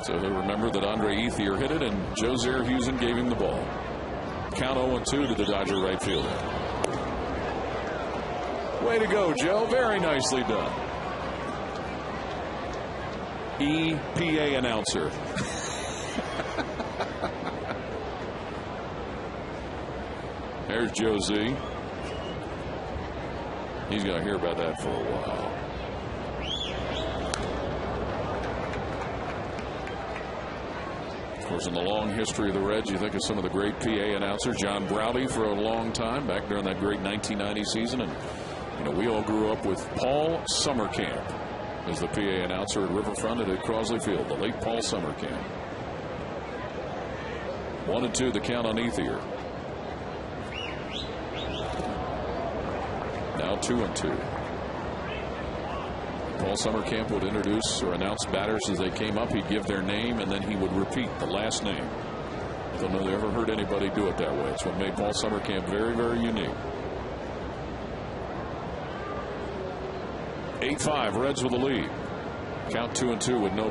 So he'll remember that Andre Ethier hit it and Joe Zerhusen gave him the ball. Count 0-2 to the Dodger right fielder. Way to go, Joe. Very nicely done. EPA announcer. There's Joe Z. He's going to hear about that for a while. Of course, in the long history of the Reds, you think of some of the great PA announcers. John Browdy for a long time, back during that great 1990 season. And, you know, we all grew up with Paul Summercamp as the PA announcer at Riverfront and at Crosley Field, the late Paul Summercamp. 1-2 the count on Ethier. Now 2-2. Paul Summercamp would introduce or announce batters as they came up. He'd give their name, and then he would repeat the last name. I don't know if I ever heard anybody do it that way. It's what made Paul Summercamp very, very unique. 8-5, Reds with the lead. Count 2-2 with no.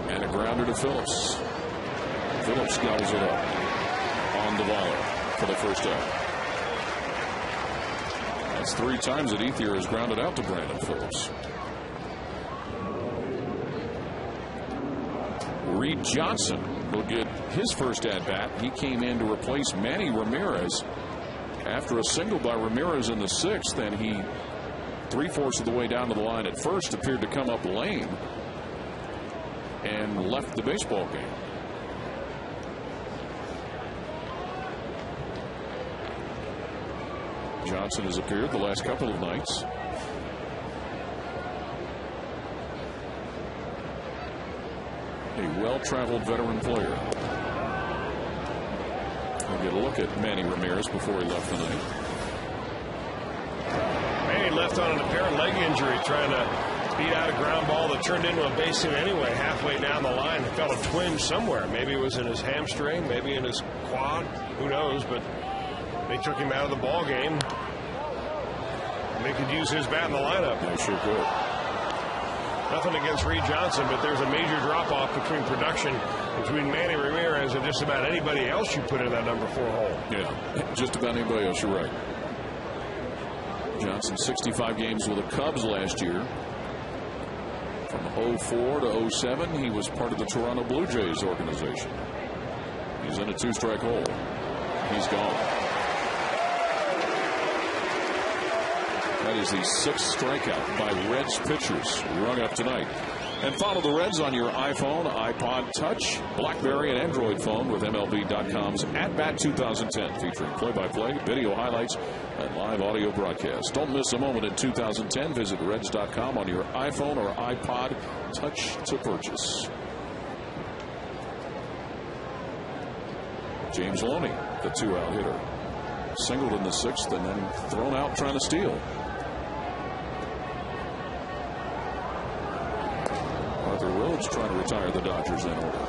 And a grounder to Phillips. Phillips gobbles it up on the volley for the first out. That's 3 times that Ethier has grounded out to Brandon Phillips. Reed Johnson will get his first at-bat. He came in to replace Manny Ramirez after a single by Ramirez in the 6th, and he 3/4 of the way down to the line at first appeared to come up lame and left the baseball game. Johnson has appeared the last couple of nights. A well-traveled veteran player. We'll get a look at Manny Ramirez before he left tonight. Manny left on an apparent leg injury trying to beat out a ground ball that turned into a base hit anyway. Halfway down the line, he felt a twinge somewhere. Maybe it was in his hamstring, maybe in his quad. Who knows? But they took him out of the ball game. They could use his bat in the lineup. They sure could. Nothing against Reed Johnson, but there's a major drop-off between production between Manny Ramirez and just about anybody else you put in that number 4 hole. Yeah, just about anybody else. You're right. Johnson 65 games with the Cubs last year. From 04 to 07, he was part of the Toronto Blue Jays organization. He's in a 2-strike hole. He's gone. That is the 6th strikeout by Reds pitchers rung up tonight. And follow the Reds on your iPhone, iPod Touch, BlackBerry, and Android phone with MLB.com's At Bat 2010, featuring play-by-play, video highlights, and live audio broadcasts. Don't miss a moment in 2010. Visit Reds.com on your iPhone or iPod Touch to purchase. James Loney, the 2-out hitter, singled in the 6th and then thrown out trying to steal. Arthur Rhodes trying to retire the Dodgers in order.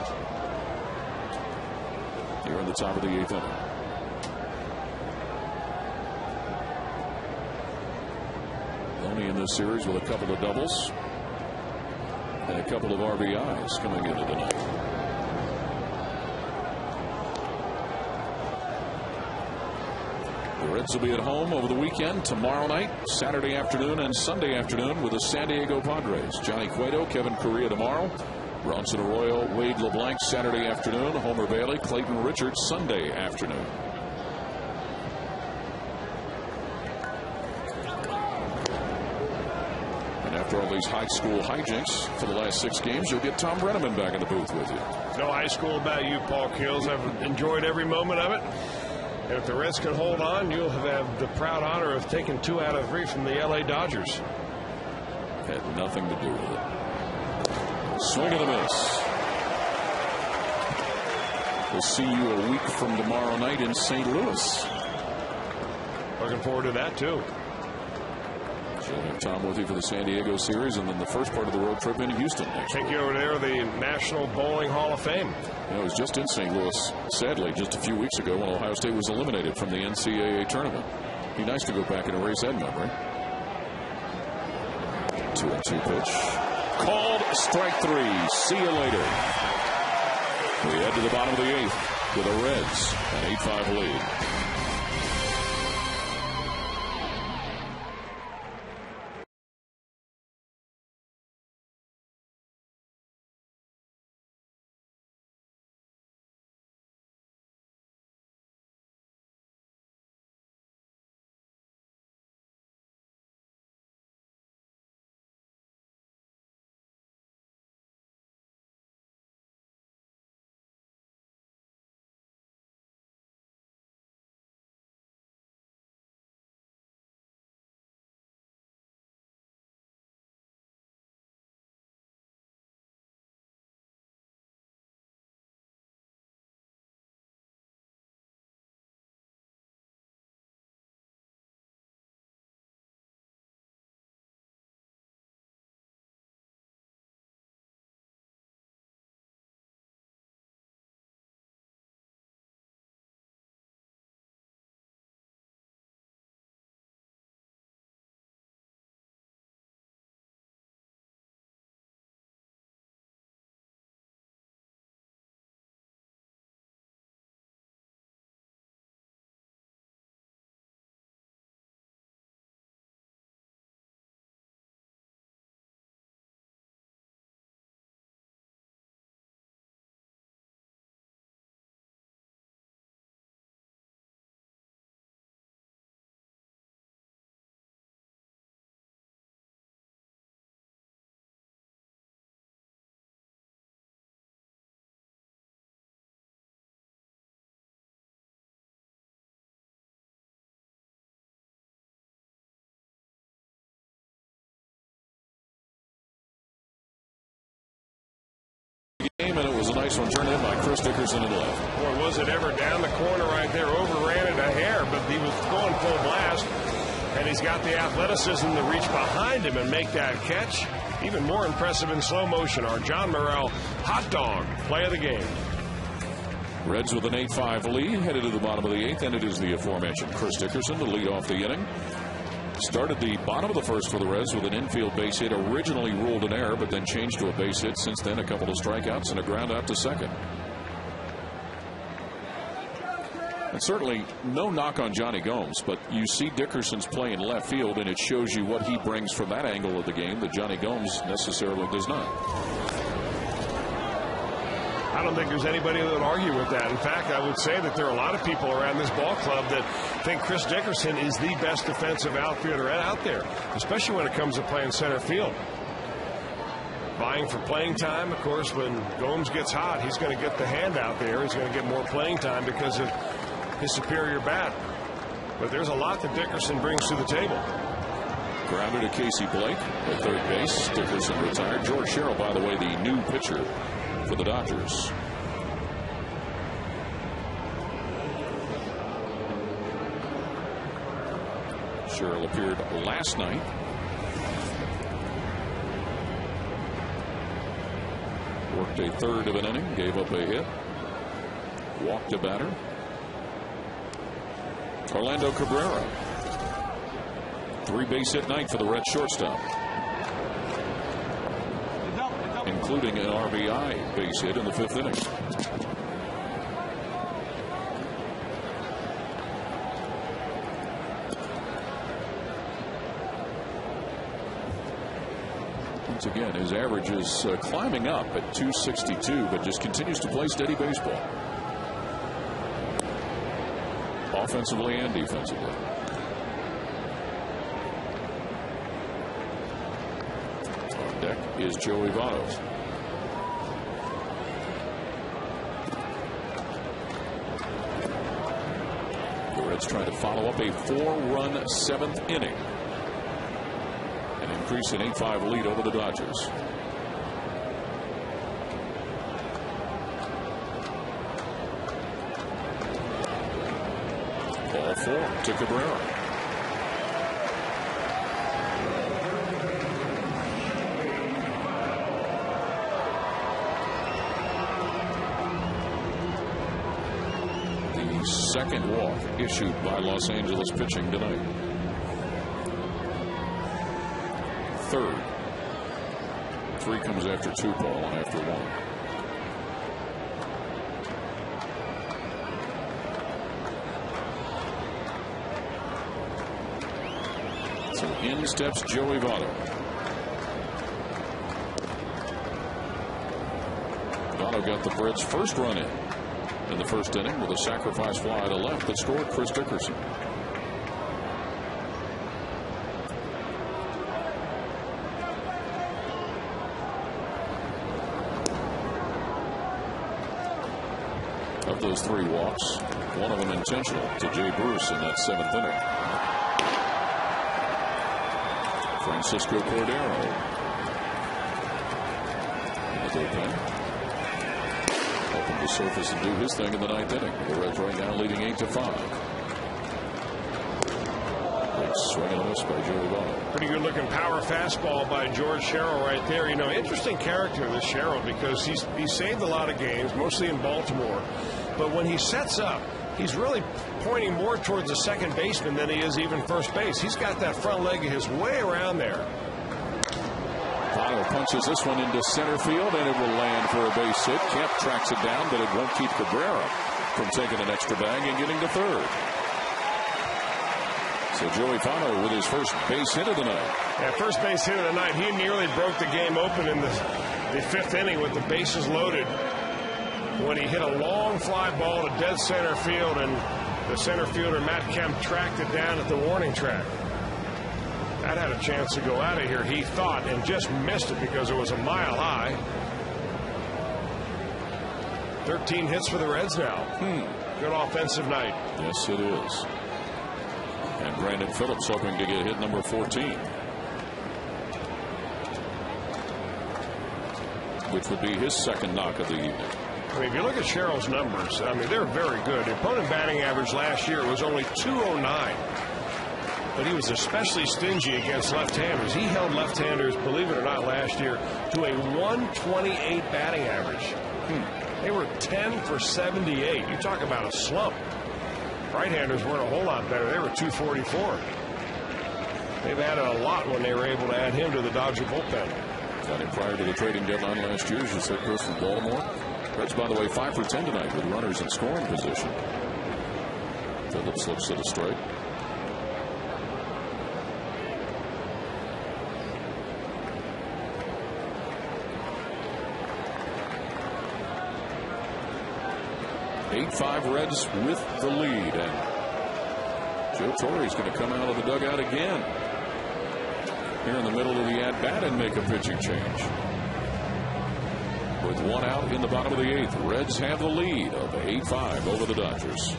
Here in the top of the 8th inning. Loney in this series with a couple of doubles and a couple of RBIs coming into tonight. The Reds will be at home over the weekend, tomorrow night, Saturday afternoon, and Sunday afternoon with the San Diego Padres. Johnny Cueto, Kevin Correa tomorrow. Bronson Arroyo, Wade LeBlanc Saturday afternoon. Homer Bailey, Clayton Richards Sunday afternoon. And after all these high school hijinks for the last 6 games, you'll get Tom Brenneman back in the booth with you. No high school about you, Paul Keels. I've enjoyed every moment of it. And if the Reds can hold on, you'll have the proud honor of taking 2 out of 3 from the LA Dodgers. Had nothing to do with it. Swing and a miss. We'll see you a week from tomorrow night in St. Louis. Looking forward to that, too. So we'll have Tom with you for the San Diego series, and then the first part of the road trip in Houston next week. Take you over there, the National Bowling Hall of Fame. You know, it was just in St. Louis, sadly, just a few weeks ago when Ohio State was eliminated from the NCAA tournament. Be nice to go back and erase that memory. 2-2 pitch. Called strike 3. See you later. We head to the bottom of the 8th with the Reds an 8-5 lead. And it was a nice one turned in by Chris Dickerson in left. Boy, was it ever down the corner right there. Overran it a hair, but he was going full blast. And he's got the athleticism to reach behind him and make that catch. Even more impressive in slow motion. Our John Morrell hot dog play of the game. Reds with an 8-5 lead headed to the bottom of the 8th, and it is the aforementioned Chris Dickerson to lead off the inning. Started the bottom of the first for the Reds with an infield base hit, originally ruled an error, but then changed to a base hit. Since then, a couple of strikeouts and a ground out to second. And certainly no knock on Johnny Gomes, but you see Dickerson's play in left field, and it shows you what he brings from that angle of the game that Johnny Gomes necessarily does not. I don't think there's anybody that would argue with that. In fact, I would say that there are a lot of people around this ball club that think Chris Dickerson is the best defensive outfielder out there, especially when it comes to playing center field. Vying for playing time, of course, when Gomes gets hot, he's going to get the hand out there. He's going to get more playing time because of his superior bat. But there's a lot that Dickerson brings to the table. Grounded to Casey Blake at third base. Dickerson retired. George Sherrill, by the way, the new pitcher for the Dodgers. Sherrill appeared last night. Worked a third of an inning, gave up a hit, walked a batter. Orlando Cabrera, 3-base hit night for the Red shortstop, including an RBI base hit in the 5th inning. Once again, his average is climbing up at 262, but just continues to play steady baseball, offensively and defensively. On deck is Joey Votto. The Reds trying to follow up a 4-run 7th inning and increase an 8-5 lead over the Dodgers. Ball 4 to Cabrera. The second walk issued by Los Angeles pitching tonight. Third. 3 comes after 2, Paul, and after 1. So in steps Joey Votto. Votto got the Reds' first run in the first inning with a sacrifice fly to left that scored Chris Dickerson. Of those 3 walks, one of them intentional to Jay Bruce in that 7th inning. Francisco Cordero in the bullpen, hoping to surface and do his thing in the 9th inning. The Reds right now leading 8-5. Big swing and a miss by Joey Votto. Pretty good looking power fastball by George Sherrill right there. You know, interesting character, this Sherrill, because he's saved a lot of games, mostly in Baltimore. But when he sets up, he's really pointing more towards the second baseman than he is even first base. He's got that front leg of his way around there. Votto punches this one into center field, and it will land for a base hit. Kemp tracks it down, but it won't keep Cabrera from taking an extra bag and getting to third. So Joey Votto with his first base hit of the night. Yeah, first base hit of the night. He nearly broke the game open in the 5th inning with the bases loaded, when he hit a long fly ball to dead center field, and the center fielder Matt Kemp tracked it down at the warning track. That had a chance to go out of here, he thought, and just missed it because it was a mile high. 13 hits for the Reds now. Good offensive night. Yes, it is. And Brandon Phillips hoping to get hit number 14. which would be his second knock of the evening. I mean, if you look at Sherrill's numbers, I mean, they're very good. The opponent batting average last year was only .209. But he was especially stingy against left-handers. He held left-handers, believe it or not, last year to a .128 batting average. They were 10 for 78. You talk about a slump. Right-handers weren't a whole lot better. They were .244. They've added a lot when they were able to add him to the Dodger bullpen. Got him prior to the trading deadline last year as his head coach from Baltimore. Reds, by the way, 5 for 10 tonight with runners in scoring position. Phillips looks to the strike. Eight-5 Reds with the lead, and Joe Torre's going to come out of the dugout again here in the middle of the at-bat and make a pitching change. With one out in the bottom of the eighth, Reds have the lead of 8-5 over the Dodgers.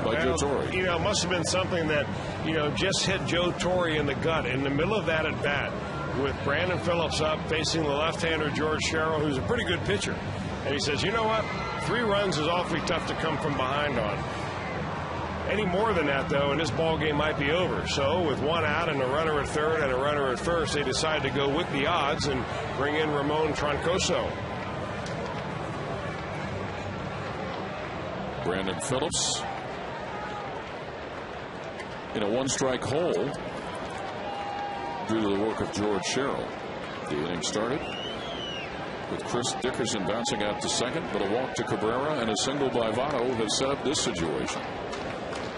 By Joe Torre. You know, it must have been something that, you know, just hit Joe Torre in the gut in the middle of that at bat with Brandon Phillips up facing the left-hander George Sherrill, who's a pretty good pitcher. And he says, you know what? 3 runs is awfully tough to come from behind on. Any more than that, though, and this ball game might be over. So with 1 out and a runner at third and a runner at first, they decide to go with the odds and bring in Ramon Troncoso. Brandon Phillips in a 1-strike hole due to the work of George Sherrill. The inning started with Chris Dickerson bouncing out to second, but a walk to Cabrera and a single by Votto have set up this situation.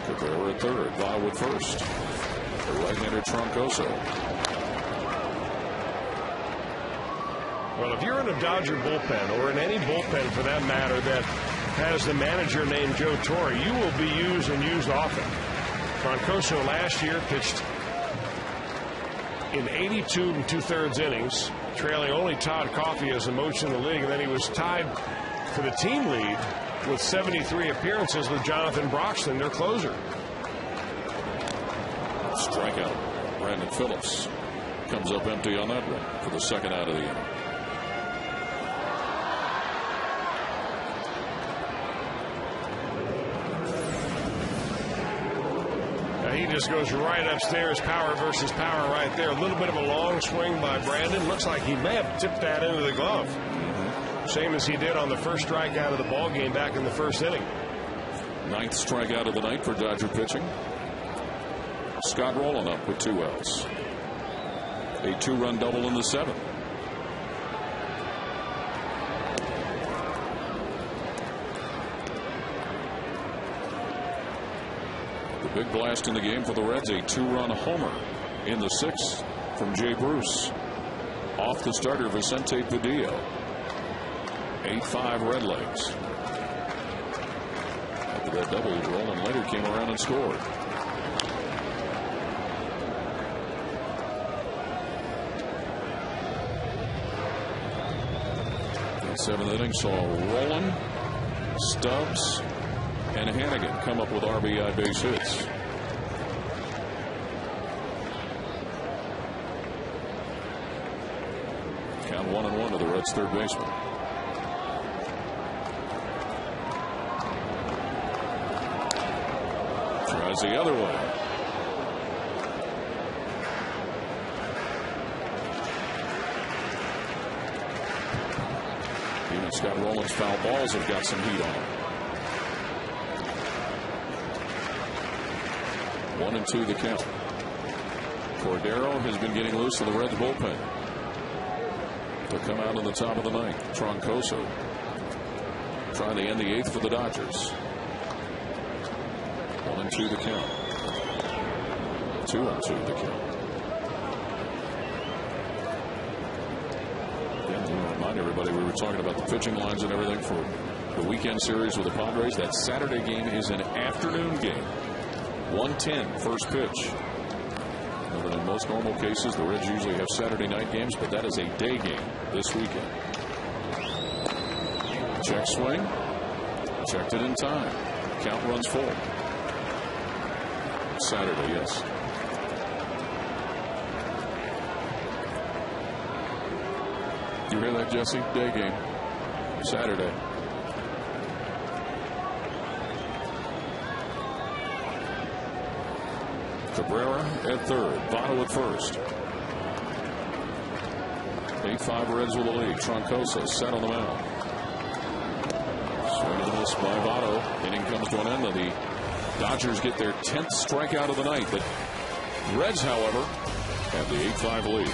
Cabrera at third, Votto at first. The right-hander Troncoso. Well, if you're in a Dodger bullpen, or in any bullpen for that matter, that has the manager named Joe Torre, you will be used and used often. Troncoso last year pitched in 82 2/3 innings, trailing only Todd Coffey as the most in the league, and then he was tied for the team lead with 73 appearances with Jonathan Broxton, their closer. Strikeout. Brandon Phillips comes up empty on that one for the second out of the inning. He just goes right upstairs, power versus power right there. A little bit of a long swing by Brandon. Looks like he may have tipped that into the glove. Same as he did on the first strikeout of the ball game back in the first inning. 9th strikeout of the night for Dodger pitching. Scott Rowland up with 2 outs. A 2-run double in the 7th. The big blast in the game for the Reds, a 2-run homer in the 6th from Jay Bruce. off the starter Vicente Padillo. 8-5 Redlegs. After that double, Roland later came around and scored. The 7th inning saw Roland, Stubbs, and Hannigan come up with RBI base hits. Count 1-1 to the Reds' third baseman. Tries the other way. Even Scott Rowland's foul balls have got some heat on them. 1-2 the count. Cordero has been getting loose in the Reds bullpen. They'll come out on the top of the ninth. Troncoso trying to end the 8th for the Dodgers. 1-2 the count. 2-2 the count. Again, I want to remind everybody we were talking about the pitching lines and everything for the weekend series with the Padres. That Saturday game is an afternoon game. 1:10 first pitch. In most normal cases, the Reds usually have Saturday night games, but that is a day game this weekend. Check swing. Checked it in time. Count runs full. Saturday, yes. You hear that, Jesse? Day game. Saturday. Cabrera at third. Votto at first. 8-5 Reds with the lead. Troncoso set on the mound. Swing and a miss by Votto. Inning comes to an end. The Dodgers get their 10th strikeout of the night. The Reds, however, have the 8-5 lead.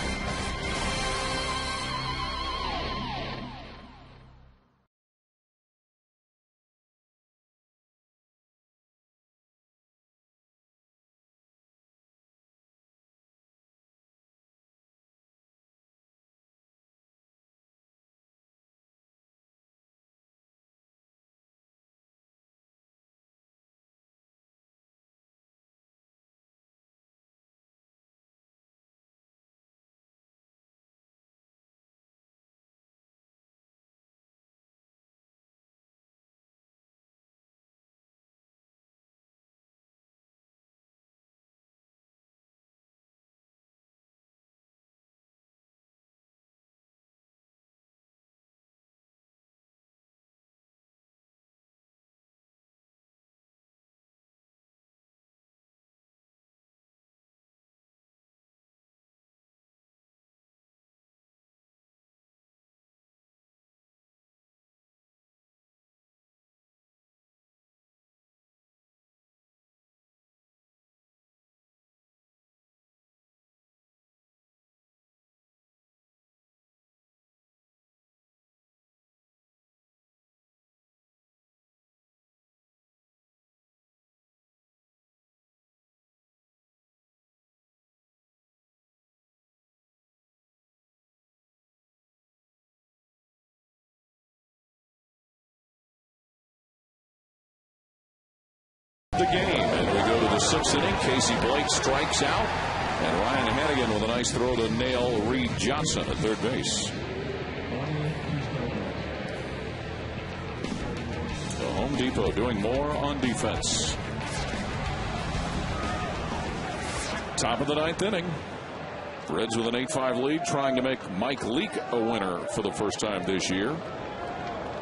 The game, and we go to the 6th inning. Casey Blake strikes out, and Ryan Hannigan with a nice throw to nail Reed Johnson at third base. The Home Depot doing more on defense. Top of the 9th inning. Reds with an 8-5 lead, trying to make Mike Leake a winner for the first time this year.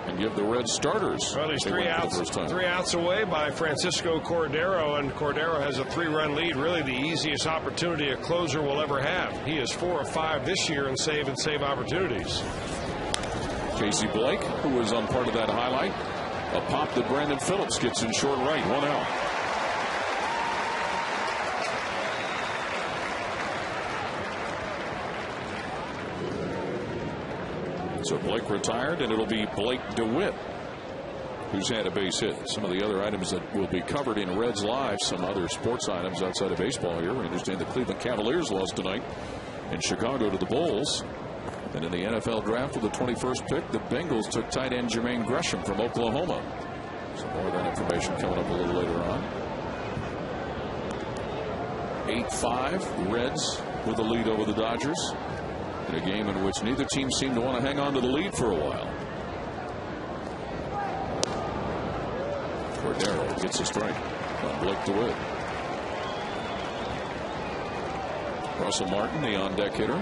And give the Reds starters. Well, he's 3 outs away by Francisco Cordero, and Cordero has a 3-run lead. Really the easiest opportunity a closer will ever have. He is 4 of 5 this year in save opportunities. Casey Blake, who was on part of that highlight, a pop that Brandon Phillips gets in short right, 1 out. So Blake retired, and it'll be Blake DeWitt who's had a base hit. Some of the other items that will be covered in Reds Live, some other sports items outside of baseball here. We understand the Cleveland Cavaliers lost tonight in Chicago to the Bulls. And in the NFL draft with the 21st pick, the Bengals took tight end Jermaine Gresham from Oklahoma. So more of that information coming up a little later on. 8-5, Reds with the lead over the Dodgers in a game in which neither team seemed to want to hang on to the lead for a while. Cordero gets a strike on Blake DeWitt. Russell Martin, the on-deck hitter.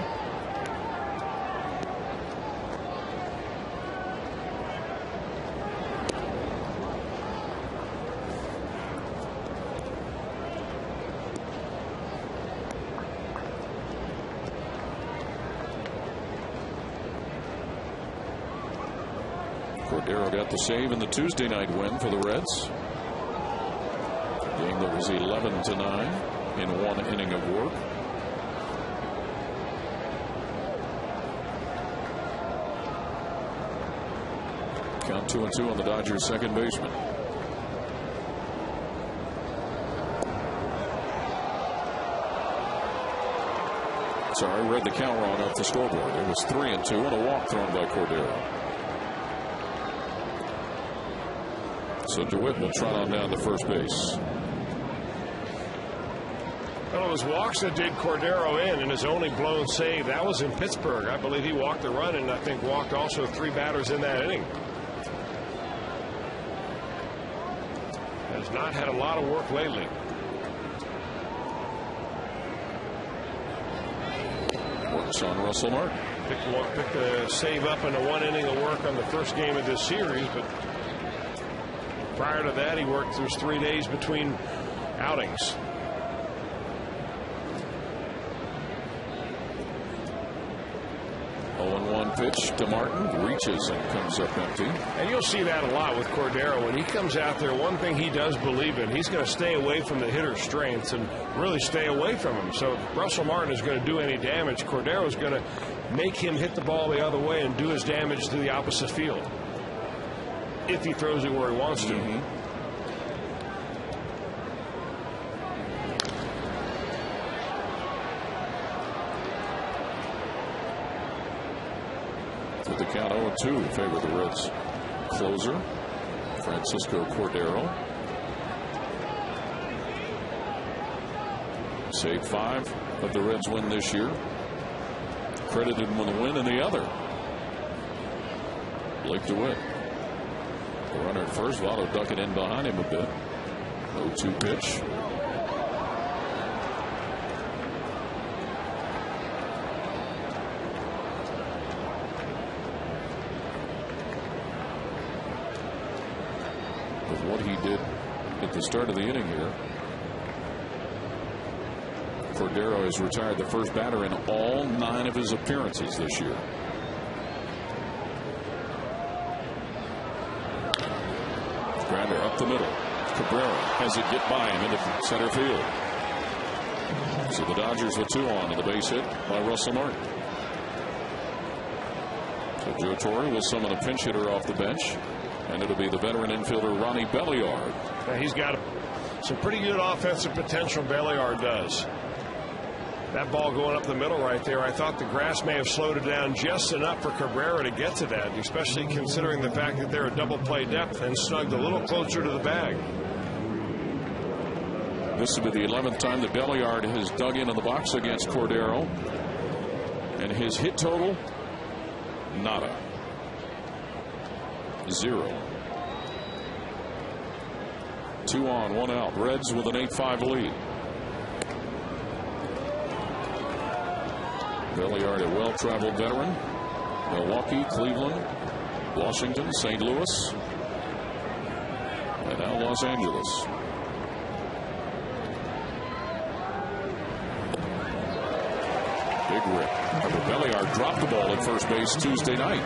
Cordero got the save in the Tuesday night win for the Reds. A game that was 11-9 in one inning of work. Count 2-2 on the Dodgers' second baseman. Sorry, read the count wrong off the scoreboard. It was 3-2 and a walk thrown by Cordero. So DeWitt will trot on down to first base. Well, it was walks that did Cordero in, and his only blown save, that was in Pittsburgh. I believe he walked the run and I think walked also 3 batters in that inning. Has not had a lot of work lately. Works on Russell Martin. Picked the save up into 1 inning of work on the first game of this series, but prior to that, he worked those 3 days between outings. One pitch to Martin, reaches and comes up empty. And you'll see that a lot with Cordero. When he comes out there, one thing he does believe in, he's going to stay away from the hitter's strengths and really stay away from him. So if Russell Martin is going to do any damage, Cordero is going to make him hit the ball the other way and do his damage to the opposite field, if he throws it where he wants to. With the count 0-2 in favor of the Reds closer, Francisco Cordero. Save 5 of the Reds win this year. Credited with a win in the other. Blake DeWitt. The runner at first, Votto ducking in behind him a bit. 0-2 pitch. With what he did at the start of the inning here, Cordero has retired the first batter in all 9 of his appearances this year. Grounder up the middle. Cabrera has it get by him into center field. So the Dodgers with 2 on and the base hit by Russell Martin. So Joe Torre will summon a pinch hitter off the bench, and it'll be the veteran infielder Ronnie Belliard. Now he's got some pretty good offensive potential. Belliard does. That ball going up the middle right there, I thought the grass may have slowed it down just enough for Cabrera to get to that, especially considering the fact that they're a double play depth and snugged a little closer to the bag. This will be the 11th time that Belliard has dug into the box against Cordero. And his hit total, nada. 0. 2 on, 1 out. Reds with an 8-5 lead. Belliard, a well-traveled veteran. Milwaukee, Cleveland, Washington, St. Louis, and now Los Angeles. Big rip. Belliard dropped the ball at first base Tuesday night.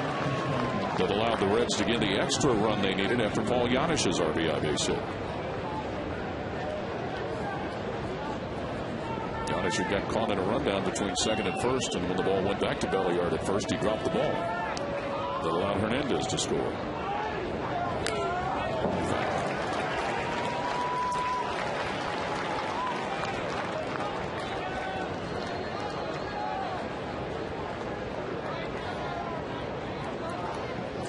That allowed the Reds to get the extra run they needed after Paul Janish's RBI base hit. Janish got caught in a rundown between second and first, and when the ball went back to Belliard at first, he dropped the ball. That allowed Hernandez to score.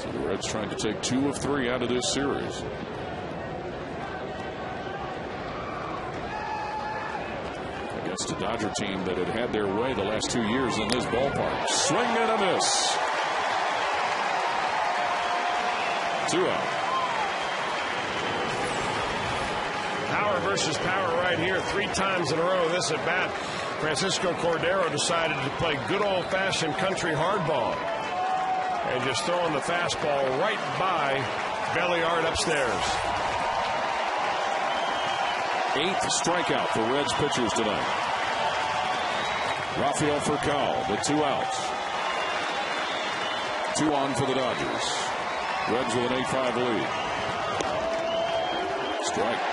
So the Reds trying to take 2 of 3 out of this series. Against a Dodger team that had had their way the last 2 years in this ballpark. Swing and a miss. 2 out. Power versus power right here 3 times in a row. This at bat, Francisco Cordero decided to play good old-fashioned country hardball and just throwing the fastball right by Belliard upstairs. 8th strikeout for Reds pitchers tonight. Rafael Furcal, the 2 outs. 2 on for the Dodgers. Reds with an 8-5 lead. Strike.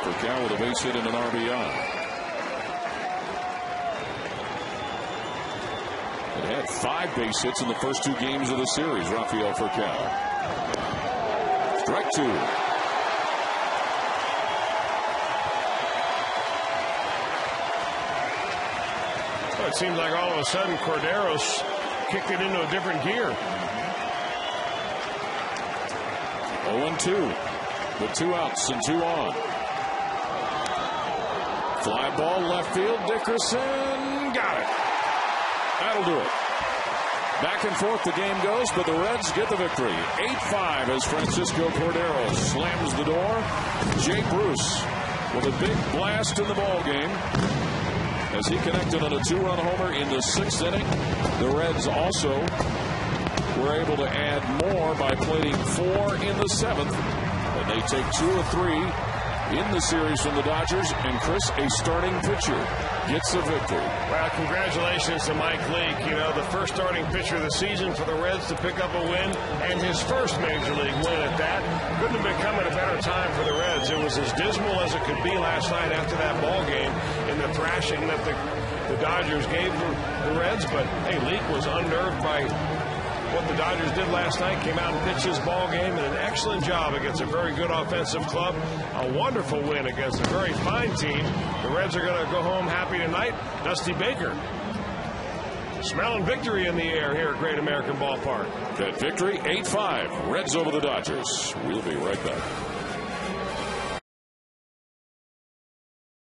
Furcal with a base hit and an RBI. It had 5 base hits in the first 2 games of the series, Rafael Furcal. Strike 2. Well, it seems like all of a sudden Cordero's kicked it into a different gear. 0-2. The 2 outs and 2 on. Fly ball left field. Dickerson got it. That'll do it. Back and forth the game goes, but the Reds get the victory. 8-5 as Francisco Cordero slams the door. Jay Bruce with a big blast in the ball game as he connected on a 2-run homer in the 6th inning. The Reds also were able to add more by plating 4 in the 7th. And they take 2 of 3 in the series from the Dodgers, and Chris, a starting pitcher, gets the victory. Well, congratulations to Mike Leake. You know, the first starting pitcher of the season for the Reds to pick up a win, and his first major league win at that. Couldn't have been coming a better time for the Reds. It was as dismal as it could be last night after that ball game in the thrashing that the Dodgers gave the Reds. But, hey, Leake was unnerved by what the Dodgers did last night. Came out and pitched his ball game, and an excellent job against a very good offensive club. A wonderful win against a very fine team. The Reds are going to go home happy tonight. Dusty Baker smelling victory in the air here at Great American Ballpark. That victory, 8-5. Reds over the Dodgers. We'll be right back.